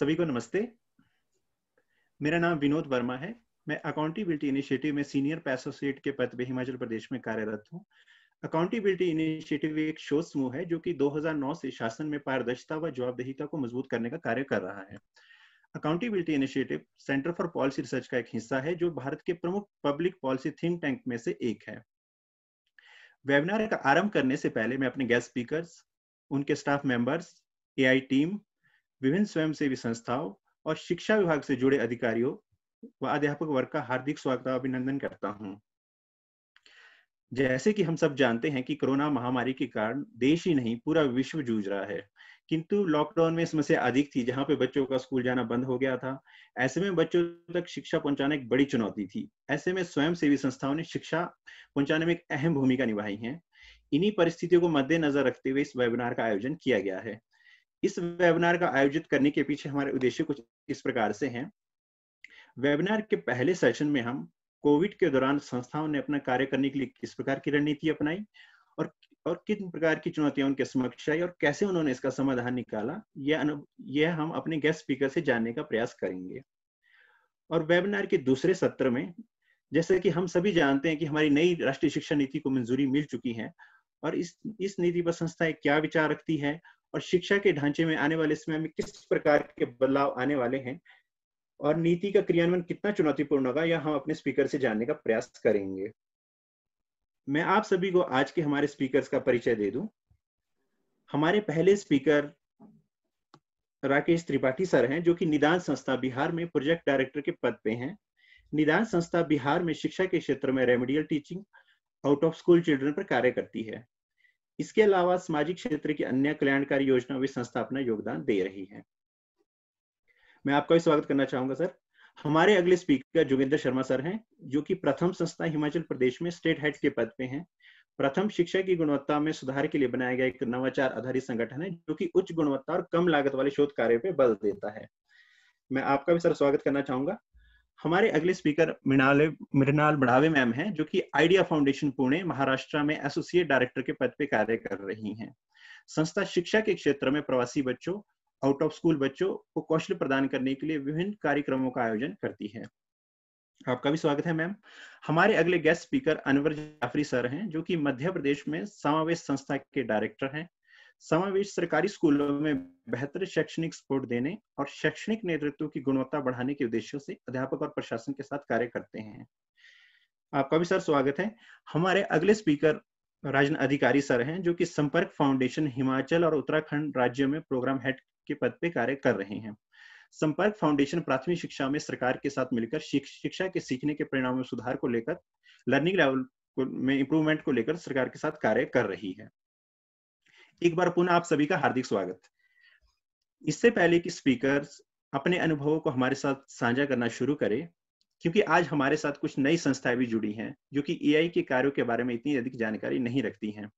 सभी को नमस्ते। मेरा नाम विनोद वर्मा है। मैं अकाउंटेबिलिटी इनिशिएटिव में सीनियर एसोसिएट के पद पे हिमाचल प्रदेश में कार्यरत हूँ। अकाउंटेबिलिटी इनिशिएटिव एक शोध समूह है जो कि 2009 से शासन में पारदर्शिता व जवाबदेहिता को मजबूत करने का कार्य कर रहा है। Accountability initiative centre for policy research का एक हिस्सा है जो भारत के प्रमुख पब्लिक पॉलिसी थिंक टैंक में से एक है। वेबिनार का आरंभ करने से पहले मैं अपने गेस्ट स्पीकर्स, उनके स्टाफ मेंबर्स, एआई टीम, विभिन्न स्वयंसेवी संस्थाओं और शिक्षा विभाग से जुड़े अधिकारियों व अध्यापक वर्ग का हार्दिक स्वागत और अभिनंदन करता हूं। जैसे कि हम सब जानते हैं कि कोरोना महामारी के कारण देश ही नहीं पूरा विश्व जूझ रहा है, किंतु लॉकडाउन में समस्या अधिक थी जहां पे बच्चों का स्कूल जाना बंद हो गया था। ऐसे में बच्चों तक शिक्षा पहुंचाना एक बड़ी चुनौती थी। ऐसे में स्वयंसेवी संस्थाओं ने शिक्षा पहुंचाने में एक अहम भूमिका निभाई है। इन्हीं परिस्थितियों को मद्देनजर रखते हुए इस वेबिनार का आयोजन किया गया है। इस वेबिनार का आयोजित करने के पीछे हमारे उद्देश्य कुछ इस प्रकार से हैं। वेबिनार के पहले सेशन में हम कोविड के दौरान संस्थाओं ने अपना कार्य करने के लिए किस प्रकार की रणनीति अपनाई और किन प्रकार की चुनौतियां उनके समक्ष आई और कैसे उन्होंने इसका समाधान निकाला, यह हम अपने गेस्ट स्पीकर से जानने का प्रयास करेंगे। और वेबिनार के दूसरे सत्र में, जैसे कि हम सभी जानते हैं कि हमारी नई राष्ट्रीय शिक्षा नीति को मंजूरी मिल चुकी है और इस नीति पर संस्थाएं क्या विचार रखती है और शिक्षा के ढांचे में आने वाले समय में किस प्रकार के बदलाव आने वाले हैं और नीति का क्रियान्वयन कितना चुनौतीपूर्ण होगा, यह हम अपने स्पीकर से जानने का प्रयास करेंगे। मैं आप सभी को आज के हमारे स्पीकर्स का परिचय दे दूं। हमारे पहले स्पीकर राकेश त्रिपाठी सर हैं, जो कि निदान संस्था बिहार में प्रोजेक्ट डायरेक्टर के पद पे हैं। निदान संस्था बिहार में शिक्षा के क्षेत्र में remedial teaching, out of school children पर कार्य करती है। इसके अलावा सामाजिक क्षेत्र की अन्य कल्याणकारी योजनाओं में संस्था अपना योगदान दे रही है। मैं आपका भी स्वागत करना चाहूंगा सर। हमारे अगले स्पीकर जोगिंदर शर्मा सर हैं, जो कि प्रथम संस्था हिमाचल प्रदेश में स्टेट हेड के पद पे हैं। प्रथम शिक्षा की गुणवत्ता में सुधार के लिए बनाया गया एक नवाचार आधारित संगठन है जो कि उच्च गुणवत्ता और कम लागत वाले शोध कार्य पे बल देता है। मैं आपका भी सर स्वागत करना चाहूंगा। हमारे अगले स्पीकर मृणाल बढ़ावे मैम हैं, जो कि आइडिया फाउंडेशन पुणे महाराष्ट्र में एसोसिएट डायरेक्टर के पद पे कार्य कर रही हैं। संस्था शिक्षा के क्षेत्र में प्रवासी बच्चों, आउट ऑफ स्कूल बच्चों को कौशल प्रदान करने के लिए विभिन्न कार्यक्रमों का आयोजन करती है। आपका भी स्वागत है मैम। हमारे अगले guest speaker Anwar Jafri sir हैं, जो कि मध्य प्रदेश में समावेश संस्था के डायरेक्टर हैं। समावेश सरकारी स्कूलों में बेहतर शैक्षणिक सपोर्ट देने और शैक्षणिक नेतृत्व की गुणवत्ता बढ़ाने के उद्देश्यों से अध्यापक और प्रशासन के साथ कार्य करते हैं। आपका भी सर स्वागत है। हमारे अगले स्पीकर राजन अधिकारी सर हैं, जो कि संपर्क फाउंडेशन हिमाचल और उत्तराखंड राज्यों में प्रोग्राम हेड के पद पे कार्य कर रहे हैं। संपर्क फाउंडेशन प्राथमिक शिक्षा में सरकार के साथ मिलकर शिक्षा के सीखने के परिणामों में सुधार को लेकर, लर्निंग लेवल में इंप्रूवमेंट को लेकर सरकार के साथ कार्य कर रही है। एक बार पुनः आप सभी का हार्दिक स्वागत। इससे पहले कि स्पीकर्स अपने अनुभवों को हमारे साथ साझा करना शुरू करें, क्योंकि आज हमारे साथ कुछ नई संस्थाएं भी जुड़ी हैं जो कि एआई के कार्यों के बारे में इतनी अधिक जानकारी नहीं रखती हैं।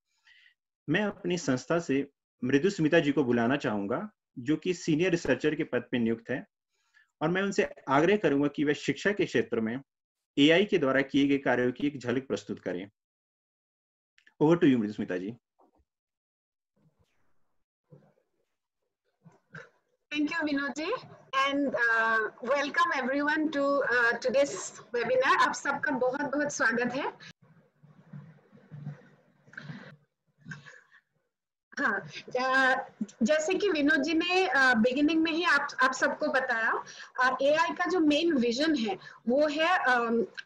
मैं अपनी संस्था से मृदु स्मिता जी को बुलाना चाहूंगा, जो कि सीनियर रिसर्चर के पद पर नियुक्त है, और मैं उनसे आग्रह करूंगा कि वे शिक्षा के क्षेत्र में एआई के द्वारा किए गए कार्यों की एक झलक प्रस्तुत करें। ओवर टू यू मृदु स्मिता जी। Thank you, Vinodji, and welcome everyone to today's webinar. आप सबका बहुत बहुत स्वागत है। हाँ, जैसे कि विनोद जी ने बिगिनिंग में ही आप सबको बताया, एआई का जो मेन विजन है वो है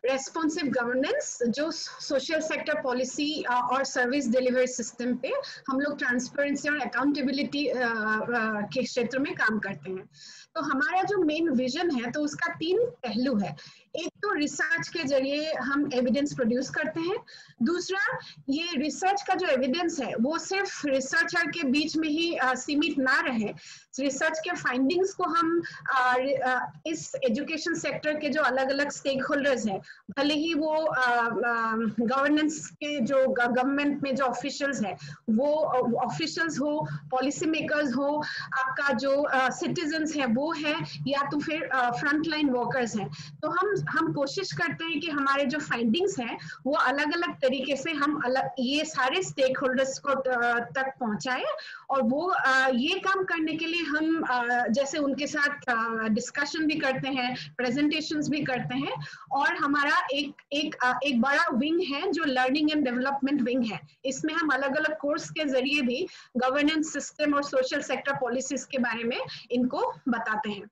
रेस्पॉन्सिव गवर्नेंस, जो सोशल सेक्टर पॉलिसी और सर्विस डिलीवरी सिस्टम पे हम लोग ट्रांसपेरेंसी और अकाउंटेबिलिटी के क्षेत्र में काम करते हैं। तो हमारा जो मेन विजन है तो उसका 3 पहलू है। एक तो रिसर्च के जरिए हम एविडेंस प्रोड्यूस करते हैं। दूसरा, ये रिसर्च का जो एविडेंस है वो सिर्फ रिसर्चर के बीच में ही सीमित ना रहे। रिसर्च के फाइंडिंग्स को हम इस एजुकेशन सेक्टर के जो अलग अलग स्टेक होल्डर्स हैं, भले ही वो गवर्नेंस के जो गवर्नमेंट में जो ऑफिशियल्स हैं, वो ऑफिशियल्स हो, पॉलिसी मेकर्स हो, आपका जो सिटीजन्स हैं वो है, या तो फिर फ्रंट लाइन वर्कर्स हैं, तो हम कोशिश करते हैं कि हमारे जो फाइंडिंग्स हैं वो अलग अलग तरीके से हम ये सारे स्टेक होल्डर्स को तक पहुंचाए और वो ये काम करने के लिए हम जैसे उनके साथ डिस्कशन भी करते हैं, प्रेजेंटेशंस भी करते हैं, और हमारा एक बड़ा विंग है जो लर्निंग एंड डेवलपमेंट विंग है। इसमें हम अलग अलग कोर्स के जरिए भी गवर्नेंस सिस्टम और सोशल सेक्टर पॉलिसीज के बारे में इनको बताते हैं।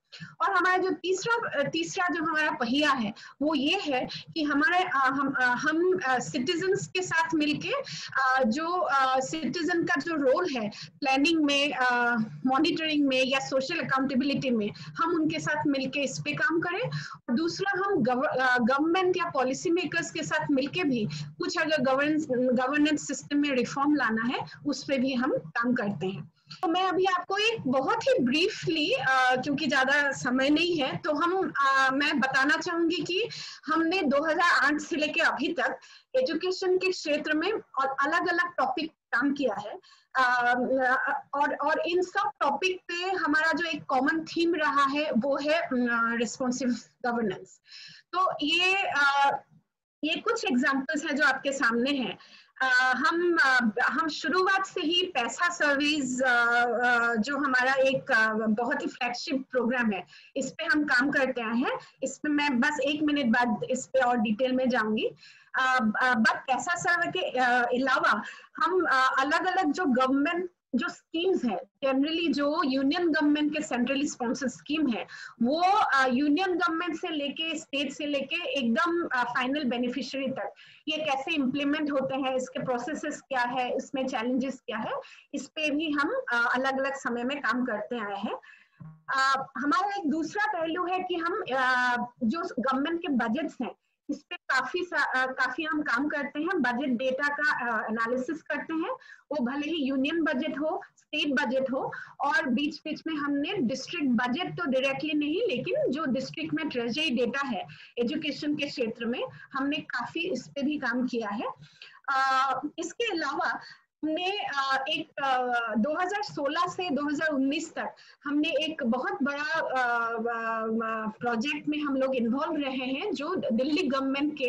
और हमारा जो तीसरा जो हमारा पहिया है वो ये है कि हमारे हम सिटीजन्स के साथ मिलके जो सिटीजन का जो रोल है प्लानिंग में, मॉनिटरिंग में या सोशल अकाउंटेबिलिटी में, हम उनके साथ मिलके इस पे काम करें। और दूसरा, हम गवर्नमेंट या पॉलिसी मेकर्स के साथ मिलके भी कुछ अगर गवर्नेंस सिस्टम में रिफॉर्म लाना है उस पे भी हम काम करते हैं। तो मैं अभी आपको एक बहुत ही ब्रीफली, क्योंकि ज्यादा समय नहीं है, तो मैं बताना चाहूंगी कि हमने 2008 से लेके अभी तक एजुकेशन के क्षेत्र में और अलग अलग टॉपिक काम किया है, और इन सब टॉपिक पे हमारा जो एक कॉमन थीम रहा है वो है रिस्पॉन्सिव गवर्नेंस। तो ये कुछ एग्जांपल्स हैं जो आपके सामने हैं। हम शुरुआत से ही पैसा सर्विस, जो हमारा एक बहुत ही फ्लैगशिप प्रोग्राम है, इस पे हम काम करते आए हैं। इस पे मैं बस 1 मिनट बाद इस पे और डिटेल में जाऊंगी। बट पैसा सर्वे के अलावा हम अलग अलग जो गवर्नमेंट जो स्कीम्स है, जनरली जो यूनियन गवर्नमेंट के सेंट्रली स्पॉन्सर्ड स्कीम है, वो यूनियन गवर्नमेंट से लेके स्टेट से लेके एकदम फाइनल बेनिफिशियरी तक ये कैसे इम्प्लीमेंट होते हैं, इसके प्रोसेसेस क्या है, इसमें चैलेंजेस क्या है, इस पे भी हम अलग अलग समय में काम करते आए हैं। हमारा एक दूसरा पहलू है कि हम जो गवर्नमेंट के बजट्स हैं इस पे काफी हम काम करते हैं। बजट डेटा का एनालिसिस करते हैं, वो भले ही यूनियन बजट हो, स्टेट बजट हो, और बीच बीच में हमने डिस्ट्रिक्ट बजट तो डायरेक्टली नहीं, लेकिन जो डिस्ट्रिक्ट में ट्रेजरी डेटा है एजुकेशन के क्षेत्र में, हमने काफी इस पे भी काम किया है। इसके अलावा हमने 2016 से 2019 तक हमने एक बहुत बड़ा प्रोजेक्ट में हम लोग इन्वॉल्व रहे हैं, जो दिल्ली गवर्नमेंट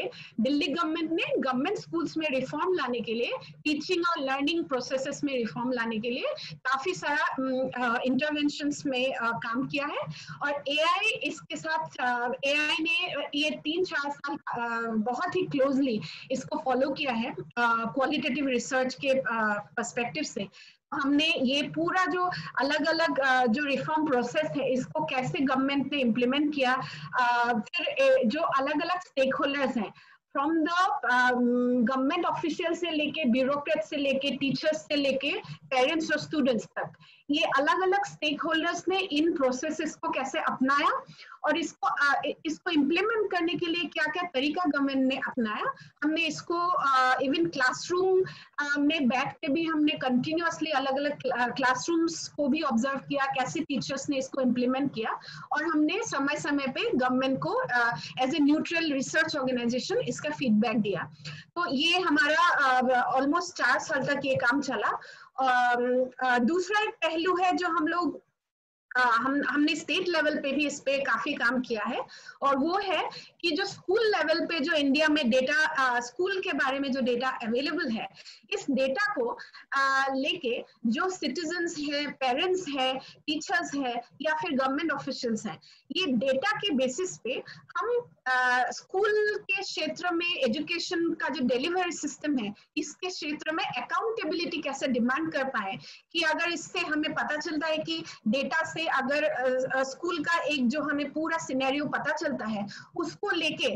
ने गवर्नमेंट स्कूल्स में रिफॉर्म लाने के लिए, टीचिंग और लर्निंग प्रोसेसेस में रिफॉर्म लाने के लिए काफी सारा इंटरवेंशंस में काम किया है। और एआई इसके साथ, एआई ने ये 3-4 साल बहुत ही क्लोजली इसको फॉलो किया है क्वालिटेटिव रिसर्च के पर्सपेक्टिव से। हमने ये पूरा जो अलग अलग जो रिफॉर्म प्रोसेस है इसको कैसे गवर्नमेंट ने इम्प्लीमेंट किया, फिर जो अलग अलग स्टेक होल्डर्स हैं, फ्रॉम द गवर्नमेंट ऑफिशियल से लेके ब्यूरोक्रेट से लेके टीचर्स से लेके पेरेंट्स और स्टूडेंट्स तक, ये अलग अलग स्टेक होल्डर्स ने इन प्रोसेसेस को कैसे अपनाया और इसको इम्प्लीमेंट करने के लिए क्या क्या तरीका गवर्नमेंट ने अपनाया। हमने इसको इवन क्लासरूम में बैठ के भी हमने कंटिन्यूअसली अलग अलग क्लासरूम्स को भी ऑब्जर्व किया, कैसे टीचर्स ने इसको इम्प्लीमेंट किया, और हमने समय समय पे गवर्नमेंट को as a neutral research organisation इसका फीडबैक दिया। तो ये हमारा ऑलमोस्ट 4 साल तक ये काम चला। दूसरा एक पहलू है जो हम लोग हमने स्टेट लेवल पे भी इस पे काफी काम किया है, और वो है कि जो स्कूल लेवल पे जो इंडिया में डेटा, स्कूल के बारे में जो डेटा अवेलेबल है, इस डेटा को लेके जो सिटीजन्स हैं, पेरेंट्स हैं, टीचर्स हैं या फिर गवर्नमेंट ऑफिशियल्स हैं, ये डेटा के बेसिस पे हम स्कूल के क्षेत्र में एजुकेशन का जो डिलीवरी सिस्टम है, इसके क्षेत्र में अकाउंटेबिलिटी कैसे डिमांड कर पाए, कि अगर इससे हमें पता चलता है कि डेटा से अगर स्कूल का एक जो हमें पूरा सिनेरियो पता चलता है, उसको लेके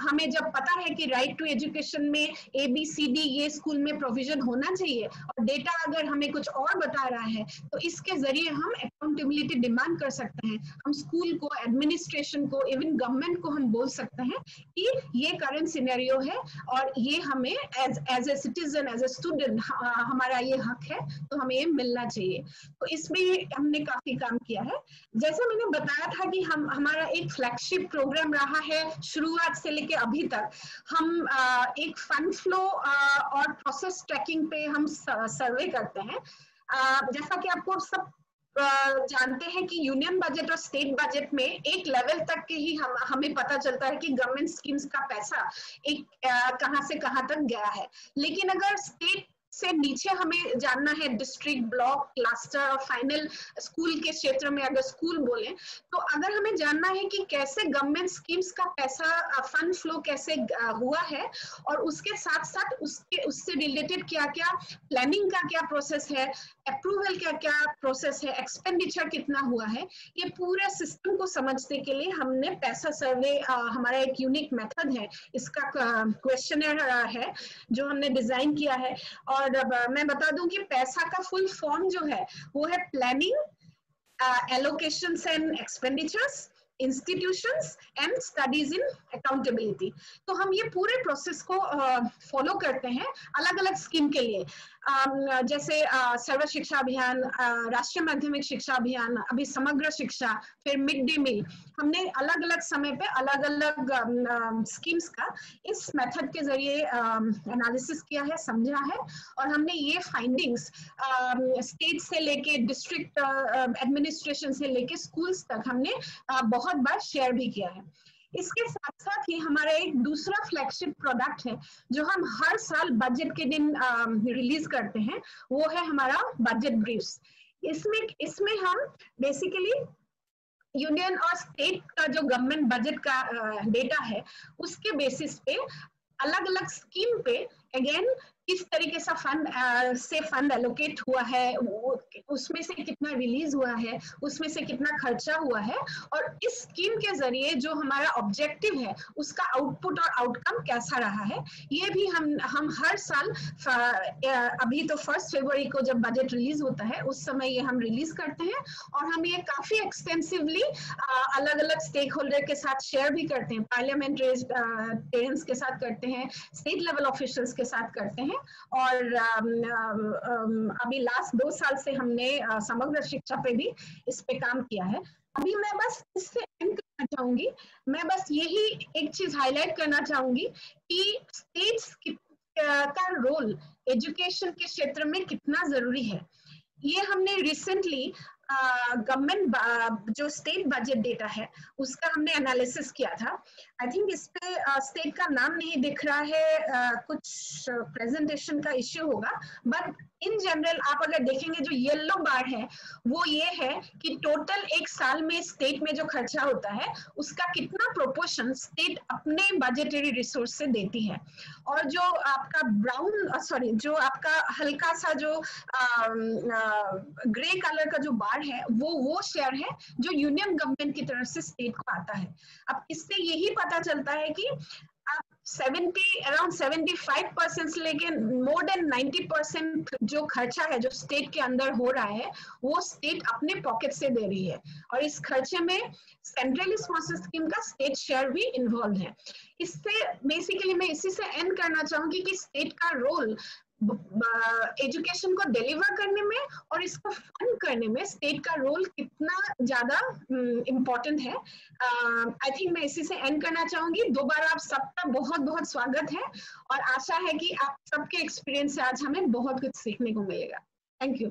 हमें जब पता है कि राइट टू एजुकेशन में ABCD ये स्कूल में प्रोविजन होना चाहिए, और डेटा अगर हमें कुछ और बता रहा है, तो इसके जरिए हम अकाउंटेबिलिटी डिमांड कर सकते हैं। हम स्कूल को, एडमिनिस्ट्रेशन को, इवन गवर्नमेंट को हम बोल सकते हैं कि ये करंट सिनेरियो है और ये हमें as a citizen, as a student हमारा ये हक है, तो हमें ये मिलना चाहिए। तो इसमें हमने काफी काम किया है। जैसे मैंने बताया था कि हमारा एक फ्लैगशिप प्रोग्राम रहा है शुरुआत से लेके अभी तक। हम एक फंड फ्लो और प्रोसेस ट्रैकिंग पे हम सर्वे करते हैं। जैसा कि आपको सब जानते हैं कि यूनियन बजट और स्टेट बजट में एक लेवल तक के ही हमें पता चलता है कि गवर्नमेंट स्कीम्स का पैसा कहां से कहां तक गया है। लेकिन अगर स्टेट से नीचे हमें जानना है डिस्ट्रिक्ट, ब्लॉक, क्लस्टर और फाइनल स्कूल के क्षेत्र में अगर स्कूल बोले, तो अगर हमें जानना है कि कैसे गवर्नमेंट स्कीम्स का पैसा फंड फ्लो कैसे हुआ है, और उसके साथ साथ उससे रिलेटेड क्या क्या प्लानिंग का क्या प्रोसेस है, अप्रूवल का क्या प्रोसेस है, एक्सपेंडिचर कितना हुआ है, ये पूरे सिस्टम को समझने के लिए हमने पैसा सर्वे, हमारा एक यूनिक मेथड है, इसका क्वेश्चनर है जो हमने डिजाइन किया है। और मैं बता दूं कि पैसा का फुल फॉर्म जो है वो है planning, allocations and expenditures, institutions and studies in accountability। तो हम ये पूरे प्रोसेस को फॉलो करते हैं अलग अलग स्कीम के लिए, जैसे सर्व शिक्षा अभियान, राष्ट्रीय माध्यमिक शिक्षा अभियान, अभी समग्र शिक्षा, फिर मिड डे मील, हमने अलग अलग समय पे अलग अलग स्कीम्स का इस मेथड के जरिए एनालिसिस किया है, समझा है, और हमने ये फाइंडिंग्स स्टेट से लेके डिस्ट्रिक्ट एडमिनिस्ट्रेशन से लेके स्कूल्स तक हमने बहुत बार शेयर भी किया है। इसके साथ साथ ही हमारा एक दूसरा फ्लैगशिप प्रोडक्ट है जो हम हर साल बजट के दिन रिलीज करते हैं, वो है हमारा बजट ब्रीफ्स। इसमें हम बेसिकली यूनियन और स्टेट का जो गवर्नमेंट बजट का डेटा है उसके बेसिस पे अलग अलग स्कीम पे अगेन किस तरीके से फंड एलोकेट हुआ है, उसमें से कितना रिलीज हुआ है, उसमें से कितना खर्चा हुआ है, और इस स्कीम के जरिए जो हमारा ऑब्जेक्टिव है उसका आउटपुट और आउटकम कैसा रहा है, ये भी हम हर साल, अभी तो 1 फरवरी को जब बजट रिलीज होता है उस समय ये हम रिलीज करते हैं, और हम ये काफी एक्सटेंसिवली अलग अलग स्टेक होल्डर के साथ शेयर भी करते हैं, पार्लियामेंटेरियंस के साथ करते हैं, स्टेट लेवल ऑफिशियल्स के साथ करते हैं, और अभी लास्ट 2 साल से हमने समग्र शिक्षा पे भी इस पे काम किया है। अभी मैं बस इससे एंड करना चाहूंगी, मैं बस यही एक चीज हाईलाइट करना चाहूंगी कि स्टेट्स का रोल एजुकेशन के क्षेत्र में कितना जरूरी है। ये हमने रिसेंटली गवर्नमेंट जो स्टेट बजट डेटा है उसका हमने एनालिसिस किया था। आई थिंक इस पे स्टेट का नाम नहीं दिख रहा है, कुछ प्रेजेंटेशन का इश्यू होगा, बट इन जनरल आप अगर देखेंगे जो येलो बार है वो ये है कि टोटल एक साल में स्टेट में जो खर्चा होता है उसका कितना प्रोपोर्शन स्टेट अपने बजटरी रिसोर्स से देती है, और जो आपका जो आपका हल्का सा जो ग्रे कलर का जो बार है वो शेयर है जो यूनियन गवर्नमेंट की तरफ से स्टेट को आता है। अब इससे यही पता चलता है कि आप अराउंड 75% से लेके मोर देन 90% जो खर्चा है जो स्टेट के अंदर हो रहा है वो स्टेट अपने पॉकेट से दे रही है, और इस खर्चे में सेंट्रली स्पॉन्सर्ड स्कीम का स्टेट शेयर भी इन्वॉल्व है। इससे बेसिकली मैं इसी से एंड करना चाहूंगी कि स्टेट का रोल एजुकेशन को डिलीवर करने में और इसको फंड करने में स्टेट का रोल कितना ज्यादा इम्पोर्टेंट है। आई थिंक मैं इसी से एंड करना चाहूंगी। दोबारा आप सबका बहुत बहुत स्वागत है, और आशा है कि आप सबके एक्सपीरियंस से आज हमें बहुत कुछ सीखने को मिलेगा। Thank you.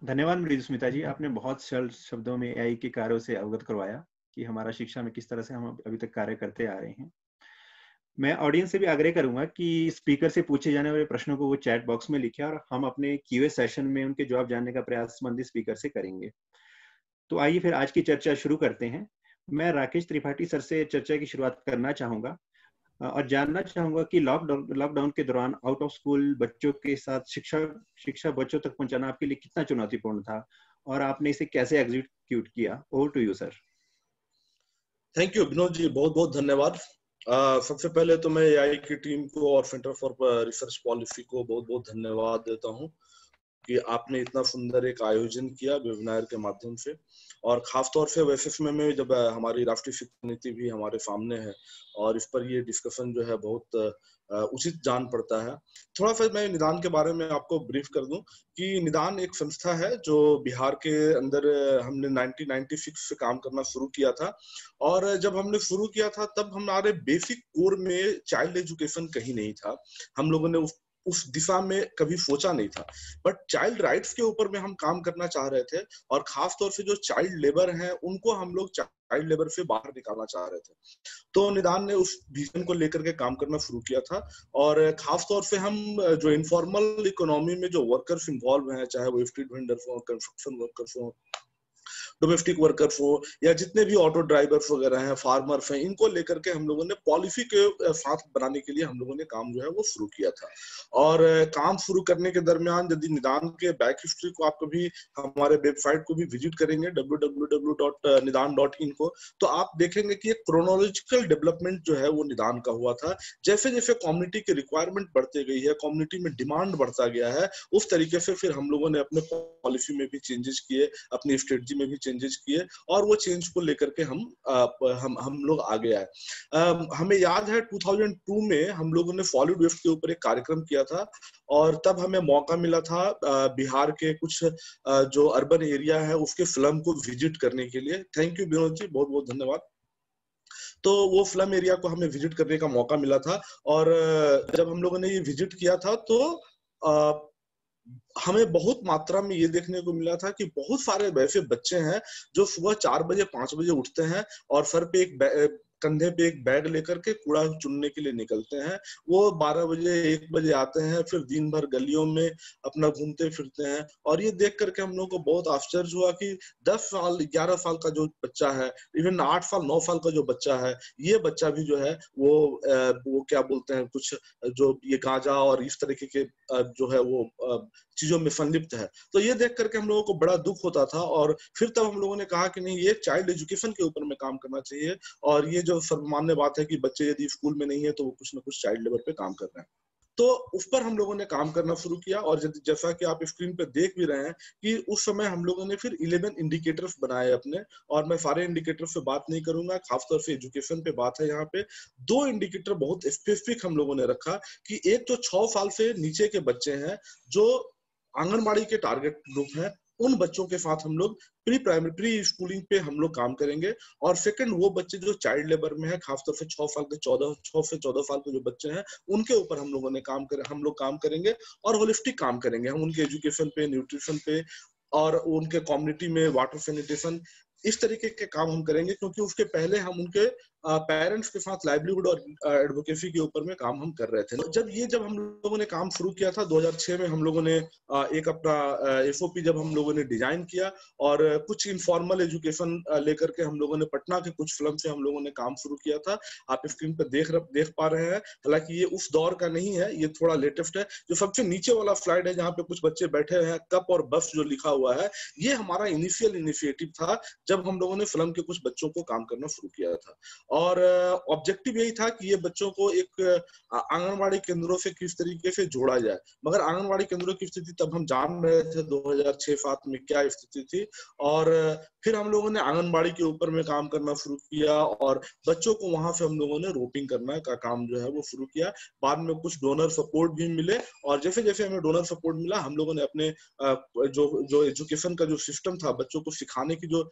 धन्यवाद मृदुस्मिता जी, आपने बहुत सरल शब्दों में एआई के कार्यों से अवगत करवाया कि हमारा शिक्षा में किस तरह से हम अभी तक कार्य करते आ रहे हैं। मैं ऑडियंस से भी आग्रह करूंगा कि स्पीकर से पूछे जाने वाले प्रश्नों को वो चैट बॉक्स में लिखे और हम अपने क्यूए सेशन में उनके जवाब जानने का प्रयास संबंधित स्पीकर से करेंगे। तो आइए फिर आज की चर्चा शुरू करते हैं। मैं राकेश त्रिपाठी सर से चर्चा की शुरुआत करना चाहूंगा और जानना चाहूंगा कि लॉकडाउन के दौरान आउट ऑफ स्कूल बच्चों के साथ शिक्षा बच्चों तक पहुंचाना आपके लिए कितना चुनौतीपूर्ण था और आपने इसे कैसे एग्जीक्यूट किया। Over to you sir. Thank you Vinod ji, बहुत बहुत धन्यवाद। सबसे पहले तो मैं एआई की टीम को और सेंटर फॉर रिसर्च पॉलिसी को बहुत बहुत धन्यवाद देता हूं कि आपने इतना सुंदर एक आयोजन किया वेबिनार के माध्यम से, और खासतौर से वैसे में जब हमारी राष्ट्रीय शिक्षा नीति भी हमारे सामने है और इस पर ये डिस्कशन जो है बहुत उचित जान पड़ता है। थोड़ा सा मैं निदान के बारे में आपको ब्रीफ कर दूं कि निदान एक संस्था है जो बिहार के अंदर हमने 1996 से काम करना शुरू किया था, और जब हमने शुरू किया था तब हमारे बेसिक कोर में चाइल्ड एजुकेशन कहीं नहीं था। हम लोगों ने उस दिशा में कभी सोचा नहीं था। बट चाइल्ड राइट्स के ऊपर में हम काम करना चाह रहे थे, और खास तौर से जो चाइल्ड लेबर हैं उनको हम लोग चाइल्ड लेबर से बाहर निकालना चाह रहे थे। तो निदान ने उस विजन को लेकर के काम करना शुरू किया था, और खास तौर से हम जो इनफॉर्मल इकोनॉमी में जो वर्कर्स इन्वॉल्व हैं, चाहे वो स्ट्रीट वेंडर्स हो, कंस्ट्रक्शन वर्कर्स हो, डोमेस्टिक वर्कर्स हो, या जितने भी ऑटो ड्राइवर्स वगैरह हैं, फार्मर्स हैं, इनको लेकर के हम लोगों ने पॉलिसी के साथ बनाने के लिए हम लोगों ने काम जो है वो शुरू किया था। और काम शुरू करने के दरमियान यदि निदान के बैक हिस्ट्री को आप कभी हमारे वेबसाइट को भी विजिट करेंगे www.nidan.in को, तो आप देखेंगे कि एक क्रोनोलॉजिकल डेवलपमेंट जो है वो निदान का हुआ था। जैसे जैसे कम्युनिटी की रिक्वायरमेंट बढ़ती गई है, कम्युनिटी में डिमांड बढ़ता गया है, उस तरीके से फिर हम लोगों ने अपने पॉलिसी में भी चेंजेस किए, अपनी स्ट्रेटजी में भी चेंजेस किए, और वो चेंज को लेकर के हम लोग आगे आए। हमें याद है 2002 में हम लोगों ने सॉलिड वेस्ट के ऊपर एक कार्यक्रम किया था, और तब हमें मौका मिला था बिहार के कुछ जो अर्बन एरिया है उसके स्लम को विजिट करने के लिए। थैंक यू विनोद जी, बहुत बहुत धन्यवाद। तो वो स्लम एरिया को हमें विजिट करने का मौका मिला था, और जब हम लोगों ने ये विजिट किया था तो हमें बहुत मात्रा में ये देखने को मिला था कि बहुत सारे वैसे बच्चे हैं जो सुबह 4 बजे 5 बजे उठते हैं और सर पे कंधे पे एक बैग लेकर के कूड़ा चुनने के लिए निकलते हैं। वो 12 बजे 1 बजे आते हैं, फिर दिन भर गलियों में अपना घूमते फिरते हैं। और ये देख करके हम लोग को बहुत आश्चर्य हुआ कि 10 साल 11 साल का जो बच्चा है, इवन 8 साल 9 साल का जो बच्चा है, ये बच्चा भी जो है वो क्या बोलते हैं, कुछ जो ये गांजा और इस तरीके के जो है वो चीजों में संलिप्त है। तो ये देख करके हम लोगों को बड़ा दुख होता था, और फिर तब हम लोगों ने कहा कि नहीं, ये चाइल्ड एजुकेशन के ऊपर में काम करना चाहिए। और ये जो सर्वमान्य बात है कि बच्चे यदि स्कूल में नहीं है तो वो कुछ ना कुछ चाइल्ड लेबर पे काम कर रहे हैं, तो उस पर हम लोगों ने काम करना शुरू किया। और जैसा कि आप स्क्रीन पे देख भी रहे हैं कि उस समय हम लोगों ने फिर 11 इंडिकेटर्स बनाए अपने, और मैं सारे इंडिकेटर्स पे बात नहीं करूंगा, खासतौर से एजुकेशन पे बात है यहाँ पे। 2 इंडिकेटर बहुत स्पेसिफिक हम लोगों ने रखा कि एक तो 6 साल से नीचे के बच्चे हैं जो आंगनबाड़ी के टारगेट ग्रुप हैं, उन बच्चों के साथ हम लोग प्री स्कूलिंग पे हम लोग काम करेंगे। और सेकंड, वो बच्चे जो चाइल्ड लेबर में है, खासतौर से 6 से 14 साल के जो बच्चे हैं, उनके ऊपर हम लोग काम करेंगे और होलिस्टिक काम करेंगे। हम उनके एजुकेशन पे, न्यूट्रिशन पे, और उनके कम्युनिटी में वाटर सैनिटेशन, इस तरीके के काम हम करेंगे, क्योंकि उसके पहले हम उनके पेरेंट्स के साथ लाइवलीहुड और एडवोकेसी के ऊपर में काम हम कर रहे थे। जब हम लोगों ने काम शुरू किया था 2006 में, हम लोगों ने एक अपना एसओपी जब हम लोगों ने डिजाइन किया, और कुछ इनफॉर्मल एजुकेशन लेकर के हम लोगों ने पटना के कुछ फिल्म से हम लोगों ने काम शुरू किया था। आप स्क्रीन पर देख पा रहे हैं, हालांकि ये उस दौर का नहीं है, ये थोड़ा लेटेस्ट है। जो सबसे नीचे वाला स्लाइड है, जहाँ पे कुछ बच्चे बैठे हैं, कप और बस जो लिखा हुआ है, ये हमारा इनिशियल इनिशिएटिव था जब हम लोगों ने फिल्म के कुछ बच्चों को काम करना शुरू किया था। और ऑब्जेक्टिव यही था कि ये बच्चों को एक आंगनबाड़ी केंद्रों से किस तरीके से जोड़ा जाए। मगर आंगनबाड़ी केंद्रों की स्थिति तब हम जान रहे थे 2006-07 में क्या स्थिति थी, और फिर हम लोगों ने आंगनबाड़ी के ऊपर में काम करना शुरू किया, और बच्चों को वहां से हम लोगों ने रोपिंग करना का काम जो है वो शुरू किया। बाद में कुछ डोनर सपोर्ट भी मिले, और जैसे जैसे हमें डोनर सपोर्ट मिला, हम लोगों ने अपने जो एजुकेशन का जो सिस्टम था, बच्चों को सिखाने की जो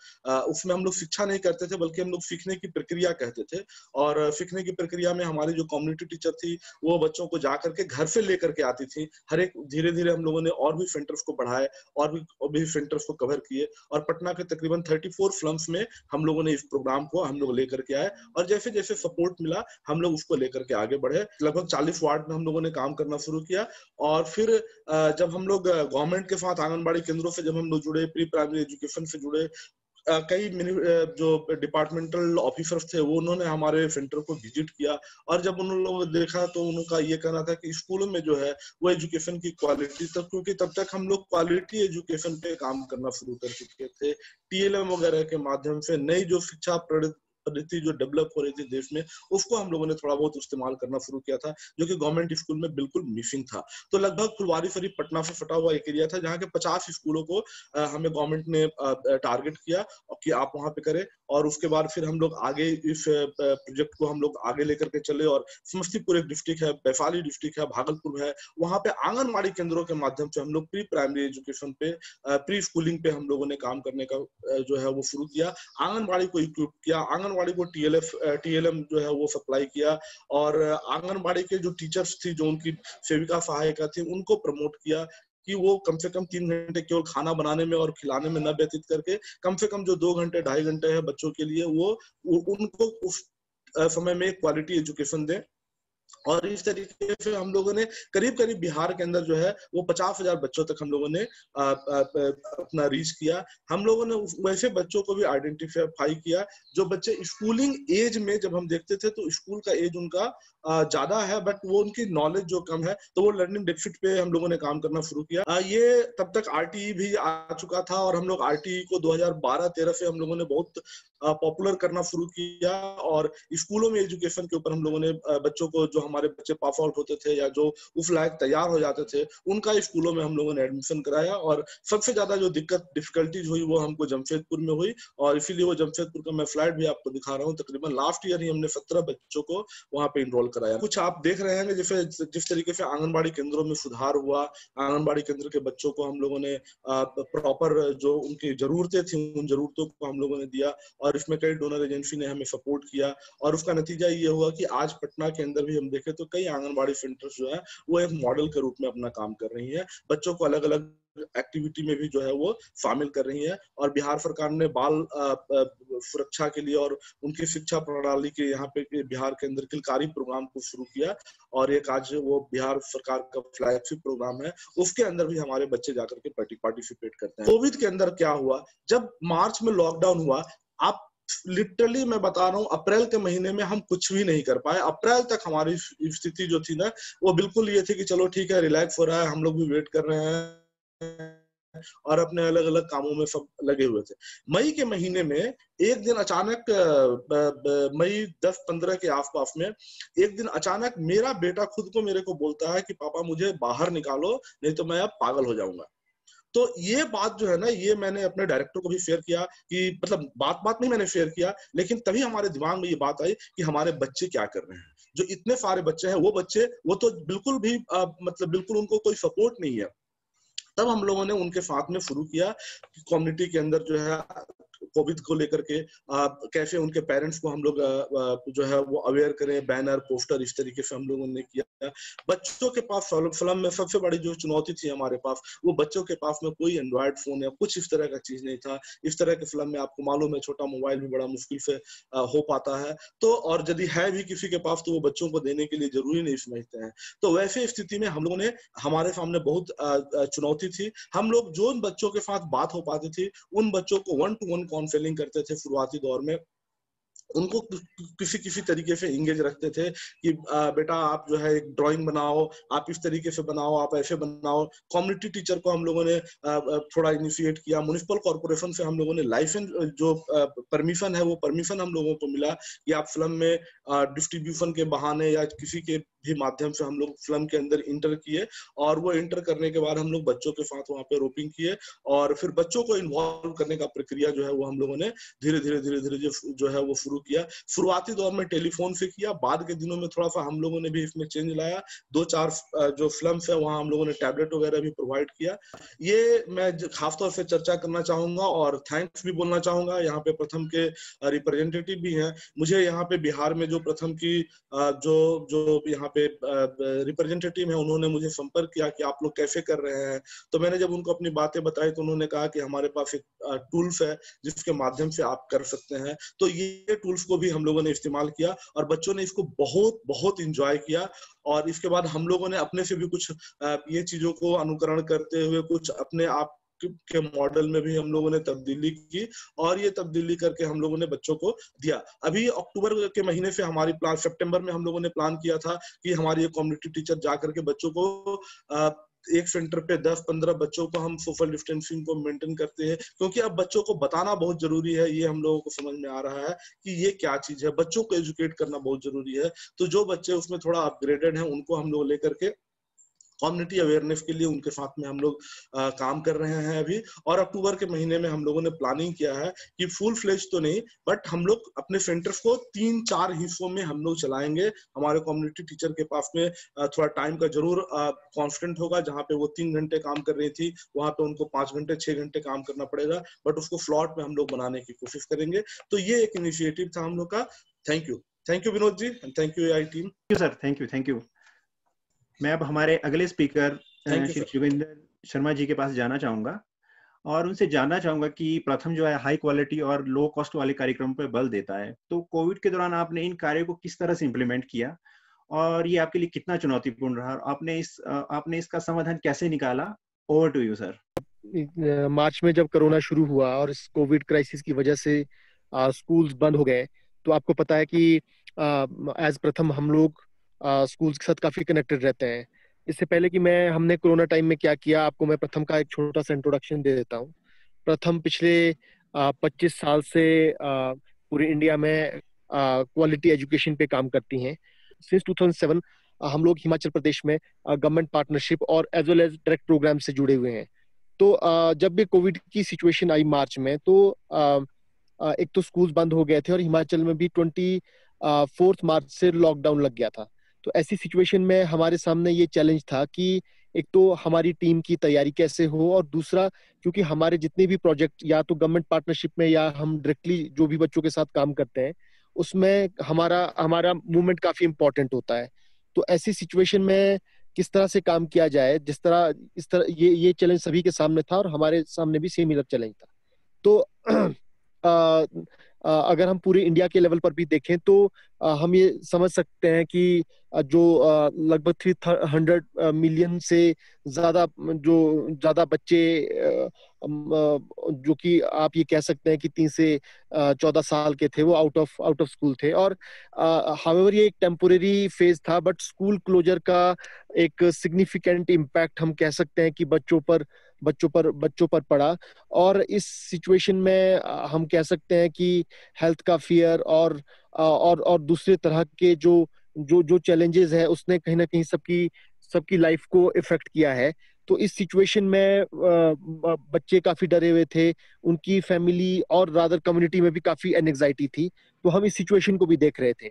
उसमें हम लोग शिक्षा नहीं करते थे, बल्कि हम लोग सीखने की प्रक्रिया कहते थे। और सीखने की प्रक्रिया में हमारी जो कम्युनिटी टीचर थी, वो बच्चों को जाकर के घर से लेकर के आती थी। हर एक धीरे धीरे हम लोगों ने और भी सेंटर्स को बढ़ाए, और भी सेंटर्स को कवर किए, और पटना के तकरीबन 34 स्लम्स में हम लोगों ने इस प्रोग्राम को हम लोग लेकर के आए। और जैसे जैसे सपोर्ट मिला, हम लोग उसको लेकर के आगे बढ़े। लगभग 40 वार्ड में हम लोगों ने काम करना शुरू किया। और फिर जब हम लोग गवर्नमेंट के साथ आंगनबाड़ी केंद्रों से जब हम लोग जुड़े, प्री प्राइमरी एजुकेशन से जुड़े, कई जो डिपार्टमेंटल ऑफिसर्स थे, वो उन्होंने हमारे सेंटर को विजिट किया। और जब उन लोगों ने देखा तो उनका ये कहना था कि स्कूलों में जो है वो एजुकेशन की क्वालिटी, तब क्योंकि तब तक हम लोग क्वालिटी एजुकेशन पे काम करना शुरू कर चुके थे, टीएलएम वगैरह के माध्यम से नई जो शिक्षा पद्धति जो डेवलप हो रही थी देश में, उसको हम लोगों ने थोड़ा बहुत इस्तेमाल करना शुरू किया था, जो कि गवर्नमेंट स्कूल में बिल्कुल मिसिंग था। तो लगभग फुलवारी शरीफ पटना से फटा हुआ एक एरिया था, जहाँ के 50 स्कूलों को हमें गवर्नमेंट ने टारगेट किया कि आप वहां पे करें। और उसके बाद फिर हम लोग आगे इस प्रोजेक्ट को हम लोग आगे लेकर के चले, और समस्तीपुर एक डिस्ट्रिक्ट है, वैशाली डिस्ट्रिक्ट है, भागलपुर है, वहां पे आंगनबाड़ी केंद्रों के माध्यम से हम लोग प्री प्राइमरी एजुकेशन पे, प्री स्कूलिंग पे हम लोगों ने काम करने का जो है वो शुरू किया। आंगनबाड़ी को इक्विप किया, आंगनबाड़ी को TLM जो है वो सप्लाई किया, और आंगनबाड़ी के जो टीचर्स थी, जो उनकी सेविका सहायिका थी, उनको प्रमोट किया कि वो कम से कम 3 घंटे केवल खाना बनाने में और खिलाने में न व्यतीत करके कम से कम जो 2 घंटे 2.5 घंटे है बच्चों के लिए, वो उनको उस समय में क्वालिटी एजुकेशन दें। और इस तरीके से हम लोगों ने करीब करीब बिहार के अंदर जो है वो 50,000 बच्चों तक हम लोगों ने अपना रीच किया। हम लोगों ने वैसे बच्चों को भी आइडेंटिफाई किया जो बच्चे स्कूलिंग एज में, जब हम देखते थे तो स्कूल का एज उनका ज्यादा है बट वो उनकी नॉलेज जो कम है, तो वो लर्निंग डेफिसिट पे हम लोगों ने काम करना शुरू किया। ये तब तक RTE भी आ चुका था, और हम लोग RTE को 2012-13 से हम लोगों ने बहुत पॉपुलर करना शुरू किया, और स्कूलों में एजुकेशन के ऊपर हम लोगों ने बच्चों को, जो हमारे बच्चे पास आउट होते थे या जो उस लायक तैयार हो जाते थे, उनका स्कूलों में हम लोगों ने एडमिशन कराया। और सबसे ज्यादा जो डिफिकल्टीज हुई वो हमको जमशेदपुर में हुई, और इसीलिए वो जमशेदपुर का मैं फ्लैट भी आपको दिखा रहा हूँ। तकरीबन लास्ट ईयर ही हमने 17 बच्चों को वहाँ पे इनरोल कराया। कुछ आप देख रहे हैं जैसे जिस तरीके से आंगनबाड़ी केंद्रों में सुधार हुआ, आंगनबाड़ी केंद्र के बच्चों को हम लोगों ने प्रॉपर जो उनकी जरूरतें थी उन जरूरतों को हम लोगों ने दिया, और इसमें कई डोनर एजेंसी ने हमें सपोर्ट किया। और उसका नतीजा ये हुआ कि आज पटना के अंदर भी हम देखें तो कई आंगनबाड़ी सेंटर्स जो है वो एक मॉडल के रूप में अपना काम कर रही है, बच्चों को अलग अलग एक्टिविटी में भी जो है वो शामिल कर रही है। और बिहार सरकार ने बाल सुरक्षा के लिए और उनकी शिक्षा प्रणाली के यहाँ पे बिहार के अंदर किलकारी प्रोग्राम को शुरू किया, और एक आज वो बिहार सरकार का फ्लैगशिप प्रोग्राम है, उसके अंदर भी हमारे बच्चे जाकर के पार्टिसिपेट करते हैं। कोविड के अंदर क्या हुआ, जब मार्च में लॉकडाउन हुआ, आप लिटरली मैं बता रहा हूँ, अप्रैल के महीने में हम कुछ भी नहीं कर पाए। अप्रैल तक हमारी स्थिति जो थी ना, वो बिल्कुल ये थी कि चलो ठीक है, रिलैक्स हो रहा है, हम लोग भी वेट कर रहे हैं, और अपने अलग अलग कामों में सब लगे हुए थे। मई के महीने में एक दिन अचानक, मई 10-15 के आसपास में एक दिन अचानक मेरा बेटा खुद को मेरे को बोलता है कि पापा मुझे बाहर निकालो, नहीं तो मैं अब पागल हो जाऊंगा। तो ये बात जो है ना, ये मैंने अपने डायरेक्टर को भी शेयर किया कि मतलब बात नहीं मैंने शेयर किया, लेकिन तभी हमारे दिमाग में ये बात आई कि हमारे बच्चे क्या कर रहे हैं। जो इतने सारे बच्चे हैं, वो बच्चे वो तो बिल्कुल भी मतलब बिल्कुल उनको कोई सपोर्ट नहीं है। तब हम लोगों ने उनके साथ में शुरू किया कि कम्युनिटी के अंदर जो है कोविड को लेकर के कैसे उनके पेरेंट्स को हम लोग जो है वो अवेयर करें, बैनर पोस्टर इस तरीके से हम लोगों ने किया। बच्चों के पास फिल्म में सबसे बड़ी जो चुनौती थी हमारे पास, वो बच्चों के पास में कोई एंड्रॉयड फोन या कुछ इस तरह का चीज नहीं था। इस तरह के फिल्म में आपको मालूम है छोटा मोबाइल भी बड़ा मुश्किल से हो पाता है, तो और यदि है भी किसी के पास तो वो बच्चों को देने के लिए जरूरी नहीं समझते हैं। तो वैसे स्थिति में हम लोगों ने, हमारे सामने बहुत चुनौती थी। हम लोग जो बच्चों के साथ बात हो पाती थी उन बच्चों को 1-to-1 काउंसलिंग करते थे शुरुआती दौर में, उनको किसी तरीके से इंगेज रखते थे कि बेटा आप जो है एक ड्राइंग बनाओ, आप इस तरीके से बनाओ, आप ऐसे बनाओ। कम्युनिटी टीचर को हम लोगों ने थोड़ा इनिशिएट किया। म्युनिसिपल कॉर्पोरेशन से हम लोगों ने लाइसेंस जो परमिशन है वो परमिशन हम लोगों को मिला कि आप फिल्म में डिस्ट्रीब्यूशन के बहाने या किसी के भी माध्यम से हम लोग फिल्म के अंदर इंटर किए, और वो इंटर करने के बाद हम लोग बच्चों के साथ वहाँ पे रोपिंग किए, और फिर बच्चों को इन्वॉल्व करने का प्रक्रिया जो है वो हम लोगों ने धीरे धीरे जो है वो शुरू किया। शुरुआती दौर में टेलीफोन से किया, बाद के दिनों में थोड़ा सा हम लोगों ने भी इसमें चेंज लाया। 2-4 जो फिल्म है वहां हम लोगों ने टैबलेट वगैरह भी प्रोवाइड किया। ये मैं खासतौर से चर्चा करना चाहूंगा और थैंक्स भी बोलना चाहूंगा। यहाँ पे प्रथम के रिप्रेजेंटेटिव भी हैं। मुझे यहाँ पे बिहार में जो प्रथम की जो यहाँ पे रिप्रेजेंटेटिव है, उन्होंने मुझे संपर्क किया कि आप लोग कैसे कर रहे हैं। तो मैंने जब उनको अपनी बातें बताई तो उन्होंने कहा कि हमारे पास एक टूल्स है जिसके माध्यम से आप कर सकते हैं। तो ये टूल्स को भी हम लोगों ने इस्तेमाल किया और बच्चों ने इसको बहुत बहुत इंजॉय किया। और इसके बाद हम लोगों ने अपने से भी कुछ ये चीजों को अनुकरण करते हुए कुछ अपने आप के मॉडल में भी हम लोगों ने तब्दीली की, और ये तब्दीली करके हम लोगों ने बच्चों को दिया। अभी अक्टूबर के महीने से हमारी प्लान, सितंबर में हम लोगों ने प्लान किया था कि हमारी एक कम्युनिटी टीचर जा करके बच्चों को एक सेंटर पे 10-15 बच्चों को हम सोशल डिस्टेंसिंग को मेंटेन करते हैं, क्योंकि अब बच्चों को बताना बहुत जरूरी है। ये हम लोगों को समझ में आ रहा है कि ये क्या चीज है, बच्चों को एजुकेट करना बहुत जरूरी है। तो जो बच्चे उसमें थोड़ा अपग्रेडेड हैं उनको हम लोग लेकर के कम्युनिटी अवेयरनेस के लिए उनके साथ में हम लोग काम कर रहे हैं अभी। और अक्टूबर के महीने में हम लोगों ने प्लानिंग किया है कि फुल फ्लेज तो नहीं, बट हम लोग अपने सेंटर्स को 3-4 हिस्सों में हम लोग चलाएंगे। हमारे कम्युनिटी टीचर के पास में थोड़ा टाइम का जरूर कॉन्स्टेंट होगा, जहाँ पे वो 3 घंटे काम कर रही थी वहां पे उनको 5 घंटे 6 घंटे काम करना पड़ेगा, बट उसको फ्लॉट में हम लोग बनाने की कोशिश करेंगे। तो ये एक इनिशिएटिव था हम लोग का। Thank you Vinod ji, and thank you AI team. Sir, thank you. मैं अब हमारे अगले स्पीकर श्री जोगिंदर शर्मा जी के पास जाना चाहूंगा और उनसे जानना चाहूंगा कि प्रथम जो है हाई क्वालिटी और लो कॉस्ट वाले कार्यक्रम पर बल देता है, तो कोविड के दौरान आपने इन कार्यों को किस तरह से इम्प्लीमेंट किया और ये आपके लिए कितना चुनौतीपूर्ण रहा और आपने इसका समाधान कैसे निकाला? Over to you sir. मार्च में जब कोरोना शुरू हुआ और इस कोविड क्राइसिस की वजह से स्कूल्स बंद हो गए, तो आपको पता है कि एज प्रथम हम लोग स्कूल्स के साथ काफी कनेक्टेड रहते हैं। इससे पहले कि हमने कोरोना टाइम में क्या किया, आपको मैं प्रथम का एक छोटा सा इंट्रोडक्शन दे देता हूँ। प्रथम पिछले 25 साल से पूरे इंडिया में क्वालिटी एजुकेशन पे काम करती हैं। सिंस 2007 हम लोग हिमाचल प्रदेश में गवर्नमेंट पार्टनरशिप और as well as direct programme से जुड़े हुए हैं। तो जब भी कोविड की सिचुएशन आई मार्च में, तो एक तो स्कूल्स बंद हो गए थे और हिमाचल में भी 24 मार्च से लॉकडाउन लग गया था। तो ऐसी सिचुएशन में हमारे सामने ये चैलेंज था कि एक तो हमारी टीम की तैयारी कैसे हो, और दूसरा क्योंकि हमारे जितने भी प्रोजेक्ट या तो गवर्नमेंट पार्टनरशिप में या हम डायरेक्टली जो भी बच्चों के साथ काम करते हैं, उसमें हमारा मूवमेंट काफी इंपॉर्टेंट होता है। तो ऐसी सिचुएशन में किस तरह से काम किया जाए, इस तरह ये चैलेंज सभी के सामने था और हमारे सामने भी सिमिलर चैलेंज था। तो अगर हम पूरे इंडिया के लेवल पर भी देखें तो हम ये समझ सकते हैं कि जो लगभग 300 मिलियन से ज्यादा बच्चे जो कि आप ये कह सकते हैं कि 3 से 14 साल के थे, वो आउट ऑफ स्कूल थे। और हाउएवर ये एक टेम्पोरेरी फेज था, बट स्कूल क्लोजर का एक सिग्निफिकेंट इम्पैक्ट हम कह सकते हैं कि बच्चों पर पड़ा। और इस सिचुएशन में हम कह सकते हैं कि हेल्थ का फियर और दूसरे तरह के जो चैलेंजेस है, उसने कहीं ना कहीं सबकी लाइफ को इफेक्ट किया है। तो इस सिचुएशन में बच्चे काफी डरे हुए थे, उनकी फैमिली और रादर कम्युनिटी में भी काफी एंजाइटी थी। तो हम इस सिचुएशन को भी देख रहे थे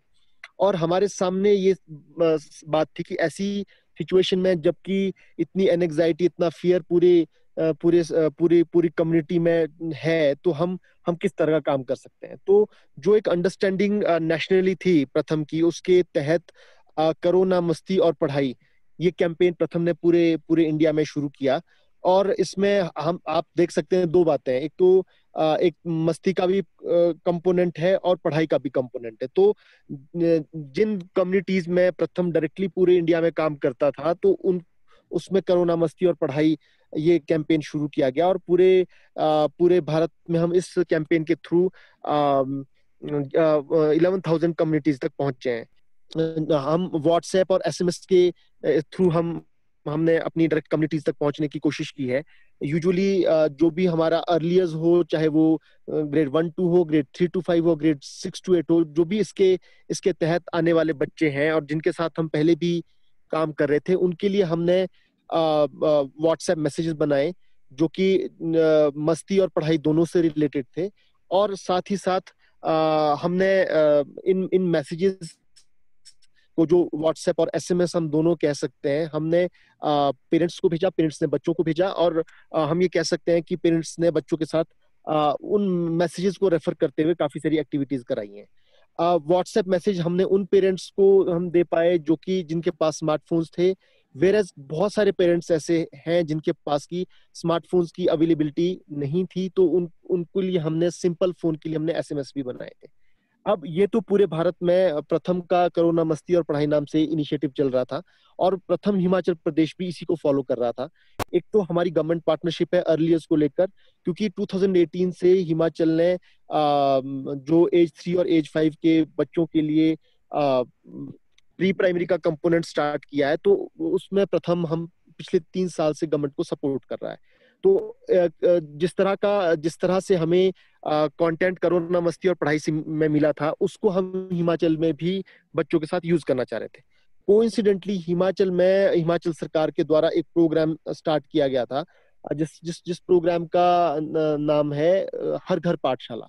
और हमारे सामने ये बात थी कि ऐसी सिचुएशन में जबकि इतनी एंजाइटी, इतना फियर पूरी कम्युनिटी में है, तो हम किस तरह का काम कर सकते हैं। तो जो एक अंडरस्टैंडिंग नेशनली थी प्रथम की, उसके तहत कोरोना मस्ती और पढ़ाई, ये कैंपेन प्रथम ने पूरे इंडिया में शुरू किया। और इसमें आप देख सकते हैं 2 बातें हैं, एक तो एक मस्ती का भी कंपोनेंट है और पढ़ाई का भी कंपोनेंट है। तो जिन कम्युनिटीज में प्रथम डायरेक्टली पूरे इंडिया में काम करता था, तो उसमें कोरोना मस्ती और पढ़ाई ये कैंपेन शुरू किया गया और पूरे भारत में हम इस कैंपेन के थ्रू 11,000 कम्युनिटीज तक पहुंचे हैं। हम व्हाट्सएप और एसएमएस के थ्रू हमने अपनी डायरेक्ट कम्युनिटीज तक पहुंचने की कोशिश की है। यूजुअली जो भी हमारा अर्लियर्स हो, चाहे वो ग्रेड 1-2 हो, ग्रेड 3-5 हो, ग्रेड 6-8 हो, जो भी इसके तहत आने वाले बच्चे हैं और जिनके साथ हम पहले भी काम कर रहे थे, उनके लिए हमने व्हाट्सएप मैसेजेस बनाए जो कि मस्ती और पढ़ाई दोनों से रिलेटेड थे। और साथ ही साथ हमने इन मैसेजेस को, जो व्हाट्सएप और एसएमएस हम दोनों कह सकते हैं, हमने पेरेंट्स को भेजा, पेरेंट्स ने बच्चों को भेजा, और हम ये कह सकते हैं कि पेरेंट्स ने बच्चों के साथ उन मैसेजेस को रेफर करते हुए काफी सारी एक्टिविटीज कराई हैं। व्हाट्सएप मैसेज हमने उन पेरेंट्स को हम दे पाए जो कि जिनके पास स्मार्टफोन्स थे, वेरएज बहुत सारे पेरेंट्स ऐसे हैं जिनके पास की स्मार्टफोन्स की अवेलेबिलिटी नहीं थी, तो उनके लिए हमने सिंपल फोन के लिए हमने एसएमएस भी बनाए थे। अब ये तो पूरे भारत में प्रथम का कोरोना मस्ती और पढ़ाई नाम से इनिशिएटिव चल रहा था और प्रथम हिमाचल प्रदेश भी इसी को फॉलो कर रहा था। एक तो हमारी गवर्नमेंट पार्टनरशिप है अर्लियर्स को लेकर, क्योंकि 2018 से हिमाचल ने जो एज 3 और एज 5 के बच्चों के लिए प्री प्राइमरी का कंपोनेंट स्टार्ट किया है, तो उसमें प्रथम हम पिछले 3 साल से गवर्नमेंट को सपोर्ट कर रहा है। तो जिस तरह से हमें कंटेंट कोरोना मस्ती और पढ़ाई से में मिला था, उसको हम हिमाचल में भी बच्चों के साथ यूज करना चाह रहे थे। कोइंसिडेंटली हिमाचल सरकार के द्वारा एक प्रोग्राम स्टार्ट किया गया था, जिस प्रोग्राम का नाम है हर घर पाठशाला।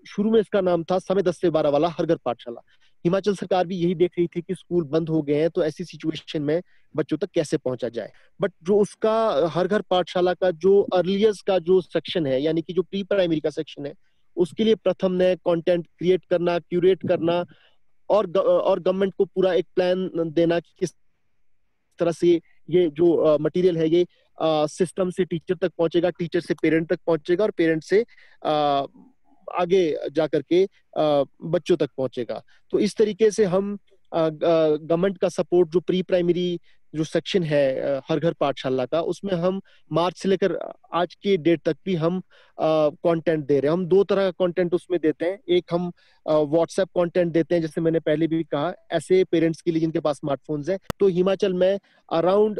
शुरू में इसका नाम था समय 10 से 12 वाला हर घर पाठशाला। हिमाचल सरकार भी यही देख रही थी कि स्कूल बंद हो गए हैं, तो ऐसी सिचुएशन में बच्चों तक कैसे पहुंचा जाए। बट जो उसका हर घर पाठशाला का जो अर्लियस्ट का जो सेक्शन है, यानी कि जो प्री प्राइमरी का सेक्शन है, उसके लिए प्रथम ने कंटेंट क्रिएट करना, क्यूरेट करना और गवर्नमेंट को पूरा एक प्लान देना कि किस तरह से ये जो मटेरियल है ये सिस्टम से टीचर तक पहुंचेगा, टीचर से पेरेंट तक पहुंचेगा और पेरेंट से आगे जाकर के बच्चों तक पहुंचेगा। तो इस तरीके से हम गवर्नमेंट का सपोर्ट जो प्री प्राइमरी जो सेक्शन है हर घर पाठशाला का, उसमें हम मार्च से लेकर आज के डेट तक भी हम कंटेंट दे रहे हैं। हम दो तरह का कंटेंट उसमें देते हैं। एक हम व्हाट्सएप कंटेंट देते हैं, जैसे मैंने पहले भी कहा, ऐसे पेरेंट्स के लिए जिनके पास स्मार्टफोन्स है। तो हिमाचल में अराउंड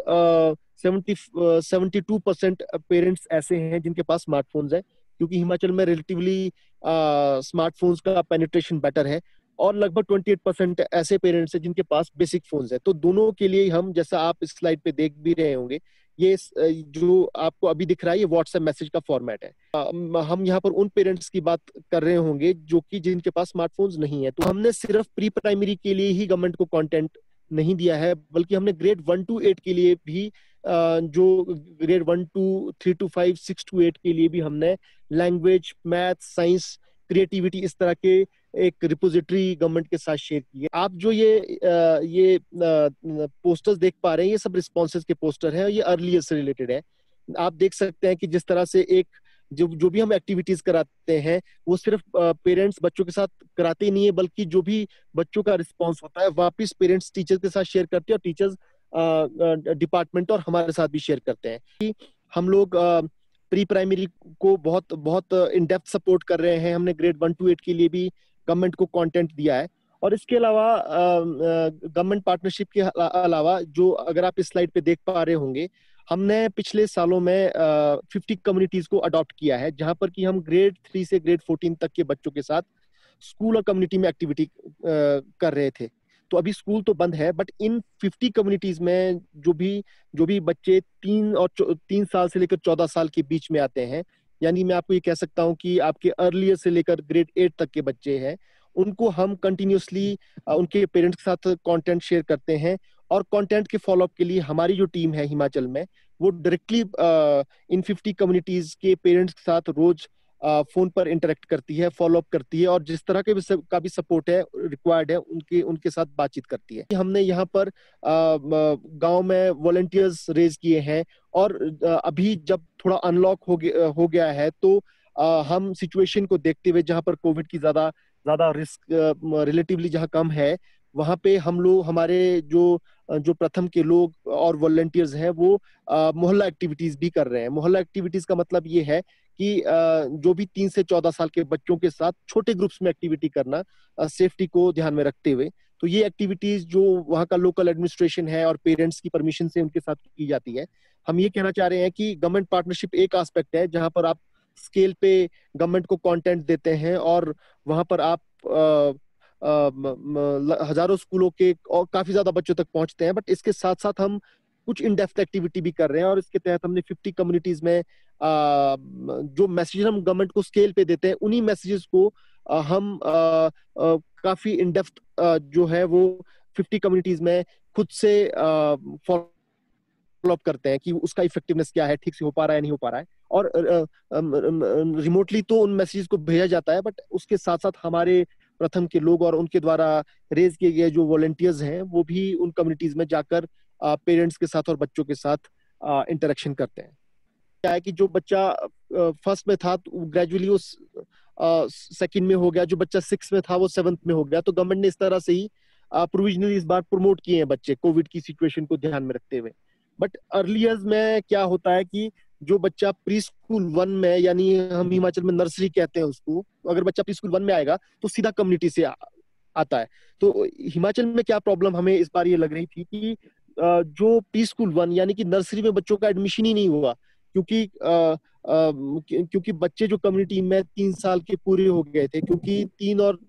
72% पेरेंट्स ऐसे हैं जिनके पास स्मार्टफोन्स है, क्योंकि हिमाचल में रिलेटिवली स्मार्टफोन्स का पेनिट्रेशन बेटर है। और लगभग 28% ऐसे पेरेंट्स हैं जिनके पास बेसिक फोन्स है। तो दोनों के लिए हम, जैसा आप इस स्लाइड पे देख भी रहे होंगे, ये जो आपको अभी दिख रहा है ये व्हाट्सएप मैसेज का फॉर्मेट है। हम यहाँ पर उन पेरेंट्स की बात कर रहे होंगे जो कि जिनके पास स्मार्टफोन्स नहीं है। तो हमने सिर्फ प्री प्राइमरी के लिए ही गवर्नमेंट को कंटेंट नहीं दिया है, बल्कि हमने ग्रेड 1 to 8 के लिए भी, जो ग्रेड 1 to 3 to 5, 6 to 8 के लिए भी हमने लैंग्वेज, मैथ, साइंस, क्रिएटिविटी, इस तरह के एक रिपोजिटरी गवर्नमेंट के साथ शेयर की है। आप जो ये पोस्टर्स देख पा रहे हैं, ये सब रिस्पॉन्सेज के पोस्टर हैं, ये अर्लियर से रिलेटेड है। आप देख सकते हैं कि जिस तरह से एक जो भी हम एक्टिविटीज कराते हैं वो सिर्फ पेरेंट्स बच्चों के साथ कराते ही नहीं है, बल्कि जो भी बच्चों का रिस्पॉन्स होता है वापिस पेरेंट्स टीचर के साथ शेयर करते हैं और टीचर्स डिपार्टमेंट और हमारे साथ भी शेयर करते हैं कि हम लोग प्री प्राइमरी को बहुत बहुत इन डेप्थ सपोर्ट कर रहे हैं। हमने ग्रेड 1 to 8 के लिए भी गवर्नमेंट को कंटेंट दिया है। और इसके अलावा गवर्नमेंट पार्टनरशिप के अलावा, जो अगर आप इस स्लाइड पे देख पा रहे होंगे, हमने पिछले सालों में 50 कम्युनिटीज को अडॉप्ट किया है, जहां पर कि हम ग्रेड 3 से ग्रेड 14 तक के बच्चों के साथ स्कूल और कम्युनिटी में एक्टिविटी कर रहे थे। तो अभी स्कूल तो बंद है, बट इन 50 कम्युनिटीज में जो भी बच्चे 3 साल से लेकर 14 साल के बीच में आते हैं, यानी मैं आपको ये कह सकता हूँ कि आपके अर्लियर से लेकर ग्रेड 8 तक के बच्चे हैं, उनको हम कंटिन्यूसली उनके पेरेंट्स के साथ कंटेंट शेयर करते हैं। और कंटेंट के फॉलोअप के लिए हमारी जो टीम है हिमाचल में, वो डायरेक्टली इन 50 कम्युनिटीज के पेरेंट्स के साथ रोज फोन पर इंटरेक्ट करती है, फॉलोअप करती है, और जिस तरह के का भी सपोर्ट है रिक्वायर्ड है उनके साथ बातचीत करती है। हमने यहाँ पर गांव में वॉलंटियर्स रेज किए हैं, और अभी जब थोड़ा अनलॉक हो गया है, तो हम सिचुएशन को देखते हुए, जहाँ पर कोविड की ज्यादा रिस्क रिलेटिवली जहाँ कम है, वहां पे हम लोग, हमारे जो प्रथम के लोग और वॉलंटियर्स हैं, वो मोहल्ला एक्टिविटीज भी कर रहे हैं। मोहल्ला एक्टिविटीज का मतलब ये है कि जो भी 3 से 14 साल के बच्चों के साथ छोटे ग्रुप्स में एक्टिविटी करना, सेफ्टी को ध्यान में रखते हुए। तो ये एक्टिविटीज जो वहाँ का लोकल एडमिनिस्ट्रेशन है और पेरेंट्स की परमिशन से उनके साथ की जाती है। हम ये कहना चाह रहे हैं कि गवर्नमेंट पार्टनरशिप एक एस्पेक्ट है, जहाँ पर आप स्केल पे गवर्नमेंट को कंटेंट देते हैं, और वहां पर आप हजारों स्कूलों के और काफी ज्यादा बच्चों तक पहुंचते हैं। बट इसके साथ साथ हम कुछ इन डेप्थ एक्टिविटी भी कर रहे हैं, और इसके तहत हमने 50 कम्युनिटीज में जो मैसेज हम गवर्नमेंट को स्केल पे देते हैं, उन्हीं मैसेजेस को हम काफी इन डेप्थ जो है वो 50 कम्युनिटीज में खुद से फॉलोअप करते हैं कि उसका इफेक्टिवनेस क्या है, ठीक से हो पा रहा है, नहीं हो पा रहा है। और रिमोटली तो उन मैसेजेस को भेजा जाता है, बट उसके साथ साथ हमारे प्रथम के लोग और उनके द्वारा रेज किए गए जो वॉलंटियर्स हैं, वो भी उन कम्युनिटीज में जाकर पेरेंट्स के साथ और बच्चों के साथ इंटरेक्शन करते हैं। क्या है कि जो बच्चा फर्स्ट में था ग्रेजुअली वो सेकंड में हो गया, जो बच्चा 6 में था वो 7th में हो गया। तो गवर्नमेंट ने इस तरह से ही प्रोविजनली इस बार प्रमोट किए हैं बच्चे, कोविड की सिचुएशन को ध्यान में रखते हुए। बट अर्लियर्स में क्या होता है कि जो बच्चा प्री स्कूल 1 में, यानी हम हिमाचल में नर्सरी कहते हैं उसको, अगर बच्चा प्री स्कूल 1 में आएगा तो सीधा कम्युनिटी से आता है। तो हिमाचल में क्या प्रॉब्लम हमें इस बार ये लग रही थी कि जो प्री स्कूल 1 यानी कि नर्सरी में बच्चों का एडमिशन ही नहीं हुआ, क्योंकि बच्चे जो कम्युनिटी में 3 साल के पूरे हो गए थे, क्योंकि 3 और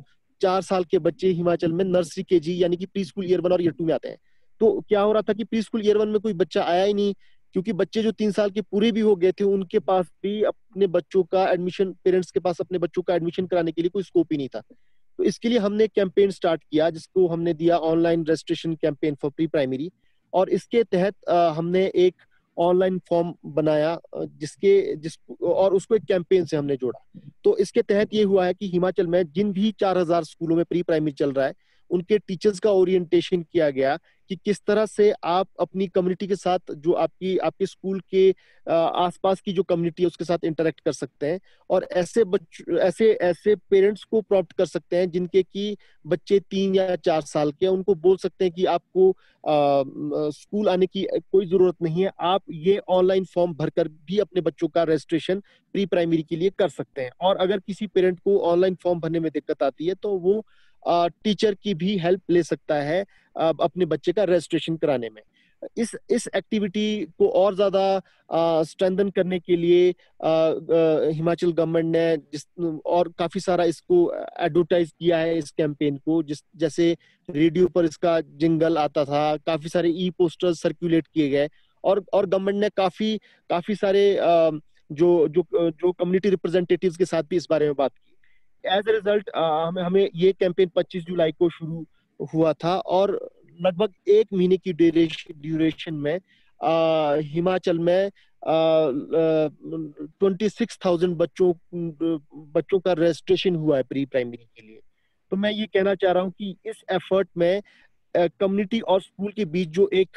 4 साल के बच्चे हिमाचल में नर्सरी केजी यानी कि प्री स्कूल ईयर 1 और ईयर 2 में आते हैं। तो क्या हो रहा था कि प्री स्कूल ईयर 1 में कोई बच्चा आया ही नहीं, क्योंकि बच्चे जो 3 साल के पूरे भी हो गए थे उनके पास भी अपने बच्चों का एडमिशन, पेरेंट्स के पास अपने बच्चों का एडमिशन कराने के लिए कोई स्कोप ही नहीं था। तो इसके लिए हमने कैंपेन स्टार्ट किया जिसको हमने दिया online registration campaign for pre primary, और इसके तहत हमने एक ऑनलाइन फॉर्म बनाया और उसको एक कैंपेन से हमने जोड़ा। तो इसके तहत ये हुआ है कि हिमाचल में जिन भी 4000 स्कूलों में प्री प्राइमरी चल रहा है उनके टीचर्स का ओरिएंटेशन किया गया कि किस तरह से आप अपनी कम्युनिटी के साथ, जो आपके स्कूल के आसपास की जो कम्युनिटी है उसके साथ इंटरेक्ट कर सकते हैं, और ऐसे पेरेंट्स को प्रॉम्प्ट कर सकते हैं जिनके कि बच्चे 3 या 4 साल के, उनको बोल सकते हैं कि आपको स्कूल आने की कोई जरूरत नहीं है, आप ये ऑनलाइन फॉर्म भरकर भी अपने बच्चों का रजिस्ट्रेशन प्री प्राइमरी के लिए कर सकते हैं। और अगर किसी पेरेंट को ऑनलाइन फॉर्म भरने में दिक्कत आती है तो वो टीचर की भी हेल्प ले सकता है अपने बच्चे का रजिस्ट्रेशन कराने में। इस एक्टिविटी को और ज्यादा स्ट्रेंथन करने के लिए हिमाचल गवर्नमेंट ने और काफी सारा इसको एडवर्टाइज किया है इस कैंपेन को, जैसे रेडियो पर इसका जिंगल आता था, काफी सारे ई पोस्टर्स सर्कुलेट किए गए, और गवर्नमेंट ने काफी सारे जो कम्युनिटी रिप्रेजेंटेटिव्स के साथ भी इस बारे में बात की। एज ए रिजल्ट हमें ये कैंपेन 25 जुलाई को शुरू हुआ था, और लगभग 1 महीने की ड्यूरेशन में हिमाचल में 26,000 बच्चों का रजिस्ट्रेशन हुआ है प्री प्राइमरी के लिए। तो मैं ये कहना चाह रहा हूँ कि इस एफर्ट में कम्युनिटी और स्कूल के बीच जो एक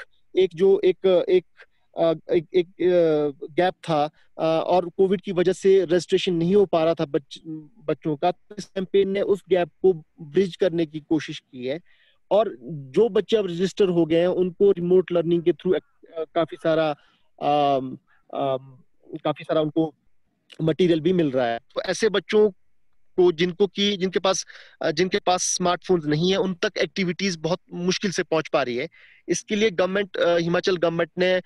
गैप था और कोविड की वजह से रजिस्ट्रेशन नहीं हो पा रहा था बच्चों का, तो इस कैंपेन ने उस गैप को ब्रिज करने की कोशिश की है। और जो बच्चे अब रजिस्टर हो गए हैं उनको रिमोट लर्निंग के थ्रू काफी सारा उनको मटेरियल भी मिल रहा है। तो ऐसे बच्चों को जिनके पास स्मार्टफोन्स नहीं है उन तक एक्टिविटीज बहुत मुश्किल से पहुंच पा रही है। इसके लिए हिमाचल गवर्नमेंट ने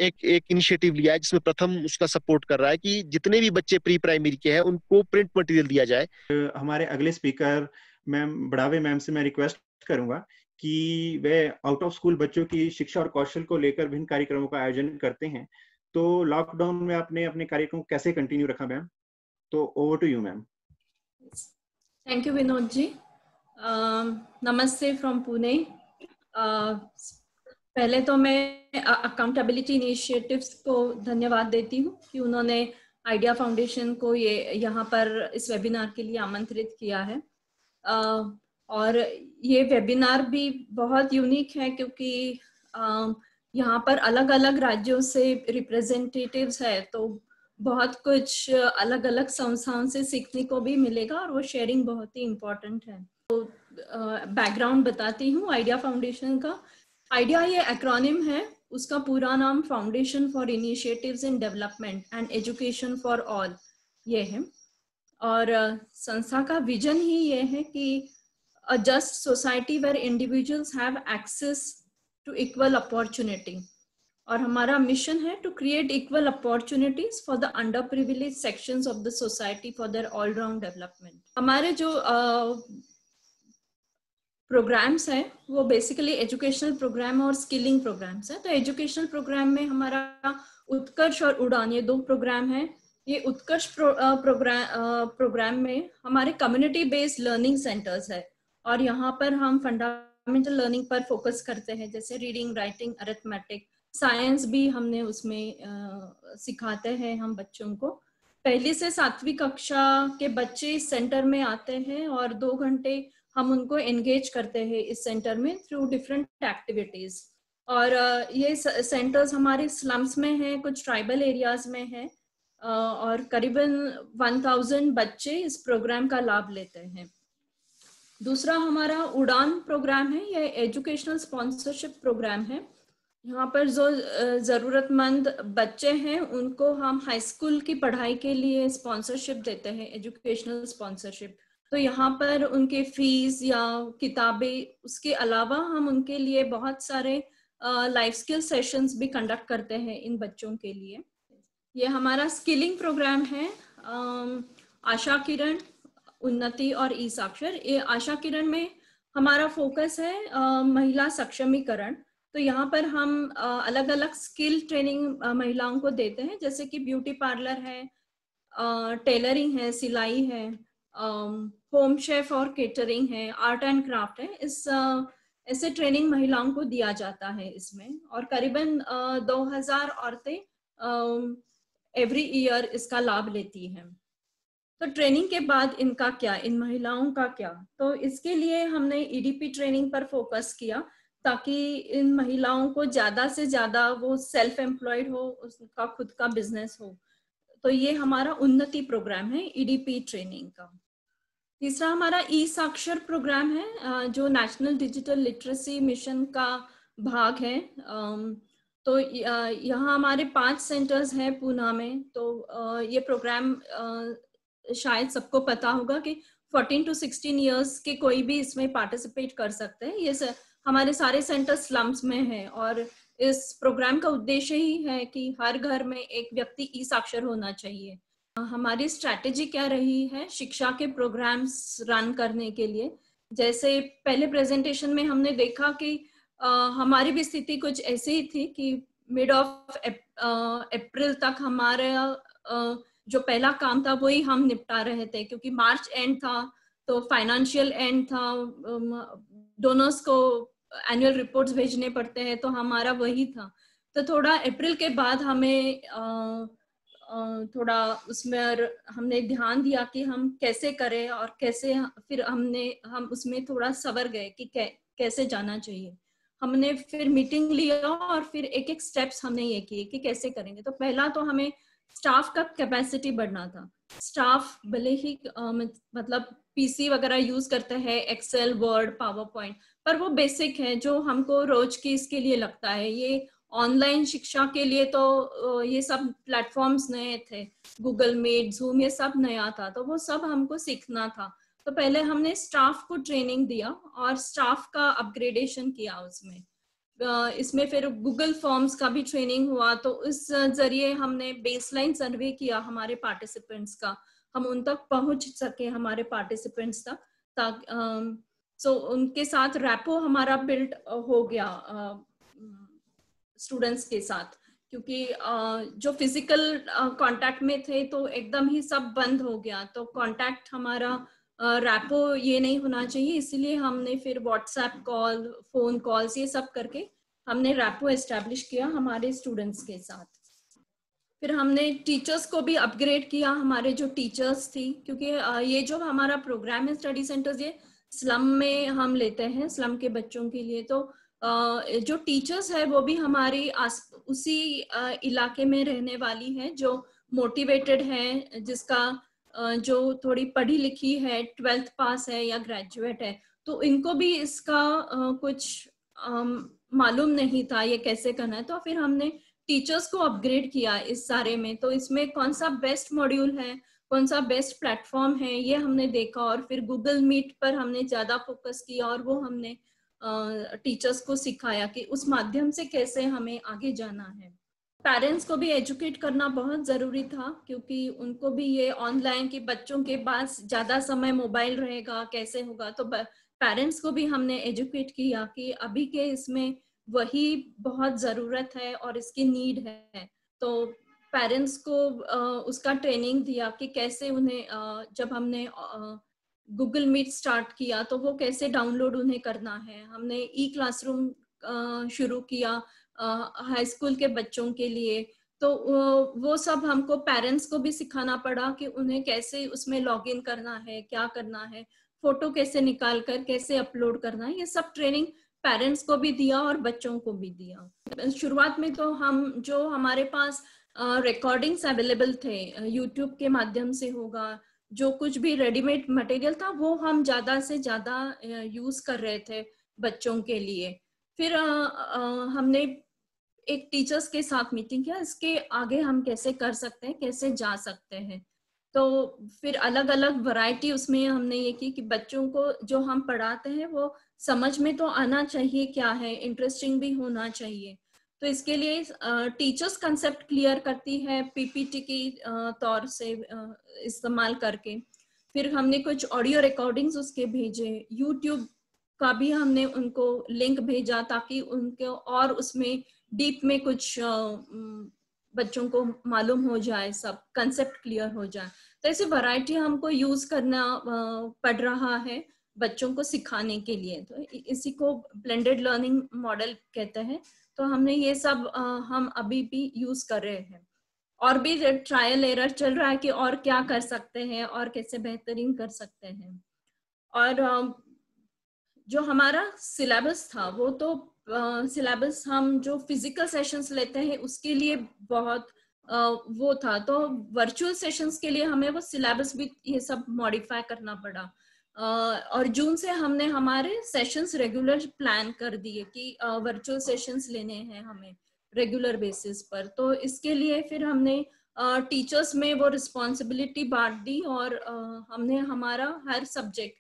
एक इनिशिएटिव लिया है जिसमें प्रथम उसका सपोर्ट कर रहा है कि जितने भी बच्चे प्री प्राइमरी के हैं उनको प्रिंट मटेरियल दिया जाए। हमारे अगले स्पीकर मैम बड़ावे मैम से मैं रिक्वेस्ट करूंगा कि वे आउट ऑफ स्कूल बच्चों की शिक्षा और कौशल को लेकर विभिन्न कार्यक्रमों का आयोजन करते हैं। तो लॉकडाउन में आपने अपने कार्यक्रम कैसे कंटिन्यू रखा मैम? तो over to you ma'am. Thank you Vinod ji. नमस्ते फ्रॉम पुणे। पहले तो मैं अकाउंटेबिलिटी इनिशिएटिव्स को धन्यवाद देती हूँ कि उन्होंने आइडिया फाउंडेशन को यहाँ पर इस वेबिनार के लिए आमंत्रित किया है। और ये वेबिनार भी बहुत यूनिक है क्योंकि यहाँ पर अलग अलग राज्यों से रिप्रेजेंटेटिव्स है, तो बहुत कुछ अलग अलग संस्थाओं से सीखने को भी मिलेगा और वो शेयरिंग बहुत ही इम्पोर्टेंट है। तो बैकग्राउंड बताती हूँ आइडिया फाउंडेशन का। आइडिया ये एक्रोनिम है, उसका पूरा नाम foundation for initiatives in development and education for all ये है। और संस्था का विजन ही ये है कि a just society where individuals have access to equal opportunity। और हमारा मिशन है to create equal opportunities for the underprivileged sections of the society for their all-round development। हमारे जो प्रोग्राम्स हैं वो बेसिकली एजुकेशनल प्रोग्राम और स्किलिंग प्रोग्राम्स हैं। तो एजुकेशनल प्रोग्राम में हमारा उत्कर्ष और उड़ान ये 2 प्रोग्राम हैं। ये उत्कर्ष प्रोग्राम में हमारे कम्युनिटी बेस्ड लर्निंग सेंटर्स है और यहाँ पर हम फंडामेंटल लर्निंग पर फोकस करते हैं, जैसे रीडिंग, राइटिंग, अरिथमेटिक, साइंस भी हमने उसमें सिखाते हैं हम बच्चों को। 1ली से 7वीं कक्षा के बच्चे इस सेंटर में आते हैं और 2 घंटे हम उनको एंगेज करते हैं इस सेंटर में थ्रू डिफरेंट एक्टिविटीज। और ये सेंटर्स हमारे स्लम्स में हैं, कुछ ट्राइबल एरियाज में हैं और करीबन 1000 बच्चे इस प्रोग्राम का लाभ लेते हैं। दूसरा हमारा उड़ान प्रोग्राम है, ये एजुकेशनल स्पॉन्सरशिप प्रोग्राम है। यहाँ पर जो ज़रूरतमंद बच्चे हैं उनको हम हाई स्कूल की पढ़ाई के लिए स्पॉन्सरशिप देते हैं, एजुकेशनल स्पॉन्सरशिप। तो यहाँ पर उनके फीस या किताबें, उसके अलावा हम उनके लिए बहुत सारे लाइफ स्किल सेशंस भी कंडक्ट करते हैं इन बच्चों के लिए। ये हमारा स्किलिंग प्रोग्राम है, आशा किरण, उन्नति और ई साक्षर। ये आशा किरण में हमारा फोकस है महिला सक्षमीकरण। तो यहाँ पर हम अलग अलग स्किल ट्रेनिंग महिलाओं को देते हैं, जैसे कि ब्यूटी पार्लर है, टेलरिंग है, सिलाई है, होम शेफ और केटरिंग है, आर्ट एंड क्राफ्ट है। इस ऐसे ट्रेनिंग महिलाओं को दिया जाता है इसमें, और करीबन 2000 औरतें एवरी ईयर इसका लाभ लेती हैं। तो ट्रेनिंग के बाद इनका क्या, इन महिलाओं का क्या, तो इसके लिए हमने ईडीपी ट्रेनिंग पर फोकस किया, ताकि इन महिलाओं को ज्यादा से ज्यादा वो सेल्फ एम्प्लॉयड हो, उसका खुद का बिजनेस हो। तो ये हमारा उन्नति प्रोग्राम है ईडीपी ट्रेनिंग का। तीसरा हमारा ई साक्षर प्रोग्राम है, जो नेशनल डिजिटल लिटरेसी मिशन का भाग है। तो यहाँ हमारे 5 सेंटर्स हैं पूना में। तो ये प्रोग्राम शायद सबको पता होगा कि 14 to 16 इयर्स के कोई भी इसमें पार्टिसिपेट कर सकते हैं। ये हमारे सारे सेंटर स्लम्स में है, और इस प्रोग्राम का उद्देश्य ही है कि हर घर में एक व्यक्ति ई साक्षर होना चाहिए। हमारी स्ट्रैटेजी क्या रही है शिक्षा के प्रोग्राम्स रन करने के लिए? जैसे पहले प्रेजेंटेशन में हमने देखा कि हमारी भी स्थिति कुछ ऐसी ही थी कि मिड ऑफ अप्रैल तक हमारा जो पहला काम था वही हम निपटा रहे थे, क्योंकि मार्च एंड था, तो फाइनेंशियल एंड था, डोनर्स को एनुअल रिपोर्ट्स भेजने पड़ते हैं, तो हमारा वही था। तो थोड़ा अप्रैल के बाद हमें थोड़ा उसमें हमने ध्यान दिया कि हम कैसे करें, और कैसे फिर हम उसमें थोड़ा सवर गए कि कैसे जाना चाहिए। हमने फिर मीटिंग लिया और फिर एक एक स्टेप्स हमने ये किए कि कैसे करेंगे। तो पहला तो हमें स्टाफ का कैपेसिटी बढ़ना था। स्टाफ भले ही मतलब पीसी वगैरह यूज करते हैं, एक्सेल, वर्ड, पावर पॉइंट, पर वो बेसिक है जो हमको रोज की इसके लिए लगता है। ये ऑनलाइन शिक्षा के लिए तो ये सब प्लेटफॉर्म्स नए थे, गूगल मीट, जूम, ये सब नया था, तो वो सब हमको सीखना था। तो पहले हमने स्टाफ को ट्रेनिंग दिया और स्टाफ का अपग्रेडेशन किया उसमें। इसमें फिर गूगल फॉर्म्स का भी ट्रेनिंग हुआ, तो इस जरिए हमने बेसलाइन सर्वे किया हमारे पार्टिसिपेंट्स का, हम उन तक पहुंच सके हमारे पार्टिसिपेंट्स तक, ताकि सो उनके साथ रैपो हमारा बिल्ड हो गया स्टूडेंट्स के साथ, क्योंकि जो फिजिकल कांटेक्ट में थे तो एकदम ही सब बंद हो गया, तो कांटेक्ट हमारा रैपो ये नहीं होना चाहिए, इसीलिए हमने फिर व्हाट्सएप कॉल, फोन कॉल्स, ये सब करके हमने रैपो एस्टेब्लिश किया हमारे स्टूडेंट्स के साथ। फिर हमने टीचर्स को भी अपग्रेड किया, हमारे जो टीचर्स थी, क्योंकि ये जो हमारा प्रोग्राम है स्टडी सेंटर्स, ये स्लम में हम लेते हैं, स्लम के बच्चों के लिए। तो जो टीचर्स है वो भी हमारी उसी इलाके में रहने वाली है, जो मोटिवेटेड है, जिसका जो थोड़ी पढ़ी लिखी है, 12th पास है या ग्रेजुएट है, तो इनको भी इसका कुछ मालूम नहीं था ये कैसे करना है। तो फिर हमने टीचर्स को अपग्रेड किया इस सारे में। तो इसमें कौन सा बेस्ट मॉड्यूल है, कौन सा बेस्ट प्लेटफॉर्म है, ये हमने देखा, और फिर गूगल मीट पर हमने ज्यादा फोकस किया, और वो हमने टीचर्स को सिखाया कि उस माध्यम से कैसे हमें आगे जाना है। पेरेंट्स को भी एजुकेट करना बहुत जरूरी था, क्योंकि उनको भी ये ऑनलाइन के बच्चों के पास ज्यादा समय मोबाइल रहेगा, कैसे होगा। तो पेरेंट्स को भी हमने एजुकेट किया कि अभी के इसमें वही बहुत जरूरत है और इसकी नीड है। तो पेरेंट्स को उसका ट्रेनिंग दिया कि कैसे उन्हें जब हमने गूगल मीट स्टार्ट किया तो वो कैसे डाउनलोड उन्हें करना है। हमने ई क्लासरूम शुरू किया हाई स्कूल के बच्चों के लिए, तो वो सब हमको पेरेंट्स को भी सिखाना पड़ा कि उन्हें कैसे उसमें लॉगिन करना है, क्या करना है, फोटो कैसे निकाल कर कैसे अपलोड करना है। ये सब ट्रेनिंग पेरेंट्स को भी दिया और बच्चों को भी दिया। शुरुआत में तो हम जो हमारे पास रिकॉर्डिंग्स अवेलेबल थे, यूट्यूब के माध्यम से होगा, जो कुछ भी रेडीमेड मटेरियल था वो हम ज्यादा से ज्यादा यूज कर रहे थे बच्चों के लिए। फिर हमने एक टीचर्स के साथ मीटिंग किया, इसके आगे हम कैसे कर सकते हैं, कैसे जा सकते हैं। तो फिर अलग अलग वैरायटी उसमें हमने ये की कि बच्चों को जो हम पढ़ाते हैं वो समझ में तो आना चाहिए क्या है, इंटरेस्टिंग भी होना चाहिए। तो इसके लिए टीचर्स कंसेप्ट क्लियर करती है पीपीटी की तौर से इस्तेमाल करके। फिर हमने कुछ ऑडियो रिकॉर्डिंग्स उसके भेजे, यूट्यूब का भी हमने उनको लिंक भेजा ताकि उनको और उसमें डीप में कुछ बच्चों को मालूम हो जाए, सब कंसेप्ट क्लियर हो जाए। तो ऐसी वैरायटी हमको यूज करना पड़ रहा है बच्चों को सिखाने के लिए। तो इसी को ब्लेंडेड लर्निंग मॉडल कहते हैं। तो हमने ये सब हम अभी भी यूज कर रहे हैं, और भी ट्रायल एरर चल रहा है कि और क्या कर सकते हैं और कैसे बेहतरीन कर सकते हैं। और जो हमारा सिलेबस था वो तो सिलेबस हम जो फिजिकल सेशंस लेते हैं उसके लिए बहुत वो था, तो वर्चुअल सेशंस के लिए हमें वो सिलेबस भी ये सब मॉडिफाई करना पड़ा। और जून से हमने हमारे सेशंस रेगुलर प्लान कर दिए कि वर्चुअल सेशंस लेने हैं हमें रेगुलर बेसिस पर। तो इसके लिए फिर हमने टीचर्स में वो रिस्पॉन्सिबिलिटी बांट दी, और हमने हमारा हर सब्जेक्ट,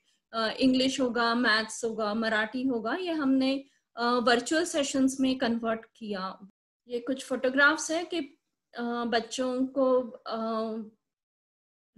इंग्लिश होगा, मैथ्स होगा, मराठी होगा, ये हमने वर्चुअल सेशंस में कन्वर्ट किया। ये कुछ फोटोग्राफ्स है कि बच्चों को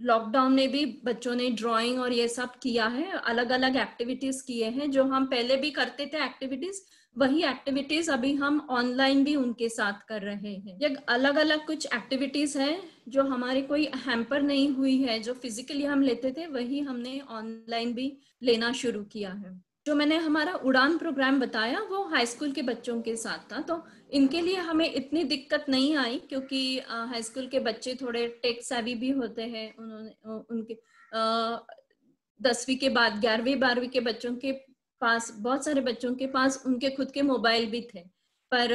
लॉकडाउन में भी बच्चों ने ड्राइंग और ये सब किया है, अलग अलग एक्टिविटीज किए हैं। जो हम पहले भी करते थे एक्टिविटीज, वही एक्टिविटीज अभी हम ऑनलाइन भी उनके साथ कर रहे हैं। ये अलग अलग कुछ एक्टिविटीज हैं जो हमारी कोई हैम्पर नहीं हुई है, जो फिजिकली हम लेते थे वही हमने ऑनलाइन भी लेना शुरू किया है। जो मैंने हमारा उड़ान प्रोग्राम बताया वो हाई स्कूल के बच्चों के साथ था, तो इनके लिए हमें इतनी दिक्कत नहीं आई क्योंकि हाई स्कूल के बच्चे थोड़े टेक सेवी भी होते हैं। उन्होंने उनके 10वीं के बाद 11वीं 12वीं के बच्चों के पास, बहुत सारे बच्चों के पास उनके खुद के मोबाइल भी थे, पर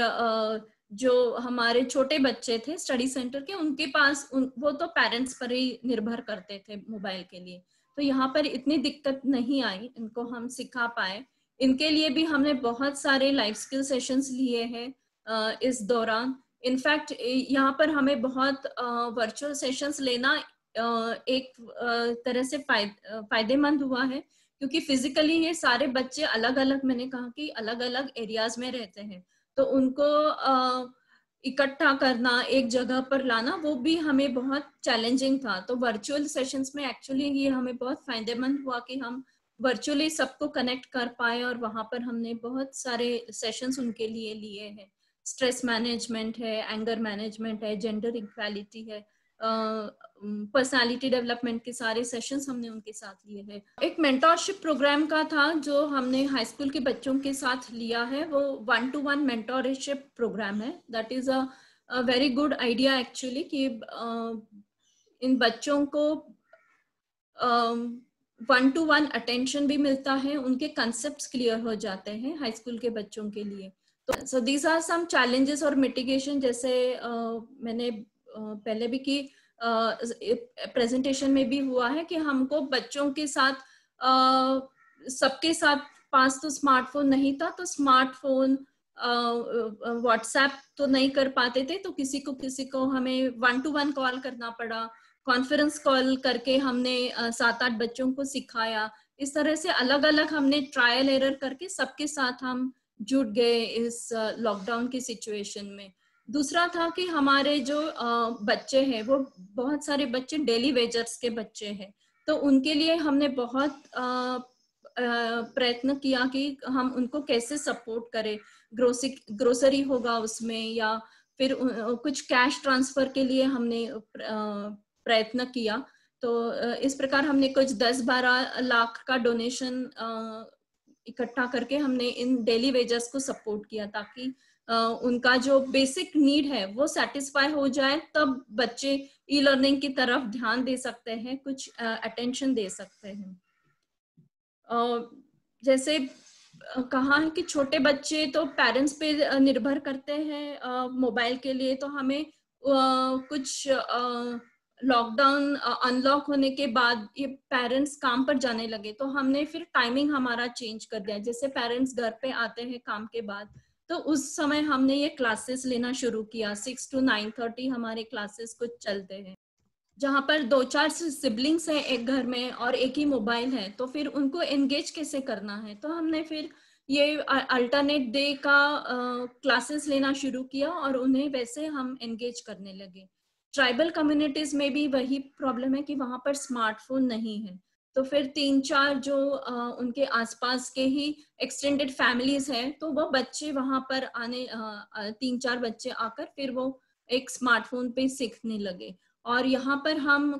जो हमारे छोटे बच्चे थे स्टडी सेंटर के, उनके पास वो तो पेरेंट्स पर ही निर्भर करते थे मोबाइल के लिए। तो यहाँ पर इतनी दिक्कत नहीं आई, इनको हम सिखा पाए। इनके लिए भी हमने बहुत सारे लाइफ स्किल सेशंस लिए हैं इस दौरान। इनफैक्ट यहाँ पर हमें बहुत वर्चुअल सेशंस लेना एक तरह से फायदेमंद हुआ है, क्योंकि फिजिकली ये सारे बच्चे अलग अलग, मैंने कहा कि अलग अलग एरियाज में रहते हैं, तो उनको इकट्ठा करना, एक जगह पर लाना, वो भी हमें बहुत चैलेंजिंग था। तो वर्चुअल सेशंस में एक्चुअली ये हमें बहुत फायदेमंद हुआ कि हम वर्चुअली सबको कनेक्ट कर पाए, और वहां पर हमने बहुत सारे सेशंस उनके लिए लिए हैं। स्ट्रेस मैनेजमेंट है, एंगर मैनेजमेंट है, जेंडर इक्वालिटी है, पर्सनालिटी डेवलपमेंट के सारे सेशंस हमने उनके साथ लिए हैं। एक मेंटरशिप प्रोग्राम का था जो हमने हाई स्कूल के बच्चों के साथ लिया है, वो 1-to-1 मेंटरशिप प्रोग्राम है। That is a very good idea actually, कि इन बच्चों को 1-to-1 अटेंशन भी मिलता है, उनके कंसेप्ट्स क्लियर हो जाते हैं हाई स्कूल के बच्चों के लिए। तो so these are some challenges और मिटिगेशन, जैसे मैंने पहले भी की प्रेजेंटेशन में भी हुआ है कि हमको बच्चों के साथ सबके साथ पास तो स्मार्टफोन नहीं था, तो स्मार्टफोन व्हाट्सएप तो नहीं कर पाते थे, तो किसी को हमें 1-to-1 कॉल करना पड़ा। कॉन्फ्रेंस कॉल करके हमने 7-8 बच्चों को सिखाया। इस तरह से अलग अलग हमने ट्रायल एरर करके सबके साथ हम जुट गए इस लॉकडाउन की सिचुएशन में। दूसरा था कि हमारे जो बच्चे हैं, वो बहुत सारे बच्चे डेली वेजर्स के बच्चे हैं, तो उनके लिए हमने बहुत प्रयत्न किया कि हम उनको कैसे सपोर्ट करें। ग्रोसरी होगा उसमें, या फिर कुछ कैश ट्रांसफर के लिए हमने प्रयत्न किया। तो इस प्रकार हमने कुछ 10-12 लाख का डोनेशन इकट्ठा करके हमने इन डेली वेजर्स को सपोर्ट किया, ताकि उनका जो बेसिक नीड है वो सेटिस्फाई हो जाए, तब बच्चे ई लर्निंग की तरफ ध्यान दे सकते हैं, कुछ अटेंशन दे सकते हैं। जैसे कहा है कि छोटे बच्चे तो पेरेंट्स पे निर्भर करते हैं मोबाइल के लिए, तो हमें कुछ लॉकडाउन अनलॉक होने के बाद ये पेरेंट्स काम पर जाने लगे, तो हमने फिर टाइमिंग हमारा चेंज कर दिया। जैसे पेरेंट्स घर पे आते हैं काम के बाद, तो उस समय हमने ये क्लासेस लेना शुरू किया। 6 to 9:30 हमारे क्लासेस कुछ चलते हैं, जहाँ पर 2-4 सिबलिंग्स हैं एक घर में और एक ही मोबाइल है, तो फिर उनको एंगेज कैसे करना है। तो हमने फिर ये अल्टरनेट डे का क्लासेस लेना शुरू किया और उन्हें वैसे हम एंगेज करने लगे। ट्राइबल कम्युनिटीज में भी वही प्रॉब्लम है कि वहाँ पर स्मार्टफोन नहीं है, तो फिर 3-4 जो उनके आसपास के ही एक्सटेंडेड फैमिलीज हैं, तो वो बच्चे वहां पर आने 3-4 बच्चे आकर फिर वो एक स्मार्टफोन पे सीखने लगे। और यहाँ पर हम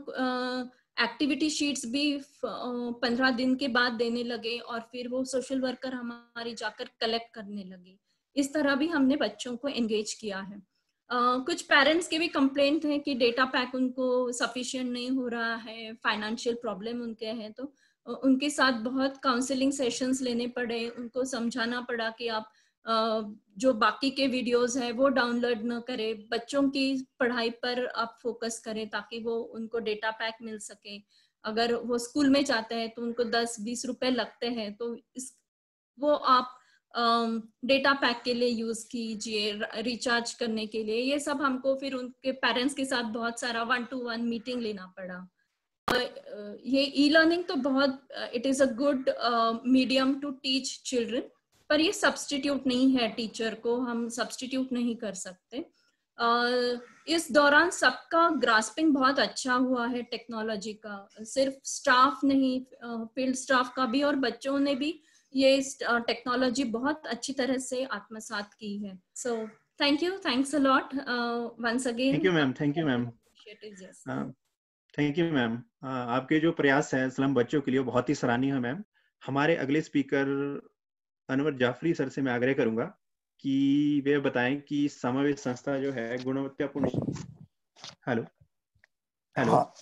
एक्टिविटी शीट्स भी 15 दिन के बाद देने लगे और फिर वो सोशल वर्कर हमारी जाकर कलेक्ट करने लगे। इस तरह भी हमने बच्चों को एंगेज किया है। कुछ पेरेंट्स के भी कंप्लेंट हैं कि डेटा पैक उनको सफिशिएंट नहीं हो रहा है, फाइनेंशियल प्रॉब्लम उनके हैं, तो उनके साथ बहुत काउंसलिंग सेशंस लेने पड़े, उनको समझाना पड़ा कि आप जो बाकी के वीडियोस हैं वो डाउनलोड न करें, बच्चों की पढ़ाई पर आप फोकस करें ताकि वो उनको डेटा पैक मिल सके। अगर वो स्कूल में जाते हैं तो उनको 10-20 रुपए लगते हैं, तो वो आप डेटा पैक के लिए यूज कीजिए, रिचार्ज करने के लिए। ये सब हमको फिर उनके पेरेंट्स के साथ बहुत सारा 1-to-1 मीटिंग लेना पड़ा। ये ई लर्निंग तो बहुत it is a good medium to teach children, पर ये सब्स्टिट्यूट नहीं है, टीचर को हम सब्स्टिट्यूट नहीं कर सकते। इस दौरान सबका ग्रास्पिंग बहुत अच्छा हुआ है टेक्नोलॉजी का, सिर्फ स्टाफ नहीं, फील्ड स्टाफ का भी और बच्चों ने भी ये टेक्नोलॉजी बहुत अच्छी तरह से आत्मसात की है। So thank you, thanks a lot once again. Thank you ma'am, thank you ma'am, thank you ma'am. आपके जो प्रयास हैं स्लम बच्चों के लिए बहुत ही सराहनीय है मैम। हमारे अगले स्पीकर अनवर जाफरी सर से मैं आग्रह करूंगा कि वे बताएं कि समावेश संस्था जो है गुणवत्तापूर्ण। हेलो हेलो, हाँ,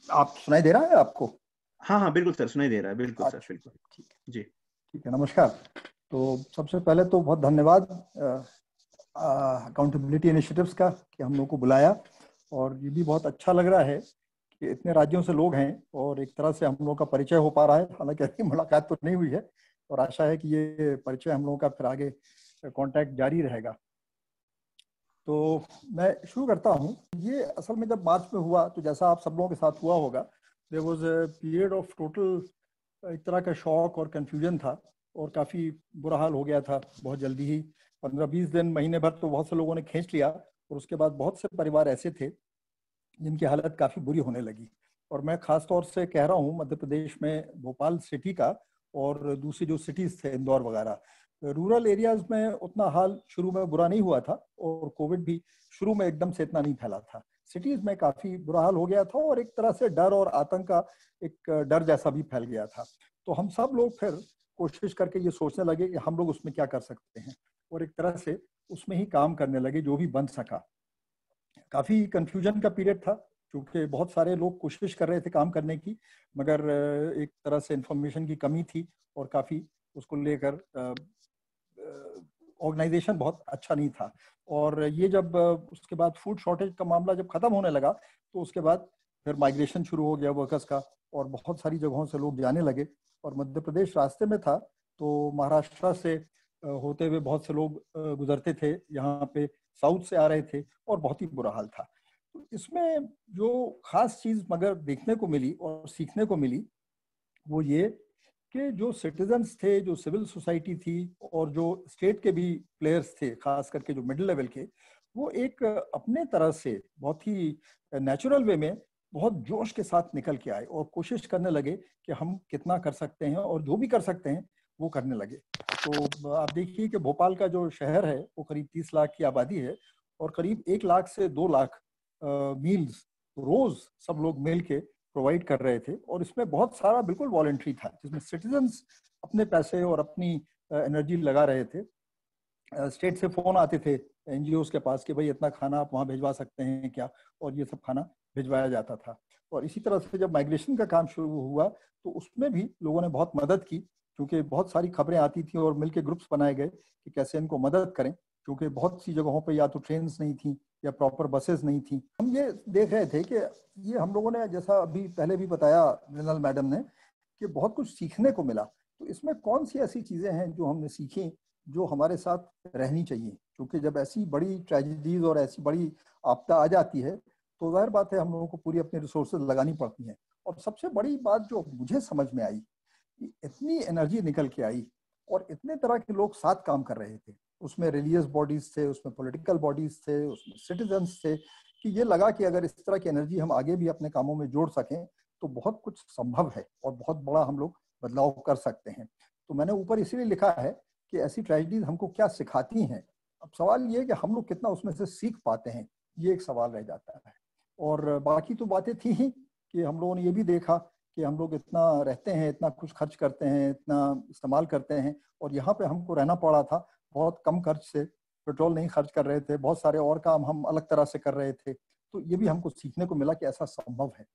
आप सुनाई दे रहा है आपको? हाँ हाँ बिल्कुल सर, सुनाई दे रहा है, बिल्कुल सर, बिल्कुल जी। ठीक है, नमस्कार। तो सबसे पहले तो बहुत धन्यवाद अकाउंटेबिलिटी इनिशिएटिव्स का कि हम लोग को बुलाया, और ये भी बहुत अच्छा लग रहा है कि इतने राज्यों से लोग हैं और एक तरह से हम लोग का परिचय हो पा रहा है। हालांकि अभी मुलाकात तो नहीं हुई है, और आशा है कि ये परिचय हम लोगों का फिर आगे कांटेक्ट जारी रहेगा। तो मैं शुरू करता हूँ। ये असल में जब मार्च में हुआ तो जैसा आप सब लोगों के साथ हुआ होगा, there was a period of total एक तरह का शॉक और कंफ्यूजन था, और काफ़ी बुरा हाल हो गया था बहुत जल्दी ही। 15-20 दिन, महीने भर तो बहुत से लोगों ने खींच लिया, और उसके बाद बहुत से परिवार ऐसे थे जिनकी हालत काफ़ी बुरी होने लगी। और मैं ख़ास तौर से कह रहा हूँ मध्य प्रदेश में भोपाल सिटी का, और दूसरी जो सिटीज़ थे इंदौर वगैरह। रूरल एरियाज़ में उतना हाल शुरू में बुरा नहीं हुआ था, और कोविड भी शुरू में एकदम से इतना नहीं फैला था। सिटीज़ में काफ़ी बुरा हाल हो गया था, और एक तरह से डर और आतंक का एक डर जैसा भी फैल गया था। तो हम सब लोग फिर कोशिश करके ये सोचने लगे कि हम लोग उसमें क्या कर सकते हैं, और एक तरह से उसमें ही काम करने लगे जो भी बन सका। काफ़ी कन्फ्यूजन का पीरियड था, क्योंकि बहुत सारे लोग कोशिश कर रहे थे काम करने की, मगर एक तरह से इंफॉर्मेशन की कमी थी, और काफ़ी उसको लेकर ऑर्गेनाइजेशन बहुत अच्छा नहीं था। और ये जब उसके बाद फूड शॉर्टेज का मामला जब खत्म होने लगा, तो उसके बाद फिर माइग्रेशन शुरू हो गया वर्कर्स का, और बहुत सारी जगहों से लोग जाने लगे। और मध्य प्रदेश रास्ते में था, तो महाराष्ट्र से होते हुए बहुत से लोग गुजरते थे, यहाँ पे साउथ से आ रहे थे, और बहुत ही बुरा हाल था। तो इसमें जो खास चीज़ मगर देखने को मिली और सीखने को मिली, वो ये कि जो सिटीजन्स थे, जो सिविल सोसाइटी थी, और जो स्टेट के भी प्लेयर्स थे, खास करके जो मिडिल लेवल के, वो एक अपने तरह से बहुत ही नेचुरल वे में बहुत जोश के साथ निकल के आए, और कोशिश करने लगे कि हम कितना कर सकते हैं, और जो भी कर सकते हैं वो करने लगे। तो आप देखिए कि भोपाल का जो शहर है वो करीब 30 लाख की आबादी है, और करीब 1 लाख से 2 लाख मील्स रोज सब लोग मिल के प्रोवाइड कर रहे थे। और इसमें बहुत सारा बिल्कुल वॉलंटरी था, जिसमें सिटीजन्स अपने पैसे और अपनी एनर्जी लगा रहे थे। स्टेट से फोन आते थे एनजीओज के पास कि भाई इतना खाना आप वहाँ भिजवा सकते हैं क्या, और ये सब खाना भिजवाया जाता था। और इसी तरह से जब माइग्रेशन का काम शुरू हुआ, तो उसमें भी लोगों ने बहुत मदद की, क्योंकि बहुत सारी खबरें आती थी, और मिलके ग्रुप्स बनाए गए कि कैसे इनको मदद करें, क्योंकि बहुत सी जगहों पर या तो ट्रेन नहीं थी या प्रॉपर बसेस नहीं थी। हम ये देख रहे थे कि ये हम लोगों ने, जैसा अभी पहले भी बताया मृणाल मैडम ने, कि बहुत कुछ सीखने को मिला। तो इसमें कौन सी ऐसी चीजें हैं जो हमने सीखी, जो हमारे साथ रहनी चाहिए, क्योंकि जब ऐसी बड़ी ट्रेजेडीज और ऐसी बड़ी आपदा आ जाती है, तो जाहिर बात है हम लोगों को पूरी अपनी रिसोर्सेज लगानी पड़ती हैं। और सबसे बड़ी बात जो मुझे समझ में आई, कि इतनी एनर्जी निकल के आई, और इतने तरह के लोग साथ काम कर रहे थे। उसमें रिलीजियस बॉडीज थे, उसमें पॉलिटिकल बॉडीज थे, उसमें सिटीजन्स थे, कि ये लगा कि अगर इस तरह की एनर्जी हम आगे भी अपने कामों में जोड़ सकें, तो तो बहुत कुछ संभव है और बहुत बड़ा हम लोग बदलाव कर सकते हैं। तो मैंने ऊपर इसीलिए लिखा है कि ऐसी ट्रेजेडीज हमको क्या सिखाती हैं। अब सवाल ये है कि हम लोग कितना उसमें से सीख पाते हैं, ये एक सवाल रह जाता है। और बाकी तो बातें थी ही कि हम लोगों ने ये भी देखा कि हम लोग इतना रहते हैं, इतना कुछ खर्च करते हैं, इतना इस्तेमाल करते हैं, और यहाँ पे हमको रहना पड़ा था बहुत कम खर्च से, पेट्रोल नहीं खर्च कर रहे थे, बहुत सारे और काम हम अलग तरह से कर रहे थे। तो ये भी हमको सीखने को मिला कि ऐसा संभव है।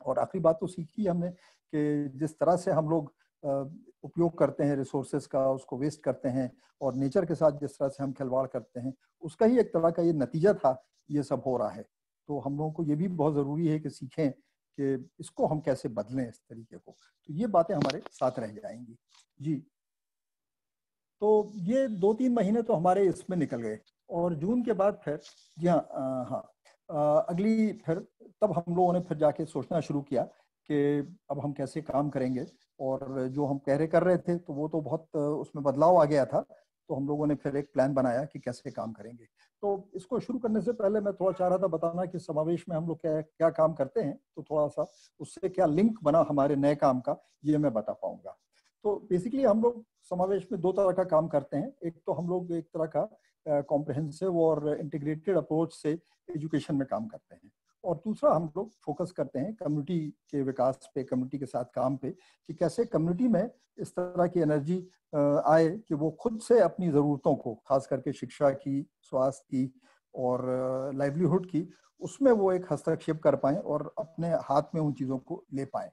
और आखिरी बात तो सीखी हमने कि जिस तरह से हम लोग उपयोग करते हैं रिसोर्सेज का, उसको वेस्ट करते हैं, और नेचर के साथ जिस तरह से हम खिलवाड़ करते हैं, उसका ही एक तरह का ये नतीजा था, ये सब हो रहा है। तो हम लोगों को ये भी बहुत ज़रूरी है कि सीखें कि इसको हम कैसे बदलें इस तरीके को। तो ये बातें हमारे साथ रह जाएंगी जी। तो ये 2-3 महीने तो हमारे इसमें निकल गए, और जून के बाद फिर जी हाँ अगली फिर तब हम लोगों ने फिर जाके सोचना शुरू किया कि अब हम कैसे काम करेंगे। और जो हम कर रहे थे तो वो तो बहुत उसमें बदलाव आ गया था, तो हम लोगों ने फिर एक प्लान बनाया कि कैसे काम करेंगे। तो इसको शुरू करने से पहले मैं थोड़ा चाह रहा था बताना कि समावेश में हम लोग क्या क्या काम करते हैं, तो थोड़ा सा उससे क्या लिंक बना हमारे नए काम का, ये मैं बता पाऊंगा। तो बेसिकली हम लोग समावेश में 2 तरह का काम करते हैं। एक तो हम लोग एक तरह का कॉम्प्रिहेंसिव और इंटीग्रेटेड अप्रोच से एजुकेशन में काम करते हैं, और दूसरा हम लोग फोकस करते हैं कम्युनिटी के विकास पे, कम्युनिटी के साथ काम पे, कि कैसे कम्युनिटी में इस तरह की एनर्जी आए कि वो खुद से अपनी ज़रूरतों को, खास करके शिक्षा की, स्वास्थ्य की और लाइवलीहुड की, उसमें वो एक हस्तक्षेप कर पाएँ और अपने हाथ में उन चीज़ों को ले पाएँ।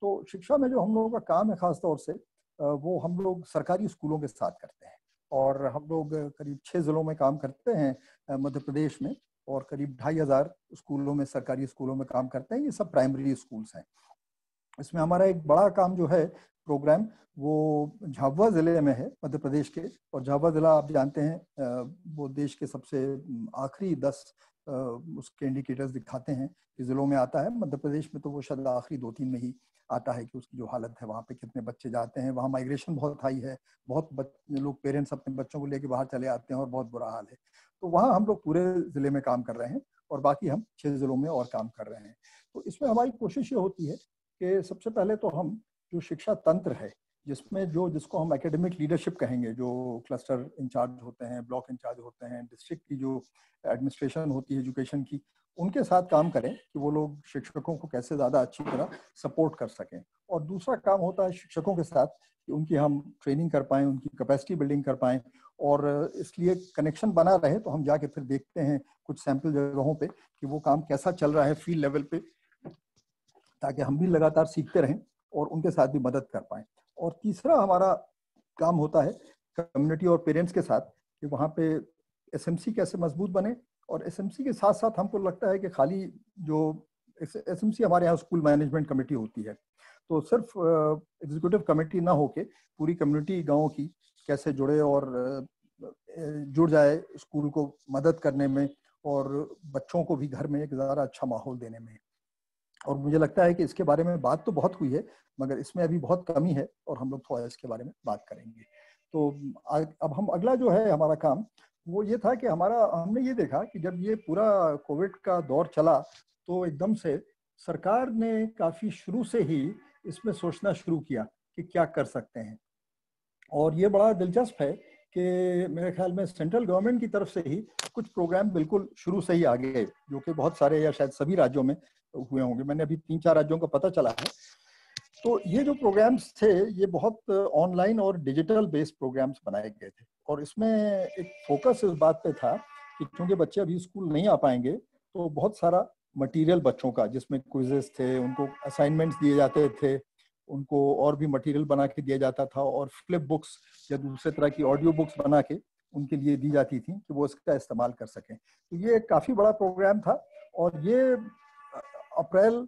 तो शिक्षा में जो हम लोगों का काम है खास तौर से, वो हम लोग सरकारी स्कूलों के साथ करते हैं, और हम लोग करीब 6 जिलों में काम करते हैं मध्य प्रदेश में, और करीब 2500 स्कूलों में, सरकारी स्कूलों में काम करते हैं। ये सब प्राइमरी स्कूल्स हैं। इसमें हमारा एक बड़ा काम जो है प्रोग्राम, वो झाबुआ जिले में है मध्य प्रदेश के, और झाबुआ जिला आप जानते हैं वो देश के सबसे आखिरी 10 उसके इंडिकेटर्स दिखाते हैं कि जिलों में आता है। मध्य प्रदेश में तो वो शायद आखिरी 2-3 में ही आता है कि उसकी जो हालत है, वहाँ पे कितने बच्चे जाते हैं। वहाँ माइग्रेशन बहुत हाई है, बहुत लोग, पेरेंट्स अपने बच्चों को लेके बाहर चले आते हैं और बहुत बुरा हाल है। तो वहाँ हम लोग पूरे जिले में काम कर रहे हैं, और बाकी हम 6 जिलों में और काम कर रहे हैं। तो इसमें हमारी कोशिश ये होती है कि सबसे पहले तो हम जो शिक्षा तंत्र है, जिसमें जिसको हम एकेडमिक लीडरशिप कहेंगे, जो क्लस्टर इंचार्ज होते हैं, ब्लॉक इंचार्ज होते हैं, डिस्ट्रिक्ट की जो एडमिनिस्ट्रेशन होती है एजुकेशन की, उनके साथ काम करें कि वो लोग शिक्षकों को कैसे ज़्यादा अच्छी तरह सपोर्ट कर सकें। और दूसरा काम होता है शिक्षकों के साथ कि उनकी हम ट्रेनिंग कर पाएँ, उनकी कैपेसिटी बिल्डिंग कर पाएँ, और इसलिए कनेक्शन बना रहे तो हम जाके फिर देखते हैं कुछ सैंपल जगहों पे कि वो काम कैसा चल रहा है फील्ड लेवल पे, ताकि हम भी लगातार सीखते रहें और उनके साथ भी मदद कर पाएँ। और तीसरा हमारा काम होता है कम्युनिटी और पेरेंट्स के साथ कि वहाँ पे एसएमसी कैसे मजबूत बने। और एसएमसी के साथ साथ हमको लगता है कि खाली जो एसएमसी हमारे यहाँ स्कूल मैनेजमेंट कमेटी होती है, तो सिर्फ एग्जीक्यूटिव कमेटी ना होके पूरी कम्युनिटी गाँव की कैसे जुड़े और जुड़ जाए स्कूल को मदद करने में, और बच्चों को भी घर में एक ज़्यादा अच्छा माहौल देने में। और मुझे लगता है कि इसके बारे में बात तो बहुत हुई है, मगर इसमें अभी बहुत कमी है, और हम लोग थोड़ा इसके बारे में बात करेंगे। तो अब हम अगला जो है हमारा काम, वो ये था कि हमने ये देखा कि जब ये पूरा कोविड का दौर चला, तो एकदम से सरकार ने काफ़ी शुरू से ही इसमें सोचना शुरू किया कि क्या कर सकते हैं। और ये बड़ा दिलचस्प है कि मेरे ख्याल में सेंट्रल गवर्नमेंट की तरफ से ही कुछ प्रोग्राम बिल्कुल शुरू से ही आ गए, जो कि बहुत सारे या शायद सभी राज्यों में हुए होंगे। मैंने अभी 3-4 राज्यों का पता चला है। तो ये जो प्रोग्राम्स थे, ये बहुत ऑनलाइन और डिजिटल बेस्ड प्रोग्राम्स बनाए गए थे, और इसमें एक फोकस इस बात पे था कि क्योंकि बच्चे अभी स्कूल नहीं आ पाएंगे, तो बहुत सारा मटेरियल बच्चों का, जिसमें क्विजेस थे, उनको असाइनमेंट्स दिए जाते थे, उनको और भी मटेरियल बना के दिया जाता था, और फ्लिप बुक्स या दूसरे तरह की ऑडियो बुक्स बना के उनके लिए दी जाती थी कि वो इसका इस्तेमाल कर सकें। तो ये काफ़ी बड़ा प्रोग्राम था, और ये अप्रैल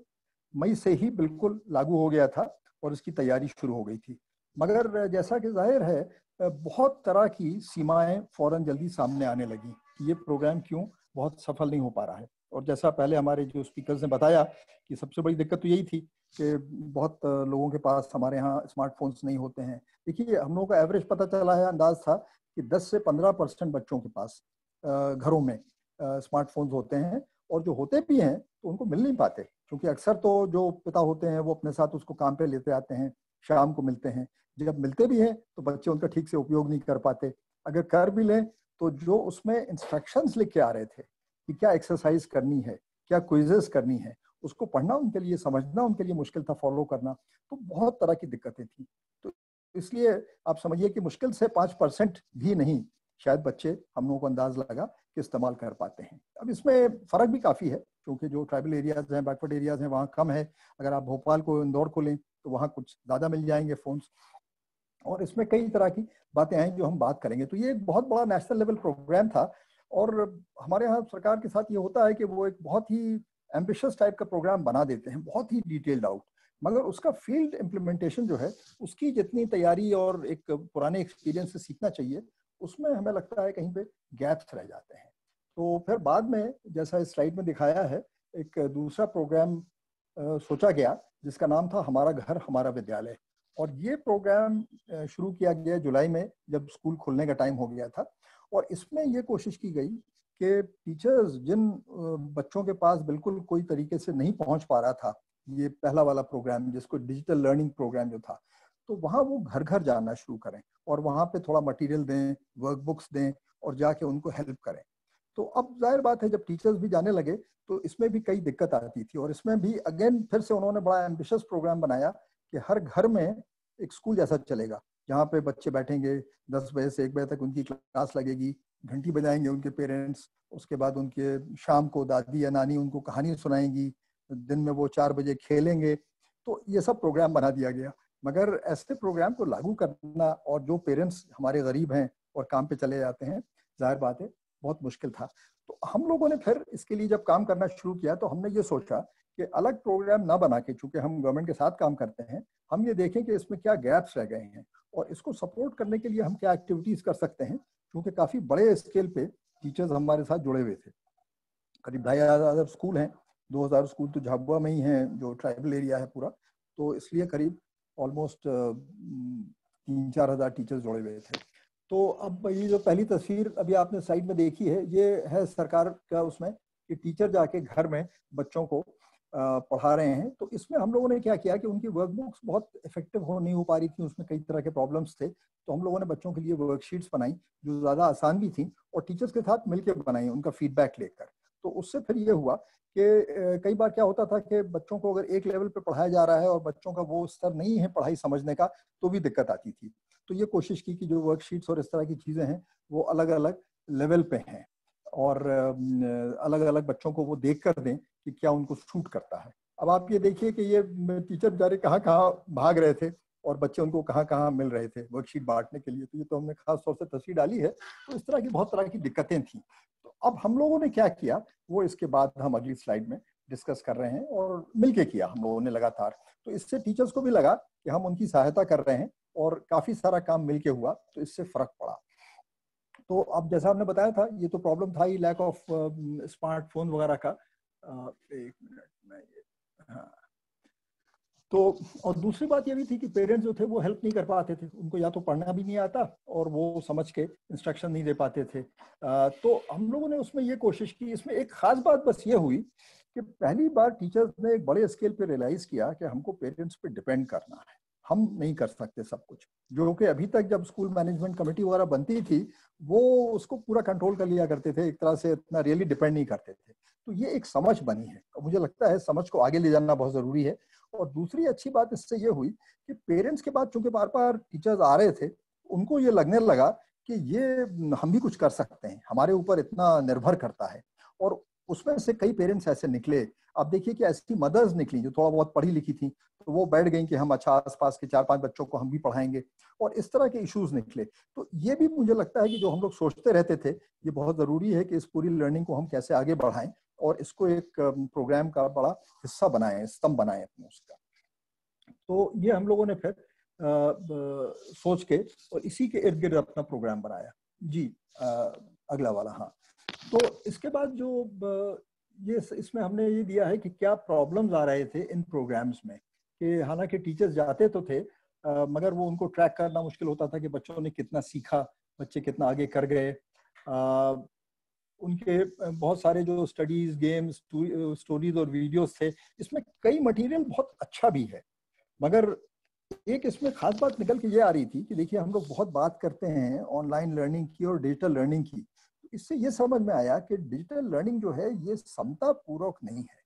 मई से ही बिल्कुल लागू हो गया था, और इसकी तैयारी शुरू हो गई थी। मगर जैसा कि जाहिर है, बहुत तरह की सीमाएं फौरन जल्दी सामने आने लगी कि ये प्रोग्राम क्यों बहुत सफल नहीं हो पा रहा है। और जैसा पहले हमारे जो स्पीकर्स ने बताया कि सबसे बड़ी दिक्कत तो यही थी कि बहुत लोगों के पास हमारे यहाँ स्मार्टफोन्स नहीं होते हैं। देखिए, हम लोगों का एवरेज पता चला है, अंदाज था कि 10 से 15% बच्चों के पास घरों में स्मार्टफोन्स होते हैं, और जो होते भी हैं तो उनको मिल नहीं पाते, क्योंकि अक्सर तो जो पिता होते हैं वो अपने साथ उसको काम पे लेते आते हैं, शाम को मिलते हैं। जब मिलते भी हैं तो बच्चे उनका ठीक से उपयोग नहीं कर पाते। अगर कर भी लें तो जो उसमें इंस्ट्रक्शंस लिख के आ रहे थे कि क्या एक्सरसाइज करनी है, क्या क्विजेस करनी है, उसको पढ़ना उनके लिए, समझना उनके लिए मुश्किल था, फॉलो करना। तो बहुत तरह की दिक्कतें थी। तो इसलिए आप समझिए कि मुश्किल से 5% भी नहीं शायद बच्चे, हम लोगों को अंदाज लगा कि इस्तेमाल कर पाते हैं। अब इसमें फ़र्क भी काफ़ी है, क्योंकि जो ट्राइबल एरियाज हैं, बैकवर्ड एरियाज हैं, वहाँ कम है। अगर आप भोपाल को, इंदौर को लें तो वहाँ कुछ ज़्यादा मिल जाएंगे फ़ोन्स। और इसमें कई तरह की बातें आई जो हम बात करेंगे। तो ये एक बहुत बड़ा नेशनल लेवल प्रोग्राम था। और हमारे यहाँ सरकार के साथ ये होता है कि वो एक बहुत ही एम्बिशियस टाइप का प्रोग्राम बना देते हैं, बहुत ही डिटेल्ड आउट, मगर उसका फील्ड इम्प्लीमेंटेशन जो है, उसकी जितनी तैयारी और एक पुराने एक्सपीरियंस से सीखना चाहिए, उसमें हमें लगता है कहीं पे गैप्स रह जाते हैं। तो फिर बाद में, जैसा इस स्लाइड में दिखाया है, एक दूसरा प्रोग्राम सोचा गया जिसका नाम था हमारा घर हमारा विद्यालय। और ये प्रोग्राम शुरू किया गया जुलाई में, जब स्कूल खुलने का टाइम हो गया था। और इसमें ये कोशिश की गई कि टीचर्स जिन बच्चों के पास बिल्कुल कोई तरीके से नहीं पहुंच पा रहा था, ये पहला वाला प्रोग्राम जिसको डिजिटल लर्निंग प्रोग्राम जो था, तो वहाँ वो घर घर जाना शुरू करें और वहाँ पे थोड़ा मटेरियल दें, वर्कबुक्स दें और जाके उनको हेल्प करें। तो अब जाहिर बात है, जब टीचर्स भी जाने लगे तो इसमें भी कई दिक्कत आती थी। और इसमें भी अगेन फिर से उन्होंने बड़ा एम्बिशियस प्रोग्राम बनाया कि हर घर में एक स्कूल जैसा चलेगा, जहाँ पे बच्चे बैठेंगे, 10 बजे से 1 बजे तक उनकी क्लास लगेगी, घंटी बजाएंगे उनके पेरेंट्स, उसके बाद उनके शाम को दादी या नानी उनको कहानी सुनाएंगी, दिन में वो 4 बजे खेलेंगे। तो ये सब प्रोग्राम बना दिया गया। मगर ऐसे प्रोग्राम को लागू करना, और जो पेरेंट्स हमारे गरीब हैं और काम पे चले जाते हैं, जाहिर बात है बहुत मुश्किल था। तो हम लोगों ने फिर इसके लिए जब काम करना शुरू किया तो हमने ये सोचा कि अलग प्रोग्राम ना बना के, चूंकि हम गवर्नमेंट के साथ काम करते हैं, हम ये देखें कि इसमें क्या गैप्स रह गए हैं और इसको सपोर्ट करने के लिए हम क्या एक्टिविटीज कर सकते हैं। क्योंकि काफी बड़े स्केल पे टीचर्स हमारे साथ जुड़े हुए थे। करीब 2500 स्कूल हैं, 2000 स्कूल तो झाबुआ में ही हैं, जो ट्राइबल एरिया है पूरा। तो इसलिए करीब ऑलमोस्ट 3-4 हजार टीचर्स जुड़े हुए थे। तो अब ये जो पहली तस्वीर अभी आपने साइड में देखी है, ये है सरकार का उसमें कि टीचर जाके घर में बच्चों को पढ़ा रहे हैं। तो इसमें हम लोगों ने क्या किया कि उनकी वर्कबुक्स बहुत इफेक्टिव नहीं हो पा रही थी, उसमें कई तरह के प्रॉब्लम्स थे। तो हम लोगों ने बच्चों के लिए वर्कशीट्स बनाई जो ज़्यादा आसान भी थी और टीचर्स के साथ मिलकर बनाई, उनका फीडबैक लेकर। तो उससे फिर ये हुआ कि कई बार क्या होता था कि बच्चों को अगर एक लेवल पे पढ़ाया जा रहा है और बच्चों का वो स्तर नहीं है पढ़ाई समझने का, तो भी दिक्कत आती थी। तो ये कोशिश की कि जो वर्कशीट्स और इस तरह की चीज़ें हैं वो अलग अलग लेवल पे हैं और अलग अलग बच्चों को वो देख कर दें कि क्या उनको सूट करता है। अब आप ये देखिए कि ये टीचर बेचारे कहाँ कहाँ भाग रहे थे और बच्चे उनको कहाँ कहाँ मिल रहे थे वर्कशीट बांटने के लिए। तो ये तो हमने खास तौर से तस्वीर डाली है। तो इस तरह की बहुत तरह की दिक्कतें थी। तो अब हम लोगों ने क्या किया, वो इसके बाद हम अगली स्लाइड में डिस्कस कर रहे हैं और मिलके किया हम लोगों ने लगातार। तो इससे टीचर्स को भी लगा कि हम उनकी सहायता कर रहे हैं और काफी सारा काम मिलके हुआ, तो इससे फर्क पड़ा। तो अब जैसा हमने बताया था, ये तो प्रॉब्लम था ही लैक ऑफ स्मार्टफोन वगैरह का। एक मिनट में हाँ। तो और दूसरी बात ये भी थी कि पेरेंट्स जो थे वो हेल्प नहीं कर पाते थे, उनको या तो पढ़ना भी नहीं आता और वो समझ के इंस्ट्रक्शन नहीं दे पाते थे। तो हम लोगों ने उसमें ये कोशिश की। इसमें एक खास बात बस ये हुई कि पहली बार टीचर्स ने एक बड़े स्केल पे रियलाइज किया कि हमको पेरेंट्स पे डिपेंड करना है, हम नहीं कर सकते सब कुछ। जो कि अभी तक जब स्कूल मैनेजमेंट कमेटी वगैरह बनती थी वो उसको पूरा कंट्रोल कर लिया करते थे, एक तरह से इतना रियली डिपेंड नहीं करते थे। तो ये एक समझ बनी है और मुझे लगता है समझ को आगे ले जाना बहुत जरूरी है। और दूसरी अच्छी बात इससे ये हुई कि पेरेंट्स के बाद चूंकि बार बार टीचर्स आ रहे थे, उनको ये लगने लगा कि ये हम भी कुछ कर सकते हैं, हमारे ऊपर इतना निर्भर करता है। और उसमें से कई पेरेंट्स ऐसे निकले। आप देखिए कि ऐसी मदर्स निकली जो थोड़ा बहुत पढ़ी लिखी थी, तो वो बैठ गई कि हम अच्छा आसपास के 4-5 बच्चों को हम भी पढ़ाएंगे, और इस तरह के इश्यूज निकले। तो ये भी मुझे लगता है कि जो हम लोग सोचते रहते थे, ये बहुत जरूरी है कि इस पूरी लर्निंग को हम कैसे आगे बढ़ाएं और इसको एक प्रोग्राम का बड़ा हिस्सा बनाएं, स्तंभ बनाएं अपने उसका। तो ये हम लोगों ने फिर सोच के और इसी के इर्द गिर्द अपना प्रोग्राम बनाया जी। अगला वाला, हाँ। तो इसके बाद जो ये इसमें हमने ये दिया है कि क्या प्रॉब्लम्स आ रहे थे इन प्रोग्राम्स में, कि हालांकि टीचर्स जाते तो थे मगर वो उनको ट्रैक करना मुश्किल होता था कि बच्चों ने कितना सीखा, बच्चे कितना आगे कर गए। उनके बहुत सारे जो स्टडीज, गेम्स, स्टोरीज और वीडियोस थे, इसमें कई मटेरियल बहुत अच्छा भी है। मगर एक इसमें खास बात निकल के ये आ रही थी कि देखिए, हम लोग बहुत बात करते हैं ऑनलाइन लर्निंग की और डिजिटल लर्निंग की, तो इससे ये समझ में आया कि डिजिटल लर्निंग जो है ये समता पूर्वक नहीं है,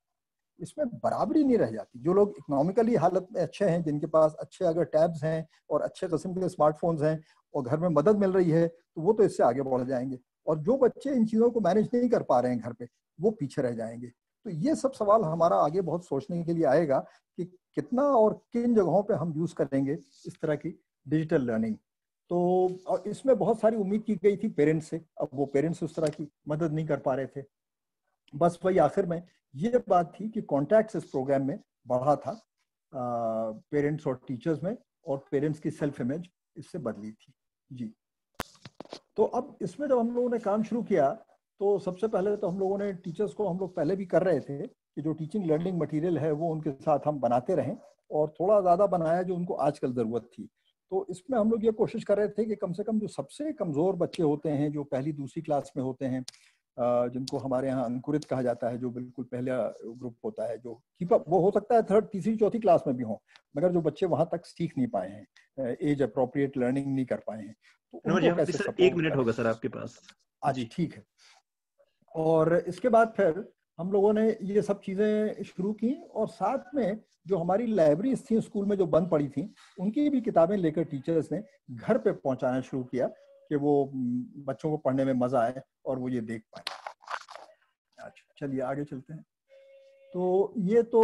इसमें बराबरी नहीं रह जाती। जो लोग इकोनॉमिकली हालत में अच्छे हैं, जिनके पास अच्छे अगर टैब्स हैं और अच्छे किस्म के स्मार्टफोन्स हैं और घर में मदद मिल रही है, तो वो तो इससे आगे बढ़ जाएंगे, और जो बच्चे इन चीज़ों को मैनेज नहीं कर पा रहे हैं घर पे, वो पीछे रह जाएंगे। तो ये सब सवाल हमारा आगे बहुत सोचने के लिए आएगा कि कितना और किन जगहों पे हम यूज़ करेंगे इस तरह की डिजिटल लर्निंग। तो और इसमें बहुत सारी उम्मीद की गई थी पेरेंट्स से, अब वो पेरेंट्स उस तरह की मदद नहीं कर पा रहे थे। बस वही आखिर में ये बात थी कि कॉन्टैक्ट्स इस प्रोग्राम में बढ़ा था पेरेंट्स और टीचर्स में, और पेरेंट्स की सेल्फ इमेज इससे बदली थी जी। तो अब इसमें जब हम लोगों ने काम शुरू किया, तो सबसे पहले तो हम लोगों ने टीचर्स को, हम लोग पहले भी कर रहे थे कि जो टीचिंग लर्निंग मटेरियल है वो उनके साथ हम बनाते रहें, और थोड़ा ज़्यादा बनाया जो उनको आजकल ज़रूरत थी। तो इसमें हम लोग ये कोशिश कर रहे थे कि कम से कम जो सबसे कमज़ोर बच्चे होते हैं, जो पहली दूसरी क्लास में होते हैं, जिनको हमारे यहाँ अंकुरित कहा जाता है, जो बिल्कुल पहला ग्रुप होता है, जो कीप अप, वो हो सकता है थर्ड, तीसरी, चौथी क्लास में भी हों, मगर जो बच्चे वहाँ तक सीख नहीं पाए हैं, एज अप्रोप्रिएट लर्निंग नहीं कर पाए हैं, तो उनको कैसे सर, सपोर्ट 1 मिनट होगा सर आपके पास। जी ठीक है। और इसके बाद फिर हम लोगों ने ये सब चीज़ें शुरू की, और साथ में जो हमारी लाइब्रेरीज थी स्कूल में जो बंद पड़ी थी, उनकी भी किताबें लेकर टीचर्स ने घर पे पहुंचाना शुरू किया कि वो बच्चों को पढ़ने में मजा आए और वो ये देख पाए। अच्छा, चलिए आगे चलते हैं। तो ये तो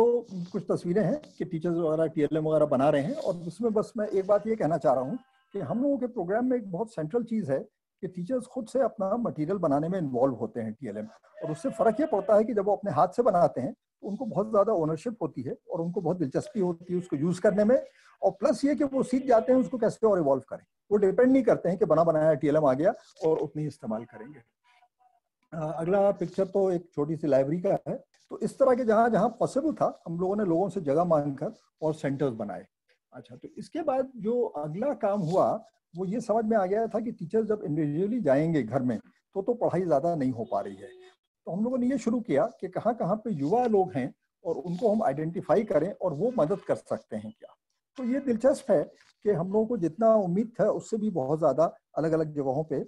कुछ तस्वीरें हैं कि टीचर्स वगैरह TLM वगैरह बना रहे हैं, और इसमें बस मैं एक बात ये कहना चाह रहा हूँ कि हम लोगों के प्रोग्राम में एक बहुत सेंट्रल चीज़ है कि टीचर्स खुद से अपना मटेरियल बनाने में इन्वॉल्व होते हैं TLM, और उससे फ़र्क ये पड़ता है कि जब वो अपने हाथ से बनाते हैं तो उनको बहुत ज़्यादा ओनरशिप होती है और उनको बहुत दिलचस्पी होती है उसको यूज़ करने में, और प्लस ये कि वो सीख जाते हैं उसको कैसे और इवॉल्व करें। वो डिपेंड नहीं करते हैं कि बना बनाया TLM आ गया और उतनी इस्तेमाल करेंगे। अगला पिक्चर तो एक छोटी सी लाइब्रेरी का है। तो इस तरह के जहाँ जहाँ पॉसिबल था हम लोगों ने लोगों से जगह मांगकर और सेंटर्स बनाए। अच्छा, तो इसके बाद जो अगला काम हुआ वो ये समझ में आ गया था कि टीचर्स जब इंडिविजुअली जाएंगे घर में तो पढ़ाई ज़्यादा नहीं हो पा रही है। तो हम लोगों ने ये शुरू किया कि कहाँ कहाँ पे युवा लोग हैं और उनको हम आइडेंटिफाई करें और वो मदद कर सकते हैं क्या। तो ये दिलचस्प है कि हम लोगों को जितना उम्मीद था उससे भी बहुत ज़्यादा अलग अलग जगहों पे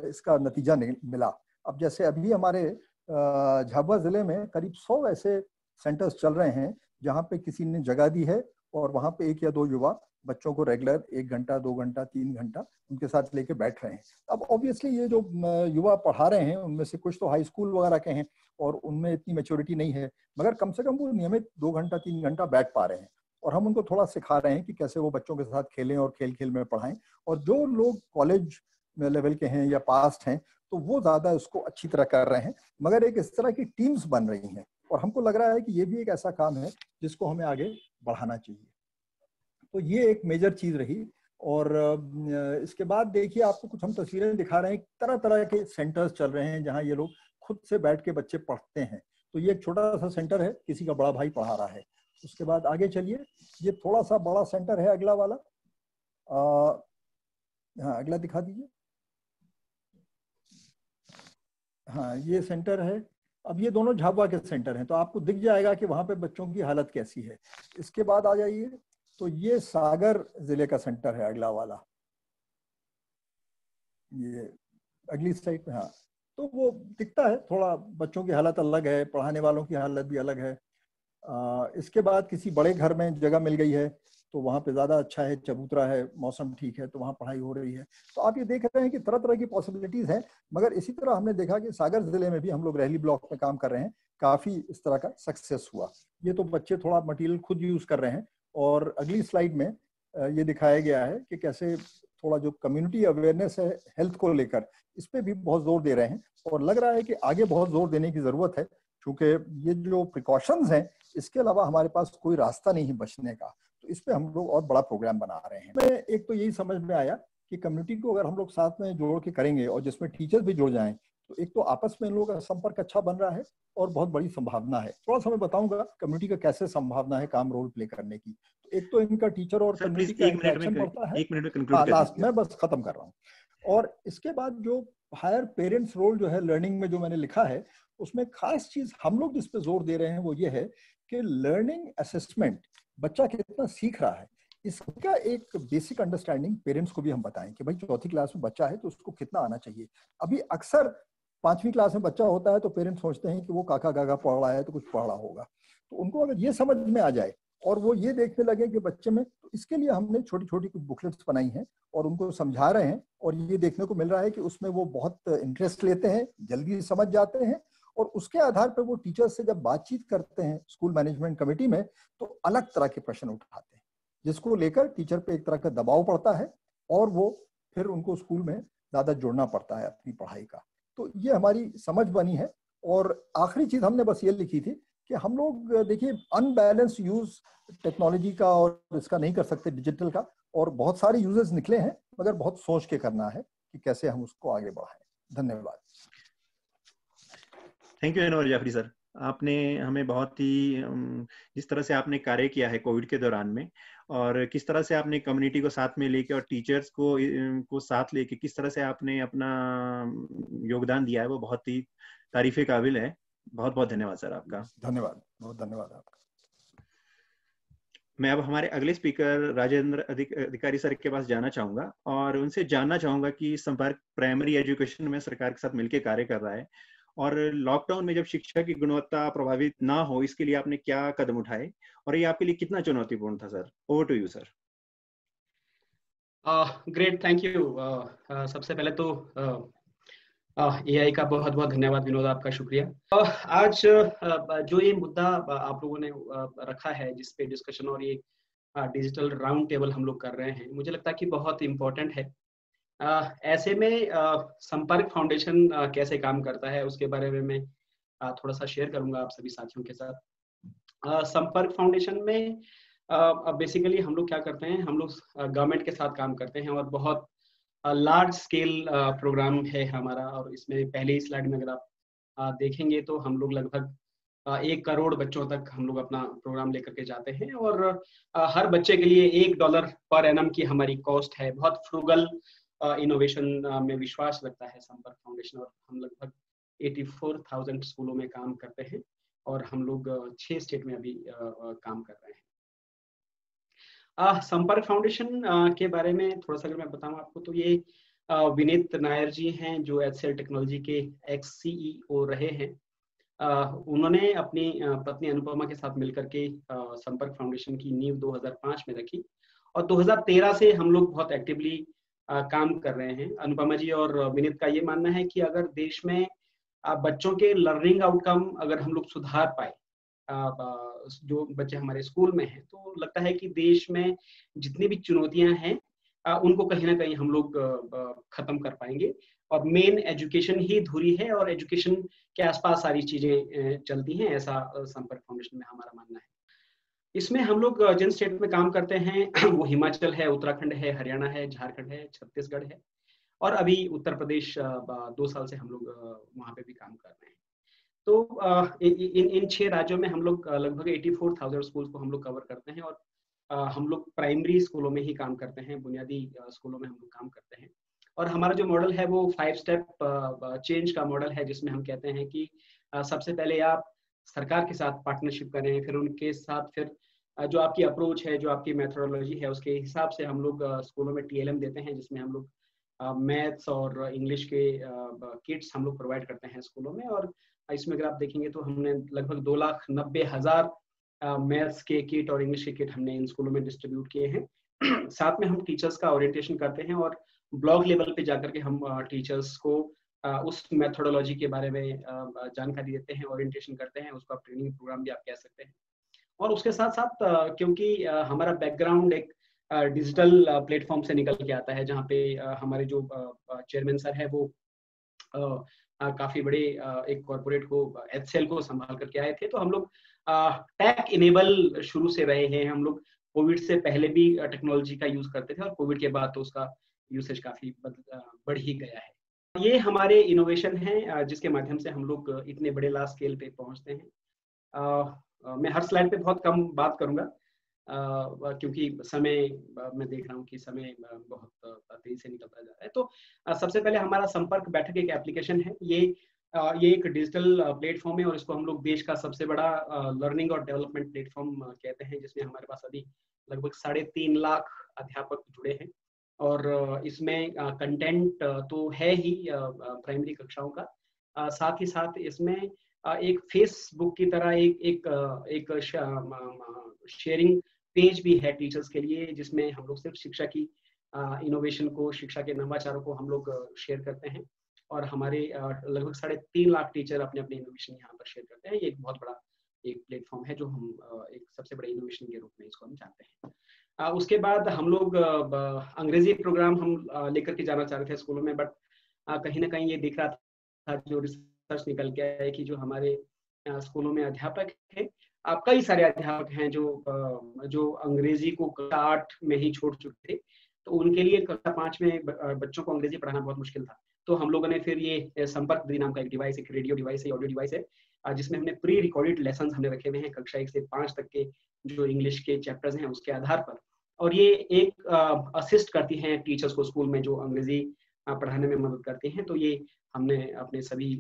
इसका नतीजा मिला। अब जैसे अभी हमारे झाबुआ ज़िले में करीब 100 ऐसे सेंटर्स चल रहे हैं जहाँ पे किसी ने जगह दी है और वहाँ पे 1 या 2 युवा बच्चों को रेगुलर 1 घंटा, 2 घंटा, 3 घंटा उनके साथ लेके बैठ रहे हैं। अब ऑब्वियसली ये जो युवा पढ़ा रहे हैं उनमें से कुछ तो हाई स्कूल वगैरह के हैं और उनमें इतनी मैच्योरिटी नहीं है, मगर कम से कम वो नियमित 2 घंटा 3 घंटा बैठ पा रहे हैं, और हम उनको थोड़ा सिखा रहे हैं कि कैसे वो बच्चों के साथ खेलें और खेल खेल में पढ़ाएं। और जो लोग कॉलेज लेवल के हैं या पास्ट हैं तो वो ज़्यादा उसको अच्छी तरह कर रहे हैं, मगर एक इस तरह की टीम्स बन रही हैं, और हमको लग रहा है कि ये भी एक ऐसा काम है जिसको हमें आगे बढ़ाना चाहिए। तो ये एक मेजर चीज़ रही। और इसके बाद देखिए आपको कुछ हम तस्वीरें दिखा रहे हैं, तरह तरह के सेंटर्स चल रहे हैं जहाँ ये लोग खुद से बैठ के बच्चे पढ़ते हैं। तो ये एक छोटा सा सेंटर है, किसी का बड़ा भाई पढ़ा रहा है। उसके बाद आगे चलिए, ये थोड़ा सा बड़ा सेंटर है, अगला वाला। हाँ अगला दिखा दीजिए। हाँ ये सेंटर है। अब ये दोनों झाबुआ के सेंटर हैं, तो आपको दिख जाएगा कि वहाँ पे बच्चों की हालत कैसी है। इसके बाद आ जाइए, तो ये सागर जिले का सेंटर है, अगला वाला, ये अगली साइड पे। हाँ तो वो दिखता है, थोड़ा बच्चों की हालत अलग है, पढ़ाने वालों की हालत भी अलग है। इसके बाद किसी बड़े घर में जगह मिल गई है तो वहाँ पे ज़्यादा अच्छा है, चबूतरा है, मौसम ठीक है, तो वहाँ पढ़ाई हो रही है। तो आप ये देख रहे हैं कि तरह तरह की पॉसिबिलिटीज़ हैं। मगर इसी तरह हमने देखा कि सागर ज़िले में भी हम लोग रहली ब्लॉक में काम कर रहे हैं, काफ़ी इस तरह का सक्सेस हुआ। ये तो बच्चे थोड़ा मटीरियल खुद यूज़ कर रहे हैं। और अगली स्लाइड में ये दिखाया गया है कि कैसे थोड़ा जो कम्युनिटी अवेयरनेस है हेल्थ को लेकर, इस पर भी बहुत जोर दे रहे हैं, और लग रहा है कि आगे बहुत जोर देने की ज़रूरत है, क्योंकि ये जो प्रिकॉशंस हैं इसके अलावा हमारे पास कोई रास्ता नहीं है बचने का। तो इस पे हम लोग और बड़ा प्रोग्राम बना रहे हैं। मैं एक तो यही समझ में आया कि कम्युनिटी को अगर हम लोग साथ में जोड़ के करेंगे और जिसमें टीचर्स भी जुड़ जाएं, तो एक तो आपस में इन लोगों का संपर्क अच्छा बन रहा है और बहुत बड़ी संभावना है। थोड़ा सा मैं बताऊंगा कम्युनिटी का कैसे संभावना है काम रोल प्ले करने की। तो एक तो इनका टीचर और कम्युनिटी का इंटरेक्शन बढ़ता है। हाँ लास्ट में बस खत्म कर रहा हूँ। और इसके बाद जो हायर पेरेंट्स रोल जो है लर्निंग में जो मैंने लिखा है, उसमें खास चीज हम लोग जिस पे जोर दे रहे हैं वो ये है कि लर्निंग असेसमेंट, बच्चा कितना सीख रहा है, इसका एक बेसिक अंडरस्टैंडिंग पेरेंट्स को भी हम बताएं कि भाई चौथी क्लास में बच्चा है तो उसको कितना आना चाहिए। अभी अक्सर 5वीं क्लास में बच्चा होता है तो पेरेंट्स सोचते हैं कि वो काका गागा पढ़ रहा है तो कुछ पढ़ रहा होगा। तो उनको अगर ये समझ में आ जाए और वो ये देखने लगे कि बच्चे में, तो इसके लिए हमने छोटी छोटी कुछ बुकलेट्स बनाई हैं और उनको समझा रहे हैं, और ये देखने को मिल रहा है कि उसमें वो बहुत इंटरेस्ट लेते हैं, जल्दी समझ जाते हैं, और उसके आधार पर वो टीचर से जब बातचीत करते हैं स्कूल मैनेजमेंट कमेटी में तो अलग तरह के प्रश्न उठाते हैं, जिसको लेकर टीचर पे एक तरह का दबाव पड़ता है और वो फिर उनको स्कूल में ज्यादा जुड़ना पड़ता है अपनी पढ़ाई का। तो ये हमारी समझ बनी है। और आखिरी चीज हमने बस ये लिखी थी कि हम लोग देखिए अनबैलेंस यूज टेक्नोलॉजी का और इसका नहीं कर सकते, डिजिटल का, और बहुत सारे यूजेस निकले हैं, मगर बहुत सोच के करना है कि कैसे हम उसको आगे बढ़ाएं। धन्यवाद। Thank you Anwar Jafri sir, आपने हमें बहुत ही जिस तरह से आपने कार्य किया है कोविड के दौरान में, और किस तरह से आपने कम्युनिटी को साथ में लेके और टीचर्स को साथ लेके किस तरह से आपने अपना योगदान दिया है, वो बहुत ही तारीफे काबिल है। बहुत बहुत धन्यवाद सर आपका। धन्यवाद, बहुत धन्यवाद आपका। मैं अब हमारे अगले स्पीकर राजेंद्र अधिकारी सर के पास जाना चाहूंगा और उनसे जानना चाहूंगा कि संपर्क प्राइमरी एजुकेशन में सरकार के साथ मिलकर कार्य कर रहा है, और लॉकडाउन में जब शिक्षा की गुणवत्ता प्रभावित ना हो इसके लिए आपने क्या कदम उठाए और ये आपके लिए कितना चुनौतीपूर्ण था sir? Over to you sir. Great, thank you. सबसे पहले तो एआई का बहुत बहुत धन्यवाद विनोद, आपका शुक्रिया। आज जो ये मुद्दा आप लोगों ने रखा है जिस पे डिस्कशन और ये डिजिटल राउंड टेबल हम लोग कर रहे हैं, मुझे लगता है कि बहुत इम्पोर्टेंट है। ऐसे में संपर्क फाउंडेशन कैसे काम करता है उसके बारे में मैं थोड़ा सा शेयर करूंगा आप सभी साथियों के साथ। संपर्क फाउंडेशन में बेसिकली हम लोग क्या करते हैं, हम लोग गवर्नमेंट के साथ काम करते हैं और बहुत लार्ज स्केल प्रोग्राम है हमारा। और इसमें पहले स्लाइड में अगर आप देखेंगे तो हम लोग लगभग 1 करोड़ बच्चों तक हम लोग अपना प्रोग्राम लेकर के जाते हैं, और हर बच्चे के लिए $1 पर एनम की हमारी कॉस्ट है। बहुत फ्रूगल इनोवेशन में विश्वास रखता है संपर्क फाउंडेशन, और हम लगभग 84,000 स्कूलों में काम करते हैं और हम लोग 6 स्टेट में अभी काम कर रहे हैं। संपर्क फाउंडेशन के बारे में थोड़ा सा अगर मैं बताऊं आपको, तो ये विनीत नायर जी हैं जो HCL टेक्नोलॉजी के एक्स CEO रहे हैं। उन्होंने अपनी पत्नी अनुपमा के साथ मिलकर के संपर्क फाउंडेशन की नींव 2005 में रखी, और 2013 से हम लोग बहुत एक्टिवली काम कर रहे हैं। अनुपमा जी और विनीत का ये मानना है कि अगर देश में बच्चों के लर्निंग आउटकम अगर हम लोग सुधार पाए, जो बच्चे हमारे स्कूल में हैं, तो लगता है कि देश में जितनी भी चुनौतियां हैं उनको कहीं ना कहीं हम लोग खत्म कर पाएंगे। और मेन एजुकेशन ही धुरी है और एजुकेशन के आसपास सारी चीजें चलती हैं, ऐसा संपर्क फाउंडेशन में हमारा मानना है। इसमें हम लोग जिन स्टेट में काम करते हैं वो हिमाचल है, उत्तराखंड है, हरियाणा है, झारखंड है, छत्तीसगढ़ है, और अभी उत्तर प्रदेश 2 साल से हम लोग वहाँ पे भी काम कर रहे हैं। तो इन 6 राज्यों में हम लोग लगभग 84,000 स्कूल को हम लोग कवर करते हैं, और हम लोग प्राइमरी स्कूलों में ही काम करते हैं, बुनियादी स्कूलों में हम लोग काम करते हैं। और हमारा जो मॉडल है वो 5 स्टेप चेंज का मॉडल है, जिसमें हम कहते हैं कि सबसे पहले आप सरकार के साथ पार्टनरशिप करें, फिर उनके साथ फिर जो आपकी अप्रोच है, जो आपकी मेथोडोलॉजी है, उसके हिसाब से हम लोग स्कूलों में TLM देते हैं, जिसमें हम लोग मैथ्स और इंग्लिश के किट्स हम लोग प्रोवाइड करते हैं स्कूलों में। और इसमें अगर आप देखेंगे तो हमने लगभग 2,90,000 मैथ्स के किट और इंग्लिश के किट हमने इन स्कूलों में डिस्ट्रीब्यूट किए हैं। साथ में हम टीचर्स का ओरिएंटेशन करते हैं और ब्लॉक लेवल पे जाकर के हम टीचर्स को उस मेथोडोलॉजी के बारे में जानकारी देते हैं, ओरिएंटेशन करते हैं, उसको आप ट्रेनिंग प्रोग्राम भी आप कह सकते हैं। और उसके साथ साथ क्योंकि हमारा बैकग्राउंड एक डिजिटल प्लेटफॉर्म से निकल के आता है, जहाँ पे हमारे जो चेयरमैन सर है वो काफी बड़े एक कॉर्पोरेट को HCL को संभाल करके आए थे, तो हम लोग टेक इनेबल शुरू से रहे हैं। हम लोग कोविड से पहले भी टेक्नोलॉजी का यूज करते थे, और कोविड के बाद तो उसका यूसेज काफी बढ़ ही गया है। ये हमारे इनोवेशन हैं जिसके माध्यम से हम लोग इतने बड़े लार्ज स्केल पे पहुंचते हैं। मैं हर स्लाइड पे बहुत कम बात करूंगा, क्योंकि समय मैं देख रहा हूँ कि समय बहुत तेजी से निकलता जा रहा है। तो सबसे पहले हमारा संपर्क बैठक एक एप्लीकेशन है। ये एक डिजिटल प्लेटफॉर्म है और इसको हम लोग देश का सबसे बड़ा लर्निंग और डेवलपमेंट प्लेटफॉर्म कहते हैं, जिसमें हमारे पास अभी लगभग 3.5 लाख अध्यापक जुड़े हैं। और इसमें कंटेंट तो है ही प्राइमरी कक्षाओं का, साथ ही साथ इसमें एक फेसबुक की तरह एक शेयरिंग पेज भी है टीचर्स के लिए, जिसमें हम लोग सिर्फ शिक्षा की इनोवेशन को, शिक्षा के नवाचारों को हम लोग शेयर करते हैं। और हमारे लगभग 3.5 लाख टीचर अपने अपने इनोवेशन यहाँ पर शेयर करते हैं। ये एक बहुत बड़ा एक प्लेटफॉर्म है जो हम एक सबसे बड़े इनोवेशन के रूप में इसको हम जानते हैं। उसके बाद हम लोग अंग्रेजी प्रोग्राम हम लेकर के जाना चाह रहे थे स्कूलों में, बट कहीं ना कहीं ये दिख रहा था, जो रिसर्च निकल के आया है कि जो हमारे स्कूलों में अध्यापक हैं, कई सारे अध्यापक हैं जो अंग्रेजी को कक्षा 8 में ही छोड़ चुके थे, तो उनके लिए कक्षा 5 में बच्चों को अंग्रेजी पढ़ाना बहुत मुश्किल था। तो हम लोगों ने फिर ये संपर्क दीदी नाम का एक डिवाइस, एक रेडियो डिवाइस है, ऑडियो डिवाइस है, जिसमें हमने प्री रिकॉर्डेड लेसन हमने रखे हुए हैं कक्षा 1 से 5 तक के जो इंग्लिश के चैप्टर्स हैं उसके आधार पर। और ये एक असिस्ट करती हैं टीचर्स को स्कूल में जो अंग्रेजी पढ़ाने में मदद करती हैं। तो ये हमने अपने सभी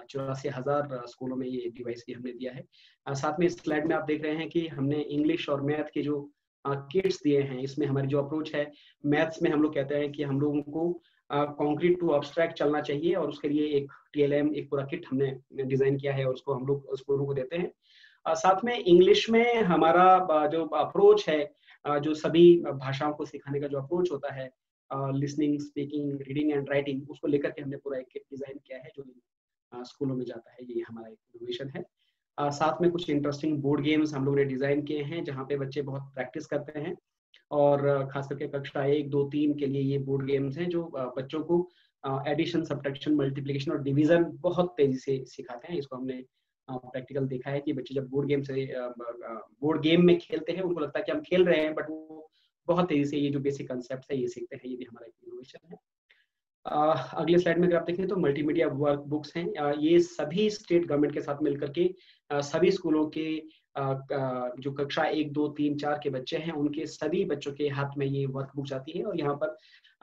84,000 स्कूलों में ये डिवाइस भी हमने दिया है। साथ में इस स्लाइड में आप देख रहे हैं कि हमने इंग्लिश और मैथ के जो किट्स दिए हैं। इसमें हमारी जो अप्रोच है, मैथ्स में हम लोग कहते हैं कि हम लोगों को कॉन्क्रीट टू अब्स्ट्रैक्ट चलना चाहिए, और उसके लिए एक TLM एक पूरा किट हमने डिजाइन किया है और उसको हम लोग स्कूलों को देते हैं। साथ में इंग्लिश में हमारा जो अप्रोच है, जो सभी भाषाओं को सिखाने का जो अप्रोच होता है, listening, speaking, reading and writing, उसको लेकर के हमने पूरा एक किट डिजाइन किया है जो स्कूलों में जाता है। ये हमारा एक इनोवेशन है। साथ में कुछ इंटरेस्टिंग बोर्ड गेम्स हम लोग ने डिजाइन किए हैं, जहाँ पे बच्चे बहुत प्रैक्टिस करते हैं, और खास करके कक्षा 1, 2, 3 के लिए ये बोर्ड गेम्स हैं जो बच्चों को एडिशन, सब्ट्रैक्शन, मल्टीप्लिकेशन और डिवीजन बहुत तेजी से सिखाते हैं। इसको हमने प्रैक्टिकल देखा है कि बच्चे जब बोर्ड गेम में खेलते हैं, उनको लगता है कि हम खेल रहे हैं, बट वो बहुत तेजी से ये जो बेसिक कंसेप्ट है ये सीखते हैं। ये भी हमारा एक इनोवेशन है। अगले स्लाइड में अगर आप देखें तो मल्टीमीडिया वर्क बुक्स हैं। ये सभी स्टेट गवर्नमेंट के साथ मिलकर के सभी स्कूलों के जो कक्षा 1, 2, 3, 4 के बच्चे हैं, उनके सभी बच्चों के हाथ में ये वर्क बुक जाती है, और यहाँ पर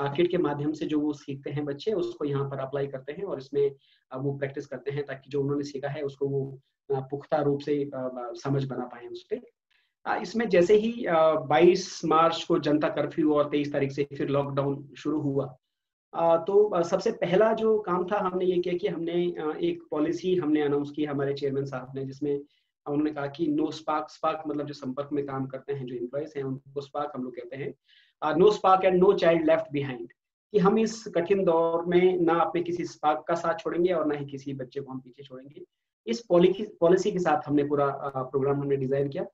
किट के माध्यम से जो वो सीखते हैं बच्चे, उसको यहाँ पर अप्लाई करते हैं और इसमें वो प्रैक्टिस करते हैं, ताकि जो उन्होंने सीखा है उसको वो पुख्ता रूप से समझ बना पाए उस पर। इसमें जैसे ही 22 मार्च को जनता कर्फ्यू और 23 तारीख से फिर लॉकडाउन शुरू हुआ, तो सबसे पहला जो काम था हमने ये किया कि हमने एक पॉलिसी हमने अनाउंस की हमारे चेयरमैन साहब ने, जिसमें उन्होंने कहा कि नो स्पार्क मतलब जो संपर्क में काम करते हैं, जो एम्प्लॉयज हैं, उनको स्पार्क हम लोग कहते हैं। No spark and no child left behind, कि हम इस कठिन दौर में ना अपने किसी स्पार्क का साथ छोड़ेंगे और ना ही किसी बच्चे को हम पीछे छोड़ेंगे। इस पॉलिसी के साथ हमने पूरा प्रोग्राम हमने डिजाइन किया,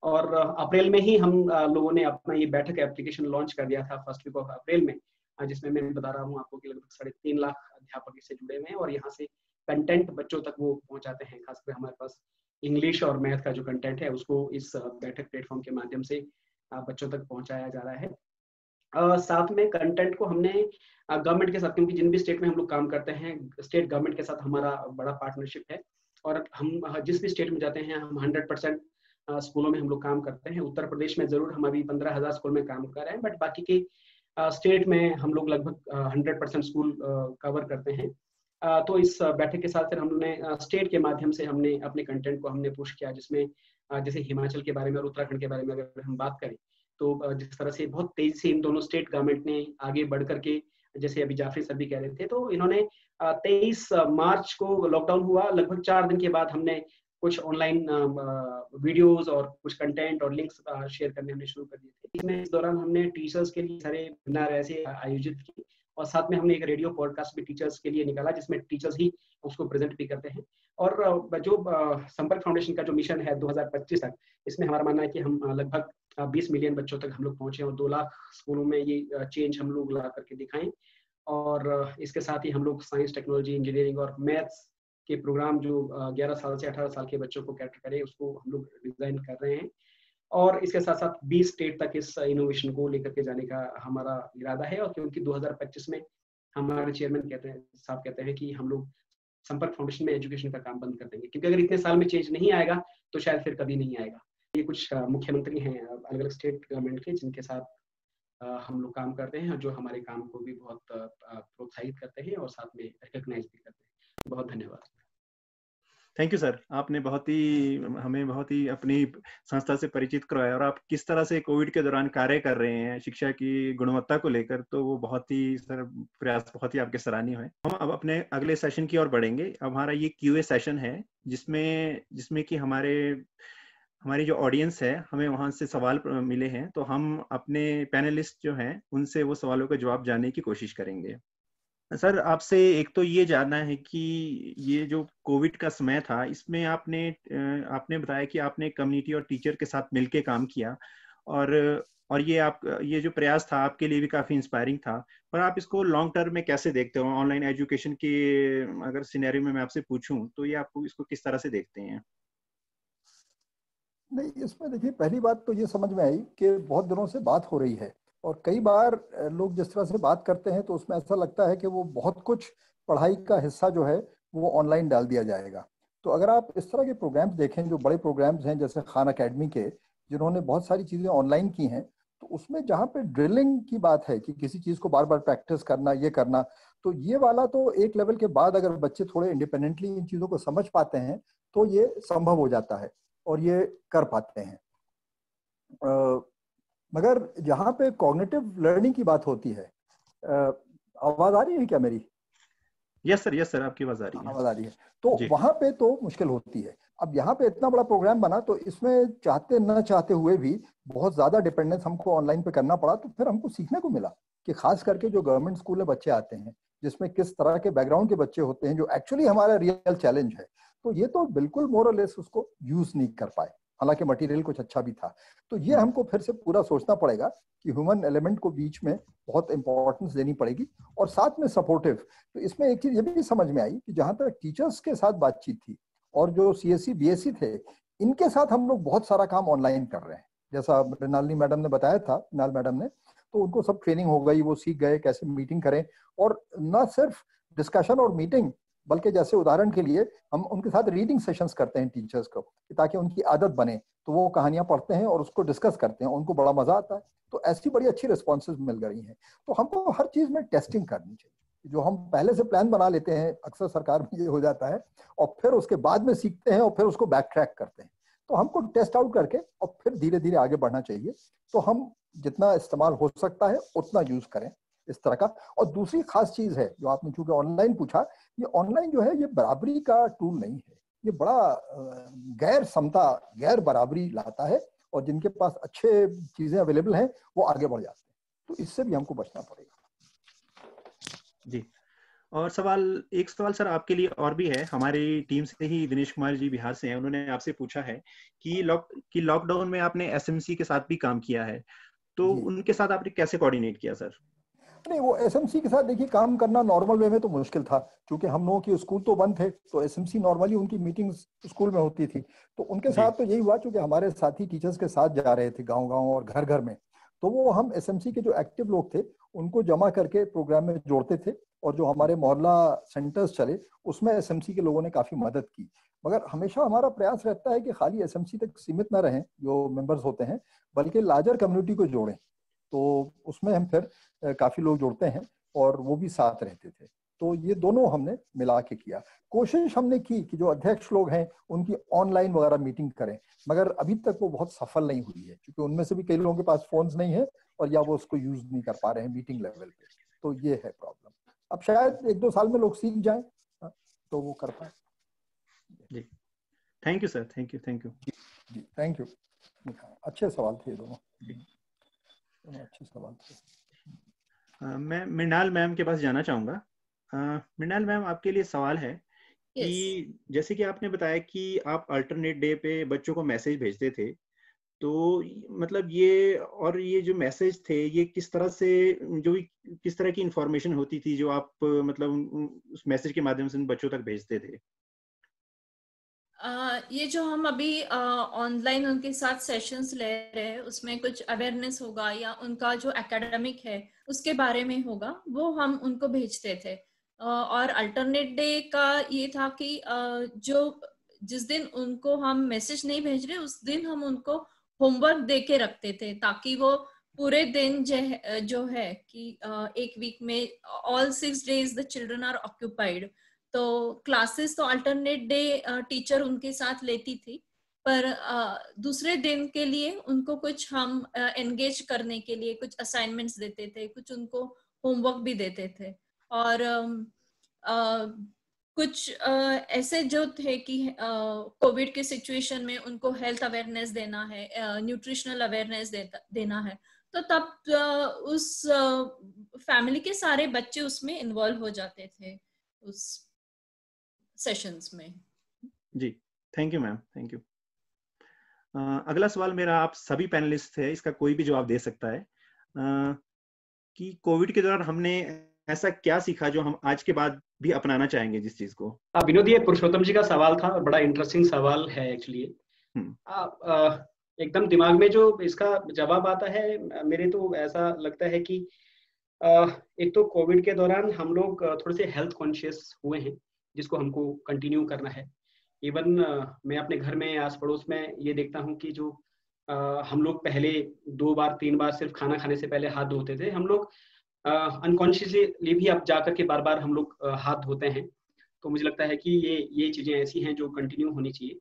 और अप्रैल में ही हम लोगों ने अपना ये बैठक एप्लीकेशन लॉन्च कर दिया था, फर्स्ट वीक ऑफ अप्रैल में, जिसमें मैं बता रहा हूँ आपको कि लगभग 3.5 लाख अध्यापक इससे जुड़े हुए हैं, और यहाँ से कंटेंट बच्चों तक वो पहुंचाते हैं। खासकर हमारे पास इंग्लिश और मैथ का जो कंटेंट है उसको इस बैठक प्लेटफॉर्म के माध्यम से बच्चों तक पहुंचाया जा रहा है। साथ में कंटेंट को हमने गवर्नमेंट के साथ, क्योंकि जिन भी स्टेट में हम लोग काम करते हैं, स्टेट गवर्नमेंट के साथ हमारा बड़ा पार्टनरशिप है, और हम जिस भी स्टेट में जाते हैं हम 100% स्कूलों में हम लोग काम करते हैं। उत्तर प्रदेश में जरूर हम अभी 15,000 स्कूल में काम कर रहे हैं, बट बाकी के स्टेट में हम लोग लगभग 100% स्कूल कवर करते हैं। तो इस बैठक के साथ फिर हमने स्टेट के माध्यम से हमने अपने कंटेंट को हमने पुश किया, जिसमें जैसे हिमाचल के बारे में और उत्तराखंड के बारे में अगर हम बात करें, तो जिस तरह से बहुत तेजी से इन दोनों स्टेट गवर्नमेंट ने आगे बढ़ करके, जैसे अभी जाफरी सर भी कह रहे थे, तो इन्होंने 23 मार्च को लॉकडाउन हुआ, लगभग 4 दिन के बाद हमने कुछ ऑनलाइन वीडियोस और कुछ कंटेंट और लिंक्स शेयर करने हमने शुरू कर दिए थे। इसमें इस दौरान हमने टीचर्स के लिए सारे वेबिनार ऐसे आयोजित किए, और साथ में हमने एक रेडियो पॉडकास्ट भी टीचर्स के लिए निकाला, जिसमें टीचर्स ही उसको प्रेजेंट भी करते हैं। और जो संपर्क फाउंडेशन का जो मिशन है 2025 तक, इसमें हमारा मानना है कि हम लगभग 20 मिलियन बच्चों तक हम लोग पहुंचे और 2 लाख स्कूलों में ये चेंज हम लोग ला करके दिखाएं। और इसके साथ ही हम लोग साइंस, टेक्नोलॉजी, इंजीनियरिंग और मैथ्स के प्रोग्राम जो 11 साल से 18 साल के बच्चों को कैटर करे, उसको हम लोग डिजाइन कर रहे हैं। और इसके साथ साथ 20 स्टेट तक इस इनोवेशन को लेकर के जाने का हमारा इरादा है। और क्योंकि 2025 में हमारे चेयरमैन कहते हैं कि हम लोग संपर्क फाउंडेशन में एजुकेशन का काम बंद कर देंगे, क्योंकि अगर इतने साल में चेंज नहीं आएगा तो शायद फिर कभी नहीं आएगा। ये कुछ मुख्यमंत्री हैं अलग अलग स्टेट गवर्नमेंट के, जिनके साथ हम लोग काम करते हैं, जो हमारे काम को भी बहुत प्रोत्साहित करते हैं और साथ में रिकॉग्नाइज भी करते हैं। बहुत धन्यवाद। थैंक यू सर, आपने हमें बहुत ही अपनी संस्था से परिचित करवाया और आप किस तरह से कोविड के दौरान कार्य कर रहे हैं शिक्षा की गुणवत्ता को लेकर, तो वो बहुत ही सर प्रयास बहुत ही आपके सराहनीय है। हम अब अपने अगले सेशन की ओर बढ़ेंगे। अब हमारा ये क्यूए सेशन है जिसमें कि हमारी जो ऑडियंस है, हमें वहां से सवाल मिले हैं, तो हम अपने पैनलिस्ट जो हैं उनसे वो सवालों का जवाब जानने की कोशिश करेंगे। सर, आपसे एक तो ये जानना है कि ये जो कोविड का समय था, इसमें आपने बताया कि आपने कम्युनिटी और टीचर के साथ मिलके काम किया और ये जो प्रयास था आपके लिए भी काफी इंस्पायरिंग था, पर आप इसको लॉन्ग टर्म में कैसे देखते हो? ऑनलाइन एजुकेशन के अगर सिनेरियो में मैं आपसे पूछूं तो ये आपको इसको किस तरह से देखते हैं? नहीं, इसमें देखिए, पहली बात तो ये समझ में आई कि बहुत दिनों से बात हो रही है और कई बार लोग जिस तरह से बात करते हैं तो उसमें ऐसा लगता है कि वो बहुत कुछ पढ़ाई का हिस्सा जो है वो ऑनलाइन डाल दिया जाएगा। तो अगर आप इस तरह के प्रोग्राम्स देखें, जो बड़े प्रोग्राम्स हैं जैसे खान अकेडमी के, जिन्होंने बहुत सारी चीज़ें ऑनलाइन की हैं, तो उसमें जहाँ पे ड्रिलिंग की बात है कि किसी चीज़ को बार बार प्रैक्टिस करना, ये करना, तो ये वाला तो एक लेवल के बाद अगर बच्चे थोड़े इंडिपेंडेंटली इन चीज़ों को समझ पाते हैं तो ये संभव हो जाता है और ये कर पाते हैं। मगर जहाँ पे कॉग्निटिव लर्निंग की बात होती है, आवाज आ रही है क्या मेरी? यस सर, आपकी आवाज आ रही है। आवाज आ रही है। तो वहां पे तो मुश्किल होती है। अब यहाँ पे इतना बड़ा प्रोग्राम बना तो इसमें चाहते न चाहते हुए भी बहुत ज्यादा डिपेंडेंस हमको ऑनलाइन पे करना पड़ा। तो फिर हमको सीखने को मिला कि खास करके जो गवर्नमेंट स्कूल में बच्चे आते हैं, जिसमें किस तरह के बैकग्राउंड के बच्चे होते हैं, जो एक्चुअली हमारा रियल चैलेंज है, तो ये तो बिल्कुल मोरलेस उसको यूज नहीं कर पाए, हालांकि मटेरियल कुछ अच्छा भी था। तो ये हमको फिर से पूरा सोचना पड़ेगा कि ह्यूमन एलिमेंट को बीच में बहुत इंपॉर्टेंस देनी पड़ेगी और साथ में सपोर्टिव। तो इसमें एक चीज ये भी समझ में आई कि जहां तक टीचर्स के साथ बातचीत थी और जो सीएससी बीएससी थे, इनके साथ हम लोग बहुत सारा काम ऑनलाइन कर रहे हैं। जैसा मृणालिनी मैडम ने बताया था, मृणाल मैडम ने, तो उनको सब ट्रेनिंग हो गई, वो सीख गए कैसे मीटिंग करें, और न सिर्फ डिस्कशन और मीटिंग, बल्कि जैसे उदाहरण के लिए हम उनके साथ रीडिंग सेशंस करते हैं टीचर्स को, ताकि उनकी आदत बने। तो वो कहानियां पढ़ते हैं और उसको डिस्कस करते हैं, उनको बड़ा मजा आता है। तो ऐसी बड़ी अच्छी रिस्पॉन्सेज मिल गई हैं। तो हमको हर चीज में टेस्टिंग करनी चाहिए। जो हम पहले से प्लान बना लेते हैं, अक्सर सरकार में ये हो जाता है, और फिर उसके बाद में सीखते हैं और फिर उसको बैक ट्रैक करते हैं। तो हमको टेस्ट आउट करके और फिर धीरे धीरे आगे बढ़ना चाहिए। तो हम जितना इस्तेमाल हो सकता है उतना यूज करें इस तरह का। और दूसरी खास चीज है जो आपने चूंकि ऑनलाइन पूछा, ये ऑनलाइन जो है ये बराबरी का टूल नहीं है। ये बड़ा गैर समता, गैर बराबरी लाता है, और जिनके पास अच्छे चीजें अवेलेबल हैं वो आगे बढ़ जाते हैं। तो इससे भी हमको बचना पड़ेगा। जी, और एक सवाल सर आपके लिए और भी है। हमारी टीम से ही दिनेश कुमार जी बिहार से हैं, उन्होंने आपसे पूछा है कि लॉकडाउन में आपने एसएमसी के साथ भी काम किया है, तो उनके साथ आपने कैसे कोऑर्डिनेट किया सर? नहीं, वो एसएमसी के साथ देखिए काम करना नॉर्मल वे में तो मुश्किल था, क्योंकि हम लोगों के स्कूल तो बंद थे। तो एसएमसी नॉर्मली उनकी मीटिंग्स स्कूल में होती थी। तो उनके साथ तो यही हुआ, क्योंकि हमारे साथी टीचर्स के साथ जा रहे थे गांव गांव और घर घर में, तो वो हम एसएमसी के जो एक्टिव लोग थे उनको जमा करके प्रोग्राम में जोड़ते थे। और जो हमारे मोहल्ला सेंटर्स चले उसमें एसएमसी के लोगों ने काफी मदद की। मगर हमेशा हमारा प्रयास रहता है कि खाली एसएमसी तक सीमित न रहें जो मेंबर्स होते हैं, बल्कि लार्जर कम्युनिटी को जोड़ें। तो उसमें हम फिर काफी लोग जोड़ते हैं और वो भी साथ रहते थे। तो ये दोनों हमने मिला के किया। कोशिश हमने की कि जो अध्यक्ष लोग हैं उनकी ऑनलाइन वगैरह मीटिंग करें, मगर अभी तक वो बहुत सफल नहीं हुई है, क्योंकि उनमें से भी कई लोगों के पास फोन्स नहीं है और या वो उसको यूज नहीं कर पा रहे हैं मीटिंग लेवल पे। तो ये है प्रॉब्लम। अब शायद 1-2 साल में लोग सीख जाएं तो वो कर पाए। जी, thank you sir, thank you जी, थैंक यू। अच्छे सवाल थे दोनों, अच्छे सवाल थे। मैं मृणाल मैम के पास जाना चाहूंगा। मृणाल मैम, आपके लिए सवाल है कि जैसे कि आपने बताया कि आप अल्टरनेट डे पे बच्चों को मैसेज भेजते थे, तो मतलब ये जो मैसेज थे, ये किस तरह की इंफॉर्मेशन होती थी जो आप मतलब उस मैसेज के माध्यम से उन बच्चों तक भेजते थे? ये जो हम अभी ऑनलाइन उनके साथ सेशंस ले रहे हैं, उसमें कुछ अवेयरनेस होगा या उनका जो एकेडमिक है उसके बारे में होगा, वो हम उनको भेजते थे। और अल्टरनेट डे का ये था कि जो जिस दिन उनको हम मैसेज नहीं भेज रहे उस दिन हम उनको होमवर्क दे के रखते थे, ताकि वो पूरे दिन जो है कि एक वीक में all 6 days the children are occupied, तो क्लासेस तो अल्टरनेट डे टीचर उनके साथ लेती थी, पर दूसरे दिन के लिए उनको कुछ हम एंगेज करने के लिए कुछ असाइनमेंट्स देते थे, कुछ उनको होमवर्क भी देते थे। और कुछ ऐसे जो थे कि कोविड के सिचुएशन में उनको हेल्थ अवेयरनेस देना है, न्यूट्रिशनल अवेयरनेस देना है, तो तब उस फैमिली के सारे बच्चे उसमें इन्वॉल्व हो जाते थे उस सेशंस में। जी, thank you ma'am, thank you. अगला सवाल मेरा आप सभी पैनलिस्ट है, इसका कोई भी जवाब दे सकता है कि कोविड के दौरान हमने ऐसा क्या सीखा जो हम आज के बाद भी अपनाना चाहेंगे जिस चीज को। विनोद, ये पुरुषोत्तम जी का सवाल था और बड़ा इंटरेस्टिंग सवाल है एक्चुअली। एकदम दिमाग में जो इसका जवाब आता है, मेरे तो ऐसा लगता है कि एक तो कोविड के दौरान हम लोग थोड़े से हेल्थ कॉन्शियस हुए हैं, जिसको हमको कंटिन्यू करना है। इवन मैं अपने घर में आस पड़ोस में ये देखता हूँ कि जो हम लोग पहले 2 बार 3 बार सिर्फ खाना खाने से पहले हाथ धोते थे, हम लोग अनकॉन्शियसली भी अब जाकर के बार बार हम लोग हाथ धोते हैं। तो मुझे लगता है कि ये चीजें ऐसी हैं जो कंटिन्यू होनी चाहिए।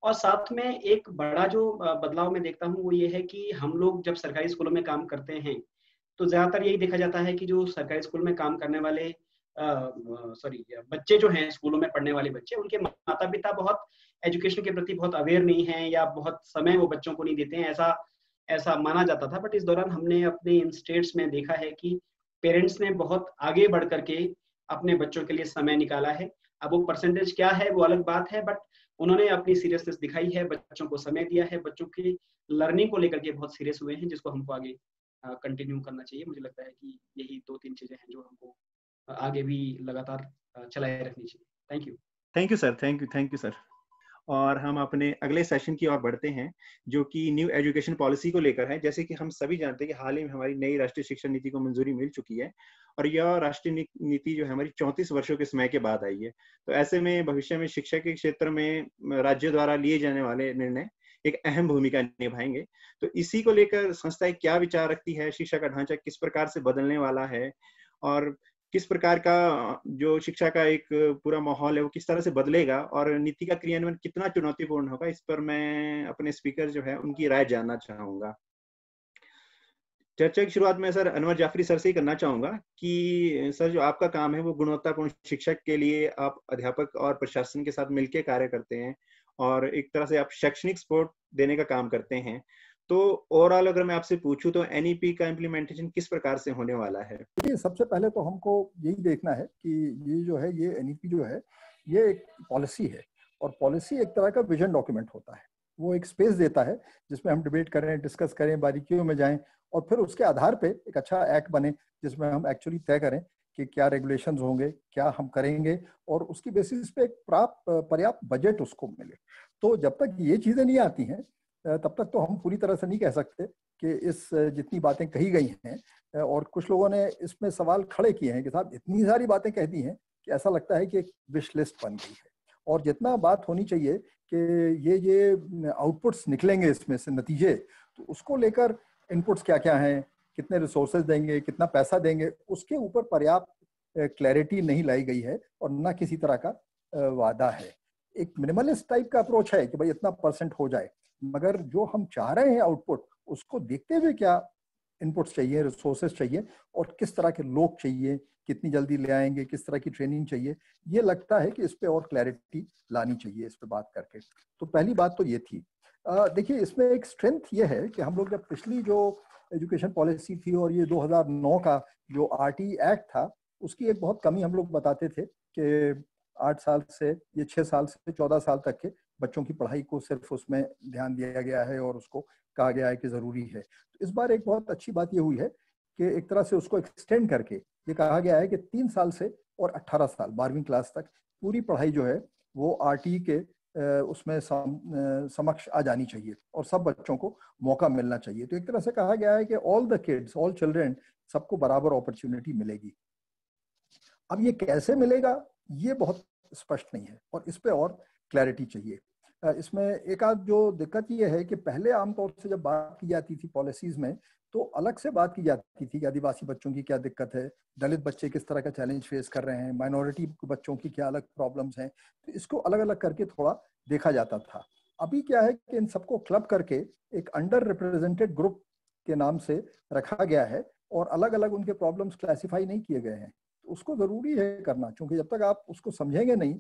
और साथ में एक बड़ा जो बदलाव मैं देखता हूँ वो ये है कि हम लोग जब सरकारी स्कूलों में काम करते हैं तो ज्यादातर यही देखा जाता है कि जो सरकारी स्कूल में काम करने वाले बच्चे जो हैं, स्कूलों में पढ़ने वाले बच्चे, उनके माता पिता बहुत एजुकेशन के प्रति बहुत अवेयर नहीं हैं या बहुत समय वो बच्चों को नहीं देते हैं, ऐसा माना जाता था। बट इस दौरान हमने अपने इन स्टेट्स में देखा है कि पेरेंट्स ने बहुत आगे बढ़ करके अपने बच्चों के लिए समय निकाला है। अब वो परसेंटेज क्या है वो अलग बात है, बट उन्होंने अपनी सीरियसनेस दिखाई है, बच्चों को समय दिया है, बच्चों की लर्निंग को लेकर के बहुत सीरियस हुए हैं, जिसको हमको आगे कंटिन्यू करना चाहिए। मुझे लगता है कि यही 2-3 चीजें हैं जो हमको आगे भी लगातार चलाए रखनी चाहिए। Thank you sir, thank you sir. और हम अपने अगले सेशन की ओर बढ़ते हैं जो कि न्यू एजुकेशन पॉलिसी को लेकर है। जैसे कि हम सभी जानते हैं कि हाल ही में हमारी नई राष्ट्रीय शिक्षा नीति को मंजूरी मिल चुकी है और यह राष्ट्रीय नीति जो है हमारी 34 वर्षों के समय के बाद आई है। तो ऐसे में भविष्य में शिक्षा के क्षेत्र में राज्य द्वारा लिए जाने वाले निर्णय एक अहम भूमिका निभाएंगे। तो इसी को लेकर संस्थाएं क्या विचार रखती है, शिक्षा का ढांचा किस प्रकार से बदलने वाला है और किस प्रकार का जो शिक्षा का एक पूरा माहौल है वो किस तरह से बदलेगा और नीति का क्रियान्वयन कितना चुनौतीपूर्ण होगा, इस पर मैं अपने स्पीकर जो है उनकी राय जानना चाहूंगा। चर्चा की शुरुआत में सर अनवर जाफरी सर से ही करना चाहूंगा कि सर जो आपका काम है वो गुणवत्तापूर्ण शिक्षक के लिए आप अध्यापक और प्रशासन के साथ मिलकर कार्य करते हैं और एक तरह से आप शैक्षणिक सपोर्ट देने का काम करते हैं। तो ओवरऑल अगर मैं आपसे पूछूं तो एनईपी का इम्प्लीमेंटेशन किस प्रकार से होने वाला है? सबसे पहले तो हमको यही देखना है कि ये जो है ये एनईपी जो है ये एक पॉलिसी है और पॉलिसी एक तरह का विजन डॉक्यूमेंट होता है। वो एक स्पेस देता है जिसमें हम डिबेट करें, डिस्कस करें, बारीकियों में जाएं और फिर उसके आधार पे एक अच्छा एक्ट बने जिसमें हम एक्चुअली तय करें कि क्या रेगुलेशंस होंगे, क्या हम करेंगे और उसकी बेसिस पे एक पर्याप्त बजट उसको मिले। तो जब तक ये चीजें नहीं आती हैं तब तक तो हम पूरी तरह से नहीं कह सकते कि इस जितनी बातें कही गई हैं और कुछ लोगों ने इसमें सवाल खड़े किए हैं कि साहब इतनी सारी बातें कह दी हैं कि ऐसा लगता है कि एक विश लिस्ट बन गई है और जितना बात होनी चाहिए कि ये आउटपुट्स निकलेंगे इसमें से नतीजे, तो उसको लेकर इनपुट्स क्या क्या हैं, कितने रिसोर्सेज देंगे, कितना पैसा देंगे, उसके ऊपर पर्याप्त क्लैरिटी नहीं लाई गई है और ना किसी तरह का वादा है। एक मिनिमलिस्ट टाइप का अप्रोच है कि भाई इतना % हो जाए, मगर जो हम चाह रहे हैं आउटपुट उसको देखते हुए क्या इनपुट्स चाहिए, रिसोर्सेज चाहिए और किस तरह के लोग चाहिए, कितनी जल्दी ले आएंगे, किस तरह की ट्रेनिंग चाहिए, ये लगता है कि इस पे और क्लैरिटी लानी चाहिए इस पे बात करके। तो पहली बात तो ये थी। देखिए इसमें एक स्ट्रेंथ ये है कि हम लोग जब पिछली जो एजुकेशन पॉलिसी थी और ये 2009 का जो RT एक्ट था उसकी एक बहुत कमी हम लोग बताते थे कि 8 साल से ये 6 साल से 14 साल तक के बच्चों की पढ़ाई को सिर्फ उसमें ध्यान दिया गया है और उसको कहा गया है कि ज़रूरी है। तो इस बार एक बहुत अच्छी बात ये हुई है कि एक तरह से उसको एक्सटेंड करके ये कहा गया है कि 3 साल से और 18 साल 12वीं क्लास तक पूरी पढ़ाई जो है वो RT के उसमें समक्ष आ जानी चाहिए और सब बच्चों को मौका मिलना चाहिए। तो एक तरह से कहा गया है कि all the kids, all children, सबको बराबर अपॉर्चुनिटी मिलेगी। अब ये कैसे मिलेगा ये बहुत स्पष्ट नहीं है और इस पे और क्लैरिटी चाहिए। इसमें एक आध जो दिक्कत ये है कि पहले आमतौर से जब बात की जाती थी पॉलिसीज में तो अलग से बात की जाती थी कि आदिवासी बच्चों की क्या दिक्कत है, दलित बच्चे किस तरह का चैलेंज फेस कर रहे हैं, माइनॉरिटी बच्चों की क्या अलग प्रॉब्लम्स हैं, तो इसको अलग अलग करके थोड़ा देखा जाता था। अभी क्या है कि इन सबको क्लब करके एक अंडर रिप्रेजेंटेड ग्रुप के नाम से रखा गया है और अलग अलग उनके प्रॉब्लम्स क्लासिफाई नहीं किए गए हैं। तो उसको जरूरी है करना, क्योंकि जब तक आप उसको समझेंगे नहीं,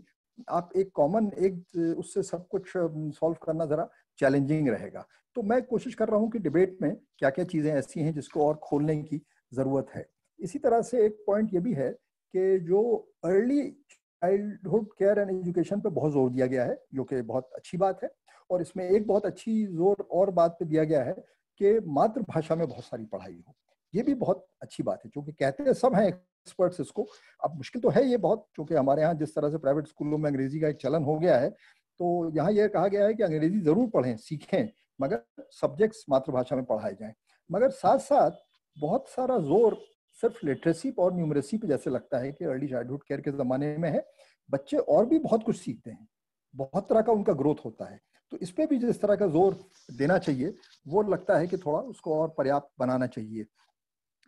आप एक कॉमन एक उससे सब कुछ सॉल्व करना जरा चैलेंजिंग रहेगा। तो मैं कोशिश कर रहा हूँ कि डिबेट में क्या क्या चीजें ऐसी हैं जिसको और खोलने की जरूरत है। इसी तरह से एक पॉइंट ये भी है कि जो early childhood care and education पे बहुत जोर दिया गया है, जो कि बहुत अच्छी बात है। और इसमें एक बहुत अच्छी जोर और बात पे दिया गया है कि मातृभाषा में बहुत सारी पढ़ाई हो। ये भी बहुत अच्छी बात है, क्योंकि कहते हैं सब हैं एक्सपर्ट्स इसको। अब मुश्किल तो है ये बहुत, क्योंकि हमारे यहाँ जिस तरह से प्राइवेट स्कूलों में अंग्रेजी का एक चलन हो गया है, तो यहाँ यह कहा गया है कि अंग्रेजी जरूर पढ़ें, सीखें, मगर सब्जेक्ट्स मातृभाषा में पढ़ाए जाएं। मगर साथ साथ बहुत सारा जोर सिर्फ लिटरेसी और न्यूमरेसी पे जैसे लगता है कि अर्ली चाइल्डहुड केयर के जमाने में है। बच्चे और भी बहुत कुछ सीखते हैं, बहुत तरह का उनका ग्रोथ होता है। तो इस पे भी जिस तरह का जोर देना चाहिए वो लगता है कि थोड़ा उसको और पर्याप्त बनाना चाहिए।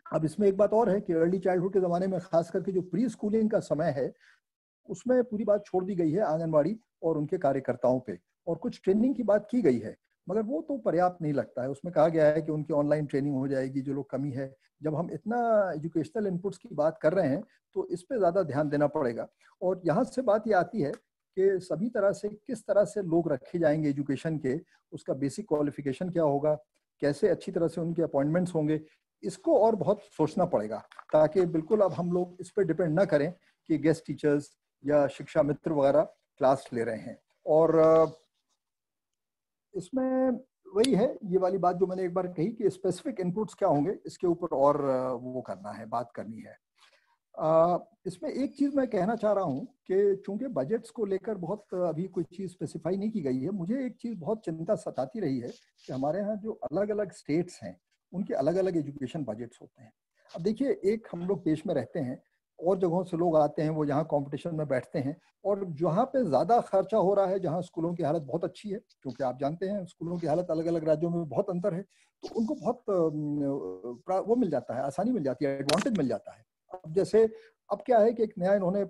अब इसमें एक बात और है कि अर्ली चाइल्डहुड के ज़माने में खास करके जो प्री स्कूलिंग का समय है उसमें पूरी बात छोड़ दी गई है आंगनबाड़ी और उनके कार्यकर्ताओं पे, और कुछ ट्रेनिंग की बात की गई है, मगर वो तो पर्याप्त नहीं लगता है। उसमें कहा गया है कि उनकी ऑनलाइन ट्रेनिंग हो जाएगी, जो लोग कमी है। जब हम इतना एजुकेशनल इनपुट्स की बात कर रहे हैं तो इस पे ज़्यादा ध्यान देना पड़ेगा। और यहाँ से बात ये आती है कि सभी तरह से किस तरह से लोग रखे जाएंगे एजुकेशन के, उसका बेसिक क्वालिफिकेशन क्या होगा, कैसे अच्छी तरह से उनके अपॉइंटमेंट्स होंगे, इसको और बहुत सोचना पड़ेगा, ताकि बिल्कुल अब हम लोग इस पर डिपेंड ना करें कि गेस्ट टीचर्स या शिक्षा मित्र वगैरह क्लास ले रहे हैं। और इसमें वही है, ये वाली बात जो मैंने एक बार कही कि स्पेसिफिक इनपुट्स क्या होंगे, इसके ऊपर और वो करना है, बात करनी है। इसमें एक चीज़ मैं कहना चाह रहा हूँ कि चूंकि बजट्स को लेकर बहुत अभी कोई चीज़ स्पेसिफाई नहीं की गई है, मुझे एक चीज़ बहुत चिंता सताती रही है कि हमारे यहाँ जो अलग अलग स्टेट्स हैं उनके अलग अलग एजुकेशन बजट्स होते हैं। अब देखिए, एक हम लोग देश में रहते हैं और जगहों से लोग आते हैं, वो यहाँ कंपटीशन में बैठते हैं, और जहाँ पे ज़्यादा खर्चा हो रहा है, जहाँ स्कूलों की हालत बहुत अच्छी है, क्योंकि आप जानते हैं स्कूलों की हालत अलग अलग राज्यों में बहुत अंतर है, तो उनको बहुत वो मिल जाता है, आसानी मिल जाती है, एडवांटेज मिल जाता है। अब जैसे अब क्या है कि एक नया इन्होंने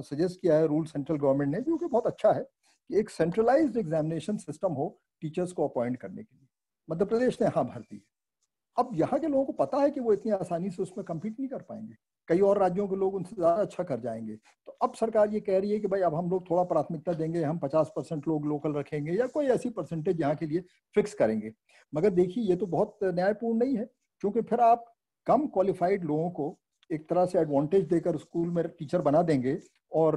सजेस्ट किया है रूल सेंट्रल गवर्नमेंट ने, जो कि बहुत अच्छा है, कि एक सेंट्रलाइज्ड एग्जामिनेशन सिस्टम हो टीचर्स को अपॉइंट करने के लिए। मध्य प्रदेश ने हाँ भर दी है। अब यहाँ के लोगों को पता है कि वो इतनी आसानी से उसमें कम्पीट नहीं कर पाएंगे, कई और राज्यों के लोग उनसे ज़्यादा अच्छा कर जाएंगे। तो अब सरकार ये कह रही है कि भाई अब हम लोग थोड़ा प्राथमिकता देंगे, हम 50% लोग लोकल रखेंगे या कोई ऐसी परसेंटेज यहाँ के लिए फिक्स करेंगे। मगर देखिए, ये तो बहुत न्यायपूर्ण नहीं है, क्योंकि फिर आप कम क्वालिफाइड लोगों को एक तरह से एडवांटेज देकर स्कूल में टीचर बना देंगे, और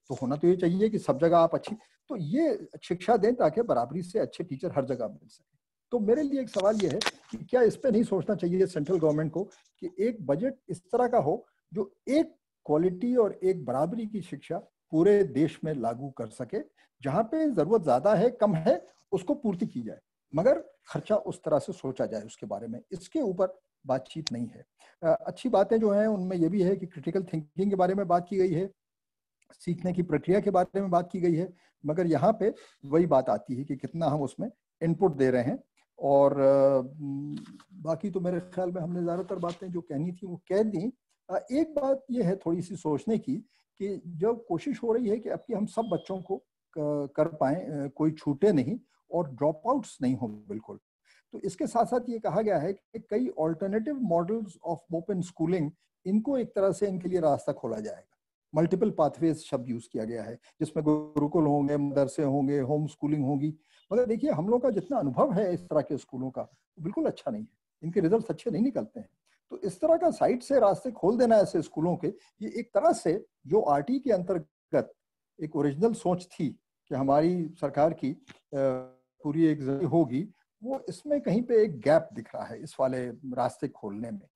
तो होना तो ये चाहिए कि सब जगह आप अच्छी तो ये शिक्षा दें ताकि बराबरी से अच्छे टीचर हर जगह मिल सके। तो मेरे लिए एक सवाल ये है कि क्या इस पे नहीं सोचना चाहिए सेंट्रल गवर्नमेंट को कि एक बजट इस तरह का हो जो एक क्वालिटी और एक बराबरी की शिक्षा पूरे देश में लागू कर सके, जहां पे जरूरत ज्यादा है, कम है, उसको पूर्ति की जाए, मगर खर्चा उस तरह से सोचा जाए उसके बारे में। इसके ऊपर बातचीत नहीं है। अच्छी बातें जो हैं उनमें यह भी है कि क्रिटिकल थिंकिंग के बारे में बात की गई है, सीखने की प्रक्रिया के बारे में बात की गई है, मगर यहाँ पे वही बात आती है कि कितना हम उसमें इनपुट दे रहे हैं। और बाकी तो मेरे ख्याल में हमने ज़्यादातर बातें जो कहनी थी वो कह दी। एक बात ये है थोड़ी सी सोचने की कि जब कोशिश हो रही है कि अब कि हम सब बच्चों को कर पाएँ, कोई छूटे नहीं और ड्रॉप आउट्स नहीं हो बिल्कुल, तो इसके साथ साथ ये कहा गया है कि कई alternative models of open schooling, इनको एक तरह से इनके लिए रास्ता खोला जाएगा। मल्टीपल पाथवेज शब्द यूज किया गया है, जिसमें गुरुकुल होंगे, मदरसे होंगे, होम स्कूलिंग होगी। मगर देखिए, हम लोग का जितना अनुभव है इस तरह के स्कूलों का बिल्कुल अच्छा नहीं है, इनके रिजल्ट अच्छे नहीं निकलते हैं। तो इस तरह का साइड से रास्ते खोल देना ऐसे स्कूलों के, ये एक तरह से जो आरटी के अंतर्गत एक ओरिजिनल सोच थी कि हमारी सरकार की पूरी एक होगी, वो इसमें कहीं पे एक गैप दिख रहा है इस वाले रास्ते खोलने में।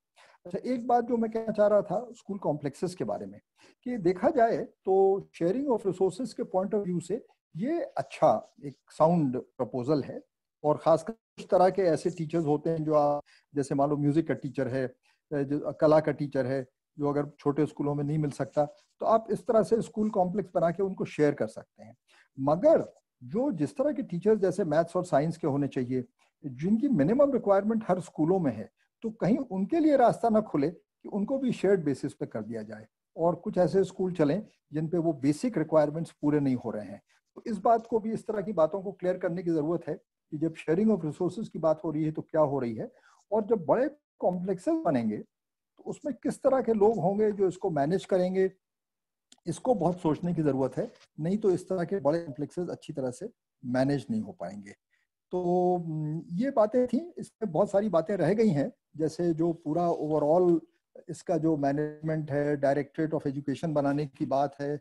अच्छा, एक बात जो मैं कहना चाह रहा था स्कूल कॉम्प्लेक्सेस के बारे में, कि देखा जाए तो शेयरिंग ऑफ रिसोर्सेज के पॉइंट ऑफ व्यू से ये अच्छा एक साउंड प्रपोजल है। और खासकर कुछ तरह के ऐसे टीचर्स होते हैं जो आप जैसे मान लो म्यूजिक का टीचर है, जो कला का टीचर है, जो अगर छोटे स्कूलों में नहीं मिल सकता, तो आप इस तरह से स्कूल कॉम्प्लेक्स बना के उनको शेयर कर सकते हैं। मगर जो जिस तरह के टीचर्स जैसे मैथ्स और साइंस के होने चाहिए, जिनकी मिनिमम रिक्वायरमेंट हर स्कूलों में है, तो कहीं उनके लिए रास्ता ना खुले कि उनको भी शेयर्ड बेसिस पे कर दिया जाए और कुछ ऐसे स्कूल चलें जिन पे वो बेसिक रिक्वायरमेंट्स पूरे नहीं हो रहे हैं। तो इस बात को भी, इस तरह की बातों को क्लियर करने की जरूरत है कि जब शेयरिंग ऑफ रिसोर्सेज की बात हो रही है तो क्या हो रही है, और जब बड़े कॉम्प्लेक्सेस बनेंगे तो उसमें किस तरह के लोग होंगे जो इसको मैनेज करेंगे, इसको बहुत सोचने की जरूरत है। नहीं तो इस तरह के बड़े कॉम्प्लेक्सेस अच्छी तरह से मैनेज नहीं हो पाएंगे। तो ये बातें थी, इसमें बहुत सारी बातें रह गई हैं, जैसे जो पूरा ओवरऑल इसका जो मैनेजमेंट है, डायरेक्टरेट ऑफ एजुकेशन बनाने की बात है,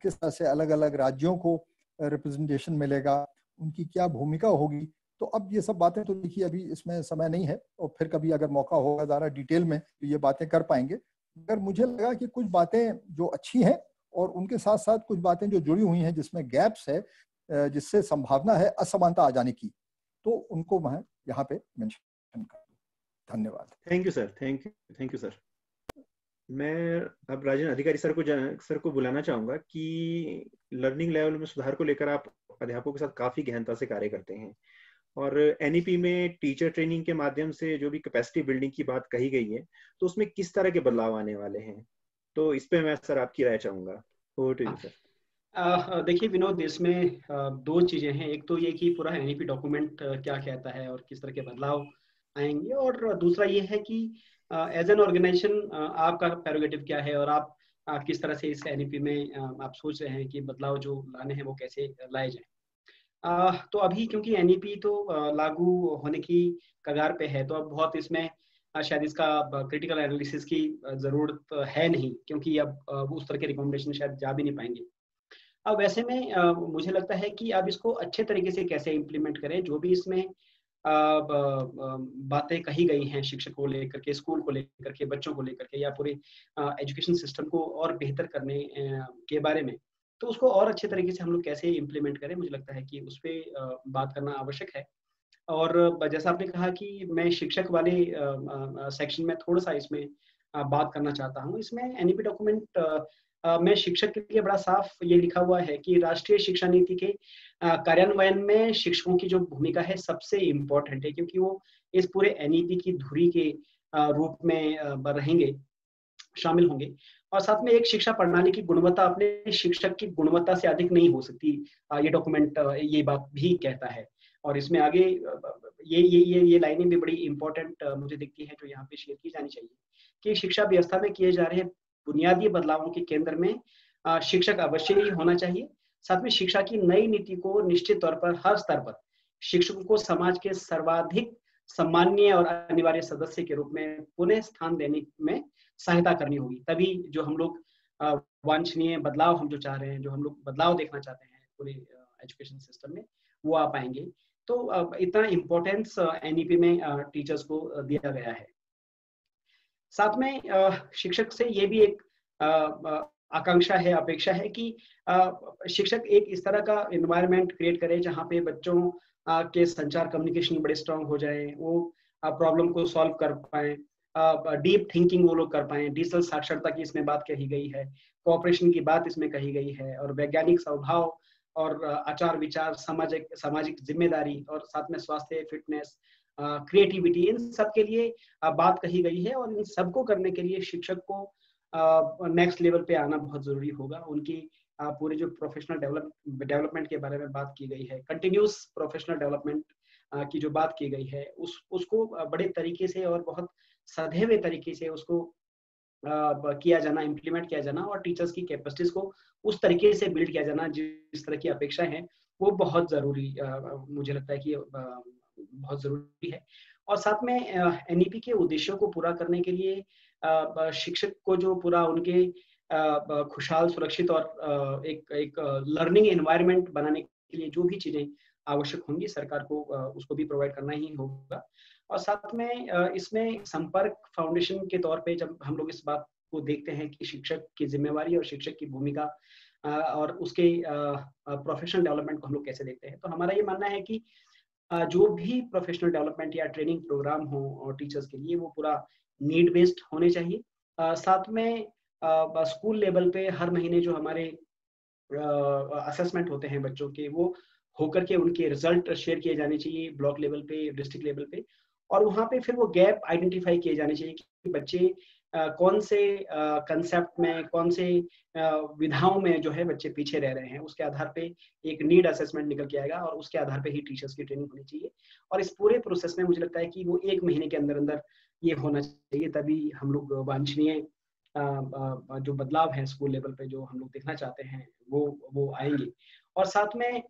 किस तरह से अलग अलग राज्यों को रिप्रेजेंटेशन मिलेगा, उनकी क्या भूमिका होगी। तो अब ये सब बातें तो देखिए अभी इसमें समय नहीं है, और फिर कभी अगर मौका होगा ज़्यादा डिटेल में तो ये बातें कर पाएंगे। अगर मुझे लगा कि कुछ बातें जो अच्छी हैं और उनके साथ साथ कुछ बातें जो जुड़ी हुई हैं जिसमें गैप्स है, जिससे संभावना है असमानता आ जाने की, तो उनको मैं यहाँ पे मेंशन कर दूं। धन्यवाद। Thank you sir, thank you sir. मैं अब राजन अधिकारी सर को बुलाना चाहूंगा कि लर्निंग लेवल में सुधार को लेकर आप अध्यापकों के साथ काफी गहनता से कार्य करते हैं, और एनईपी में टीचर ट्रेनिंग के माध्यम से जो भी कैपेसिटी बिल्डिंग की बात कही गई है, तो उसमें किस तरह के बदलाव आने वाले हैं, तो इस पे मैं सर आपकी राय चाहूंगा। Over to you sir. देखिए विनोद, इसमें दो चीजें हैं। एक तो ये कि पूरा एनईपी डॉक्यूमेंट क्या कहता है और किस तरह के बदलाव आएंगे, और दूसरा ये है कि एज एन ऑर्गेनाइजेशन आपका प्रेरोगेटिव क्या है और आप किस तरह से इस एनईपी में आप सोच रहे हैं कि बदलाव जो लाने हैं वो कैसे लाए जाएं। तो अभी क्योंकि एनईपी तो लागू होने की कगार पे है, तो अब बहुत इसमें शायद इसका क्रिटिकल एनालिसिस की जरूरत है नहीं, क्योंकि अब उस तरह के रिकमेंडेशन शायद जा भी नहीं पाएंगे। अब वैसे में मुझे लगता है कि अब इसको अच्छे तरीके से कैसे इम्प्लीमेंट करें, जो भी इसमें बातें कही गई हैं शिक्षक को लेकर के, स्कूल को लेकर के, बच्चों को लेकर के, या पूरे एजुकेशन सिस्टम को और बेहतर करने के बारे में, तो उसको और अच्छे तरीके से हम लोग कैसे इम्प्लीमेंट करें, मुझे लगता है कि उस पर बात करना आवश्यक है। और जैसा आपने कहा कि मैं शिक्षक वाले सेक्शन में थोड़ा सा इसमें बात करना चाहता हूँ। इसमें एनईपी डॉक्यूमेंट में शिक्षक के लिए बड़ा साफ ये लिखा हुआ है कि राष्ट्रीय शिक्षा नीति के कार्यान्वयन में शिक्षकों की जो भूमिका है सबसे इम्पोर्टेंट है, क्योंकि वो इस पूरे एनईपी की धुरी के रूप में रहेंगे, शामिल होंगे। और साथ में एक शिक्षा प्रणाली की गुणवत्ता अपने शिक्षक की गुणवत्ता से अधिक नहीं हो सकती, ये डॉक्यूमेंट ये बात भी कहता है। और इसमें आगे ये लाइनें भी बड़ी इंपॉर्टेंट मुझे दिखती है, जो यहाँ पे शेयर की जानी चाहिए, कि शिक्षा व्यवस्था में किए जा रहे बुनियादी बदलावों के केंद्र में शिक्षक अवश्य ही होना चाहिए। साथ में शिक्षा की नई नीति को निश्चित तौर पर हर स्तर पर शिक्षकों को समाज के सर्वाधिक सम्माननीय और अनिवार्य सदस्य के रूप में पुनः स्थान देने में सहायता करनी होगी। तभी जो हम लोग वांछनीय बदलाव हम जो चाह रहे हैं, जो हम लोग बदलाव देखना चाहते हैं पूरे एजुकेशन सिस्टम में, वो आ पाएंगे। तो इतना इम्पोर्टेंस एनईपी में टीचर्स को दिया गया है। साथ में शिक्षक से ये भी एक आकांक्षा है, अपेक्षा है कि शिक्षक एक इस तरह का एनवायरनमेंट क्रिएट करे जहाँ पे बच्चों के संचार कम्युनिकेशन बड़े स्ट्रांग हो जाए, वो प्रॉब्लम को सॉल्व कर पाए, डीप थिंकिंग वो लोग कर पाए। डिजिटल साक्षरता की इसमें बात कही गई है, कोऑपरेशन की बात इसमें कही गई है, और वैज्ञानिक स्वभाव और आचार विचार, सामाजिक जिम्मेदारी, और साथ में स्वास्थ्य, फिटनेस, क्रिएटिविटी, इन सब के लिए बात कही गई है। और इन सबको करने के लिए शिक्षक को नेक्स्ट लेवल पे आना बहुत जरूरी होगा। उनकी पूरे जो प्रोफेशनल डेवलपमेंट के बारे में बात की गई है, कंटिन्यूस प्रोफेशनल डेवलपमेंट की जो बात की गई है, उसको बड़े तरीके से और बहुत सधे हुए तरीके से उसको किया जाना, इम्प्लीमेंट किया जाना, और टीचर्स की कैपेसिटीज को उस तरीके से बिल्ड किया जाना जिस तरह की अपेक्षा है, वो बहुत जरूरी मुझे लगता है कि बहुत जरूरी है। और साथ में एनईपी के उद्देश्यों को पूरा करने के लिए शिक्षक को जो पूरा उनके खुशहाल, सुरक्षित और एक लर्निंग एनवायरनमेंट बनाने के लिए जो भी चीजें आवश्यक होंगी, सरकार को उसको भी प्रोवाइड करना ही होगा। और साथ में इसमें संपर्क फाउंडेशन के तौर पे जब हम लोग इस बात को देखते हैं कि शिक्षक की जिम्मेवारी और शिक्षक की भूमिका और उसके प्रोफेशनल डेवलपमेंट को हम लोग कैसे देखते हैं, तो हमारा ये मानना है कि जो भी प्रोफेशनल डेवलपमेंट या ट्रेनिंग प्रोग्राम हो और टीचर्स के लिए, वो पूरा नीड बेस्ड होने चाहिए। साथ में स्कूल लेवल पे हर महीने जो हमारे असेसमेंट होते हैं बच्चों के, वो होकर के उनके रिजल्ट शेयर किए जाने चाहिए ब्लॉक लेवल पे, डिस्ट्रिक्ट लेवल पे, और वहाँ पे फिर वो गैप आइडेंटिफाई किए जाने चाहिए कि बच्चे कौन से कंसेप्ट में, कौन से विधाओं में जो है बच्चे पीछे रह रहे हैं। उसके आधार पे एक नीड असेसमेंट निकल के आएगा और उसके आधार पे ही टीचर्स की ट्रेनिंग होनी चाहिए। और इस पूरे प्रोसेस में मुझे लगता है कि वो 1 महीने के अंदर अंदर ये होना चाहिए, तभी हम लोग वांछनीय जो बदलाव है स्कूल लेवल पे जो हम लोग देखना चाहते हैं वो आएंगे। और साथ में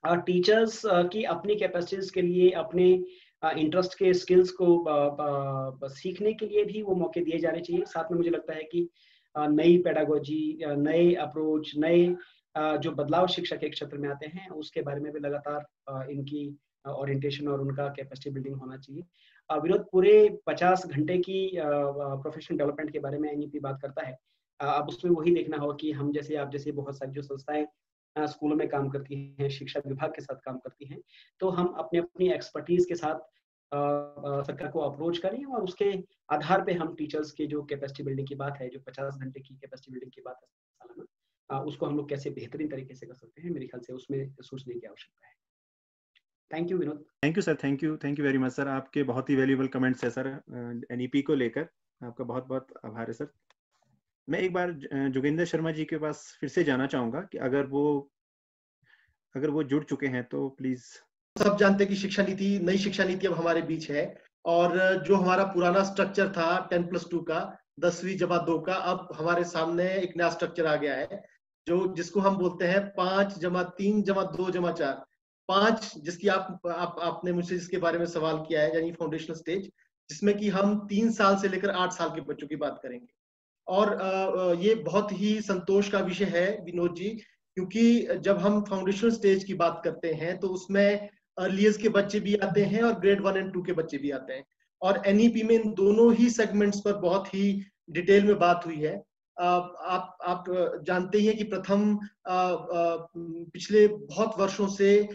टीचर्स की अपनी कैपेसिटीज के लिए, अपने इंटरेस्ट के स्किल्स को सीखने के लिए भी वो मौके दिए जाने चाहिए। साथ में मुझे लगता है कि नई पेडागोजी, नए अप्रोच, नए जो बदलाव शिक्षा के क्षेत्र में आते हैं उसके बारे में भी लगातार इनकी ओरिएंटेशन और उनका कैपेसिटी बिल्डिंग होना चाहिए। विनोद पूरे 50 घंटे की प्रोफेशनल डेवलपमेंट के बारे में एनईपी बात करता है। अब उसमें वही देखना होगा कि हम जैसे, आप जैसे बहुत सारी जो संस्थाएं स्कूलों में काम करती हैं, शिक्षा विभाग के साथ काम करती हैं, तो हम अपने अपनी एक्सपर्टीज के साथ सरकार को अप्रोच करें और उसके आधार पे हम टीचर्स के जो कैपेसिटी बिल्डिंग की बात है, जो 50 घंटे की कैपेसिटी बिल्डिंग की बात है सालाना, उसको हम लोग कैसे बेहतरीन तरीके से कर सकते हैं, मेरे ख्याल से उसमें सोचने की आवश्यकता है। Thank you Vinod. Thank you sir, thank you very much sir. आपके बहुत ही वैल्यूएबल कमेंट्स है सर एनईपी को लेकर, आपका बहुत बहुत आभार है सर। मैं एक बार जोगिंदर शर्मा जी के पास फिर से जाना चाहूंगा कि अगर वो जुड़ चुके हैं तो प्लीज। सब जानते हैं कि शिक्षा नीति, नई शिक्षा नीति अब हमारे बीच है, और जो हमारा पुराना स्ट्रक्चर था 10+2 का, 10वीं जमा 2 का, अब हमारे सामने एक नया स्ट्रक्चर आ गया है जो जिसको हम बोलते हैं 5+3+2+4, 5, जिसकी आपने मुझसे जिसके बारे में सवाल किया है, यानी फाउंडेशनल स्टेज, जिसमें कि हम 3 साल से लेकर 8 साल के बच्चों की बात करेंगे। और ये बहुत ही संतोष का विषय है विनोद जी, क्योंकि जब हम फाउंडेशनल स्टेज की बात करते हैं तो उसमें अर्लीस्ट के बच्चे भी आते हैं और ग्रेड 1 और 2 के बच्चे भी आते हैं, और एनईपी में इन दोनों ही सेगमेंट्स पर बहुत ही डिटेल में बात हुई है। आप जानते ही हैं कि प्रथम पिछले बहुत वर्षों से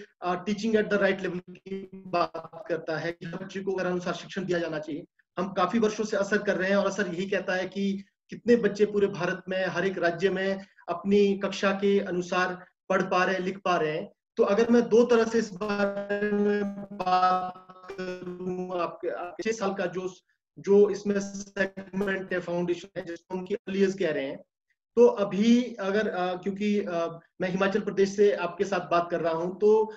teaching at the right level की बात करता है कि बच्चे को अगर अनुसार शिक्षण दिया जाना चाहिए। हम काफी वर्षों से असर कर रहे हैं और असर यही कहता है कि कितने बच्चे पूरे भारत में हर एक राज्य में अपनी कक्षा के अनुसार पढ़ पा रहे हैं, लिख पा रहे हैं। तो अगर मैं 2 तरह से इस बारे में बात करूं, आपके 6 साल का जो इसमें सेगमेंट है, फाउंडेशन है, जिसको हम अर्लीस्ट कह रहे हैं, तो अभी अगर क्योंकि मैं हिमाचल प्रदेश से आपके साथ बात कर रहा हूं, तो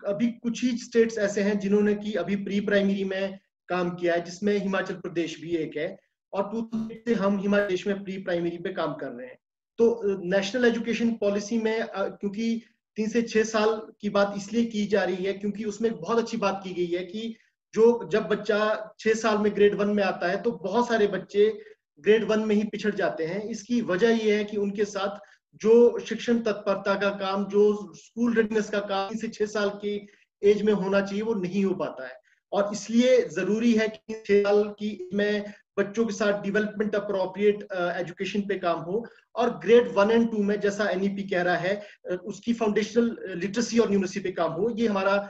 अभी कुछ ही स्टेट्स ऐसे हैं जिन्होंने की अभी प्री प्राइमरी में काम किया है, जिसमें हिमाचल प्रदेश भी एक है, और 2 से हम हिमाचल प्रदेश में प्री प्राइमरी पे काम कर रहे हैं। तो नेशनल एजुकेशन पॉलिसी में क्योंकि 3 से 6 साल की बात इसलिए की जा रही है क्योंकि उसमें बहुत अच्छी बात की गई है कि जब बच्चा 6 साल में ग्रेड 1 में आता है तो बहुत सारे बच्चे ग्रेड 1 में ही पिछड़ जाते हैं। इसकी वजह यह है कि उनके साथ जो शिक्षण तत्परता का काम, जो स्कूल रेडनेस का काम 3 से 6 साल की एज में होना चाहिए, वो नहीं हो पाता है, और इसलिए जरूरी है कि 6 साल की में बच्चों के साथ डेवलपमेंट अप्रोप्रिएट एजुकेशन पे काम हो, और ग्रेड 1 और 2 में जैसा एनईपी कह रहा है उसकी फाउंडेशनल लिटरेसी और न्यूमरेसी पे काम हो। ये हमारा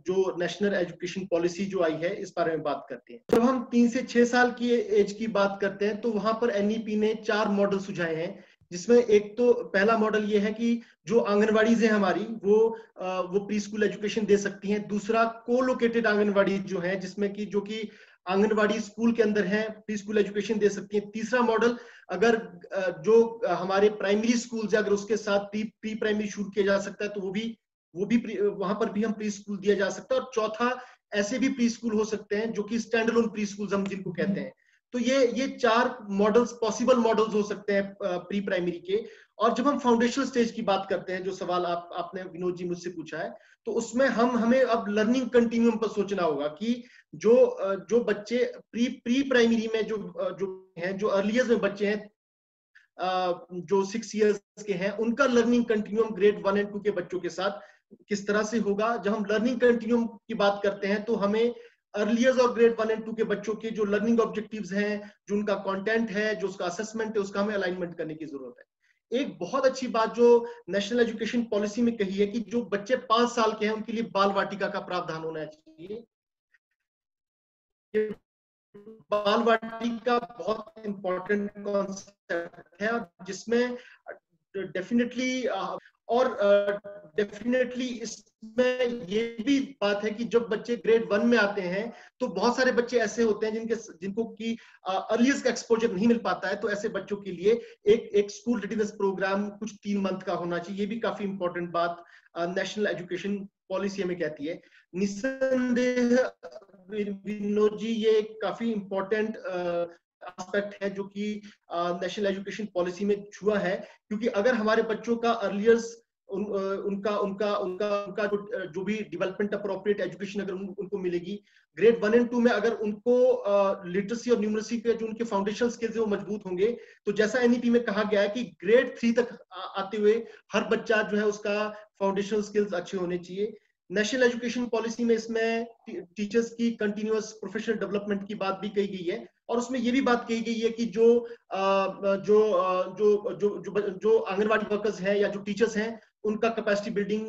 जो नेशनल एजुकेशन पॉलिसी जो आई है इस बारे में बात करते हैं। जब हम 3 से 6 साल की एज की बात करते हैं तो वहां पर एनईपी ने 4 मॉडल सुझाए हैं, जिसमें एक तो पहला मॉडल ये है कि जो आंगनवाड़ीज है हमारी वो प्री स्कूल एजुकेशन दे सकती हैं। दूसरा कोलोकेटेड आंगनवाड़ी जो है, जिसमें कि जो कि आंगनवाड़ी स्कूल के अंदर है, प्री स्कूल एजुकेशन दे सकती है। तीसरा मॉडल, अगर जो हमारे प्राइमरी स्कूल है अगर उसके साथ प्री प्राइमरी शुरू किया जा सकता है तो वो भी वहां पर भी हम प्री स्कूल दिया जा सकता है। और चौथा, ऐसे भी प्री स्कूल हो सकते हैं जो कि स्टैंड अलोन प्री स्कूल हम जिनको कहते हैं। तो ये 4 मॉडल्स, पॉसिबल मॉडल्स हो सकते हैं प्री प्राइमरी के। और जब हम फाउंडेशनल स्टेज की बात करते हैं, जो सवाल आपने विनोद जी मुझसे पूछा है, तो उसमें हमें अब लर्निंग कंटिन्यूम पर सोचना होगा कि जो बच्चे प्री प्राइमरी में जो अर्लीस्ट में बच्चे हैं, जो 6 इयर्स के हैं, उनका लर्निंग कंटिन्यूम ग्रेड 1 और 2 के बच्चों के साथ किस तरह से होगा। जब हम लर्निंग कंटिन्यूम की बात करते हैं तो हमें अर्लीस्ट और ग्रेड 1 और 2 के बच्चों के जो लर्निंग ऑब्जेक्टिव्स हैं, जो उनका कंटेंट है, जो उसका असेसमेंट है, उसका हमें अलाइनमेंट करने की जरूरत है। एक बहुत अच्छी बात जो नेशनल एजुकेशन पॉलिसी में कही है कि जो बच्चे 5 साल के हैं उनके लिए बाल वाटिका का प्रावधान होना चाहिए। बाल वाटिका बहुत इम्पोर्टेंट कॉन्सेप्ट है, और जिसमें डेफिनेटली इसमें ये भी बात है कि जब बच्चे ग्रेड 1 में आते हैं तो बहुत सारे बच्चे ऐसे होते हैं जिनको की अर्लीस्ट एक्सपोजर नहीं मिल पाता है। तो ऐसे बच्चों के लिए एक स्कूल रेडीनेस प्रोग्राम कुछ 3 मंथ का होना चाहिए। ये भी काफी इंपॉर्टेंट बात नेशनल एजुकेशन पॉलिसी में कहती है। निस्संदेह विनोद जी, ये काफी इंपॉर्टेंट एस्पेक्ट है जो कि नेशनल एजुकेशन पॉलिसी में छुआ है, क्योंकि अगर हमारे बच्चों का अर्लियर्स उनका जो भी डेवलपमेंट अप्रोप्रिएट एजुकेशन अगर उनको मिलेगी, ग्रेड 1 एंड 2 में अगर उनको लिटरेसी और न्यूमरेसी के जो उनके फाउंडेशनल स्किल्स है वो मजबूत होंगे, तो जैसा एनईपी में कहा गया है कि ग्रेड 3 तक आते हुए हर बच्चा जो है उसका फाउंडेशनल स्किल्स अच्छे होने चाहिए। नेशनल एजुकेशन पॉलिसी में इसमें टीचर्स की कंटिन्यूअस प्रोफेशनल डेवलपमेंट की बात भी कही गई है, और उसमें ये भी बात कही गई है कि जो आंगनवाड़ी वर्कर्स हैं या जो टीचर्स हैं उनका कैपेसिटी बिल्डिंग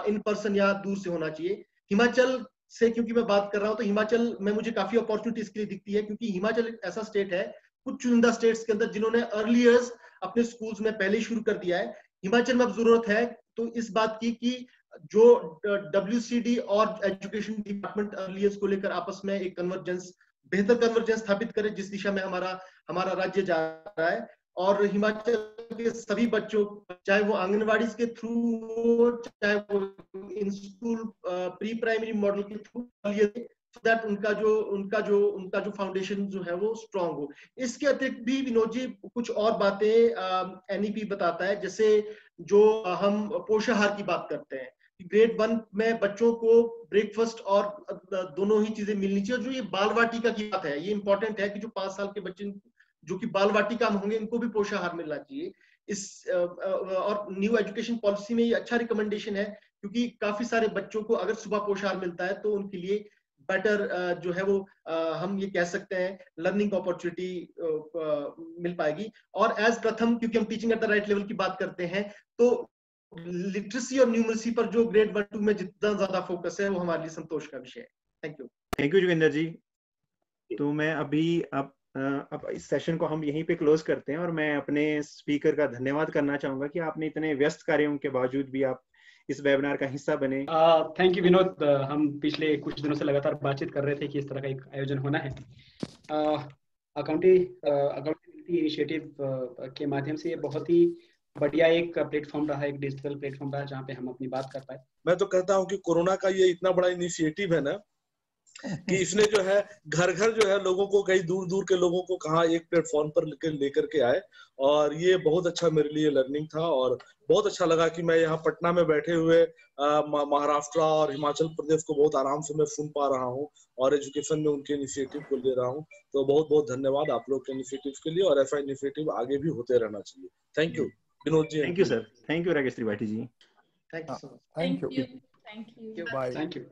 इन पर्सन या दूर से होना चाहिए। हिमाचल से क्योंकि मैं बात कर रहा हूं, तो हिमाचल में मुझे काफी अपॉर्चुनिटी इसके लिए दिखती है, क्योंकि हिमाचल एक ऐसा स्टेट है कुछ चुनिंदा स्टेट्स के अंदर जिन्होंने अर्ली ईयर्स अपने स्कूल्स में पहले ही शुरू कर दिया है। हिमाचल में अब जरूरत है तो इस बात की कि जो WCD और एजुकेशन डिपार्टमेंट अर्ली ईयर्स को लेकर आपस में एक बेहतर कन्वर्जेंस स्थापित करे, जिस दिशा में हमारा राज्य जा रहा है। और हिमाचल के सभी बच्चों, चाहे वो आंगनवाड़ी के थ्रू हो, चाहे वो in school pre primary model के थ्रू, दैट उनका जो फाउंडेशन जो है वो स्ट्रांग हो। इसके अतिरिक्त भी विनोद जी कुछ और बातें एनईपी बताता है, जैसे जो हम पोषाहार की बात करते हैं, ग्रेड 1 में बच्चों को ब्रेकफास्ट और दोनों ही चीजें मिलनी चाहिए। और जो ये बाल वाटिका की बात है, ये इंपॉर्टेंट है कि जो 5 साल के बच्चे जो कि बाल वाटिका में होंगे, इनको भी पोषाहार मिलना चाहिए। और न्यू एजुकेशन पॉलिसी में ये अच्छा रिकमेंडेशन है, क्योंकि काफी सारे बच्चों को अगर सुबह पोषाहार मिलता है तो उनके लिए बेटर जो है वो हम ये कह सकते हैं लर्निंग अपॉर्चुनिटी मिल पाएगी। और एज प्रथम, क्योंकि हम teaching at the right level की बात करते हैं, तो लिटरेसी और न्यूमरेसी पर जो ग्रेड 1-2 में जितना ज्यादा फोकस है वो हमारे लिए संतोष का विषय है। थैंक यू जोगिंदर जी। तो मैं अभी अब इस सेशन को हम यहीं पे क्लोज करते हैं, और मैं अपने स्पीकर का धन्यवाद करना चाहूंगा कि आपने इतने व्यस्त कार्यों के बावजूद भी आप इस वेबिनार का हिस्सा बने। Thank you Vinod. हम पिछले कुछ दिनों से लगातार बातचीत कर रहे थे कि इस तरह का एक आयोजन होना है। अकाउंटेबिलिटी इनिशिएटिव के माध्यम से ये बहुत ही बढ़िया एक प्लेटफॉर्म रहा, एक डिजिटल प्लेटफॉर्म रहा जहाँ पे हम अपनी बात कर पाए। मैं तो कहता हूँ कि कोरोना का ये इतना बड़ा इनिशिएटिव है ना कि इसने जो है घर घर जो है लोगों को, कई दूर दूर के लोगों को कहाँ एक प्लेटफॉर्म पर लेकर के आए, और ये बहुत अच्छा मेरे लिए लर्निंग था। और बहुत अच्छा लगा कि मैं यहाँ पटना में बैठे हुए महाराष्ट्र और हिमाचल प्रदेश को बहुत आराम से मैं सुन पा रहा हूँ, और एजुकेशन में उनके इनिशिएटिव को ले रहा हूँ। तो बहुत बहुत धन्यवाद आप लोग के इनिशिएटिव के लिए, और ऐसा इनिशिएटिव आगे भी होते रहना चाहिए। Thank you Vinod ji. Thank you sir. Thank you Rakesh Tripathi ji. Thank you so much. Thank you. Thank you. Bye. Thank you.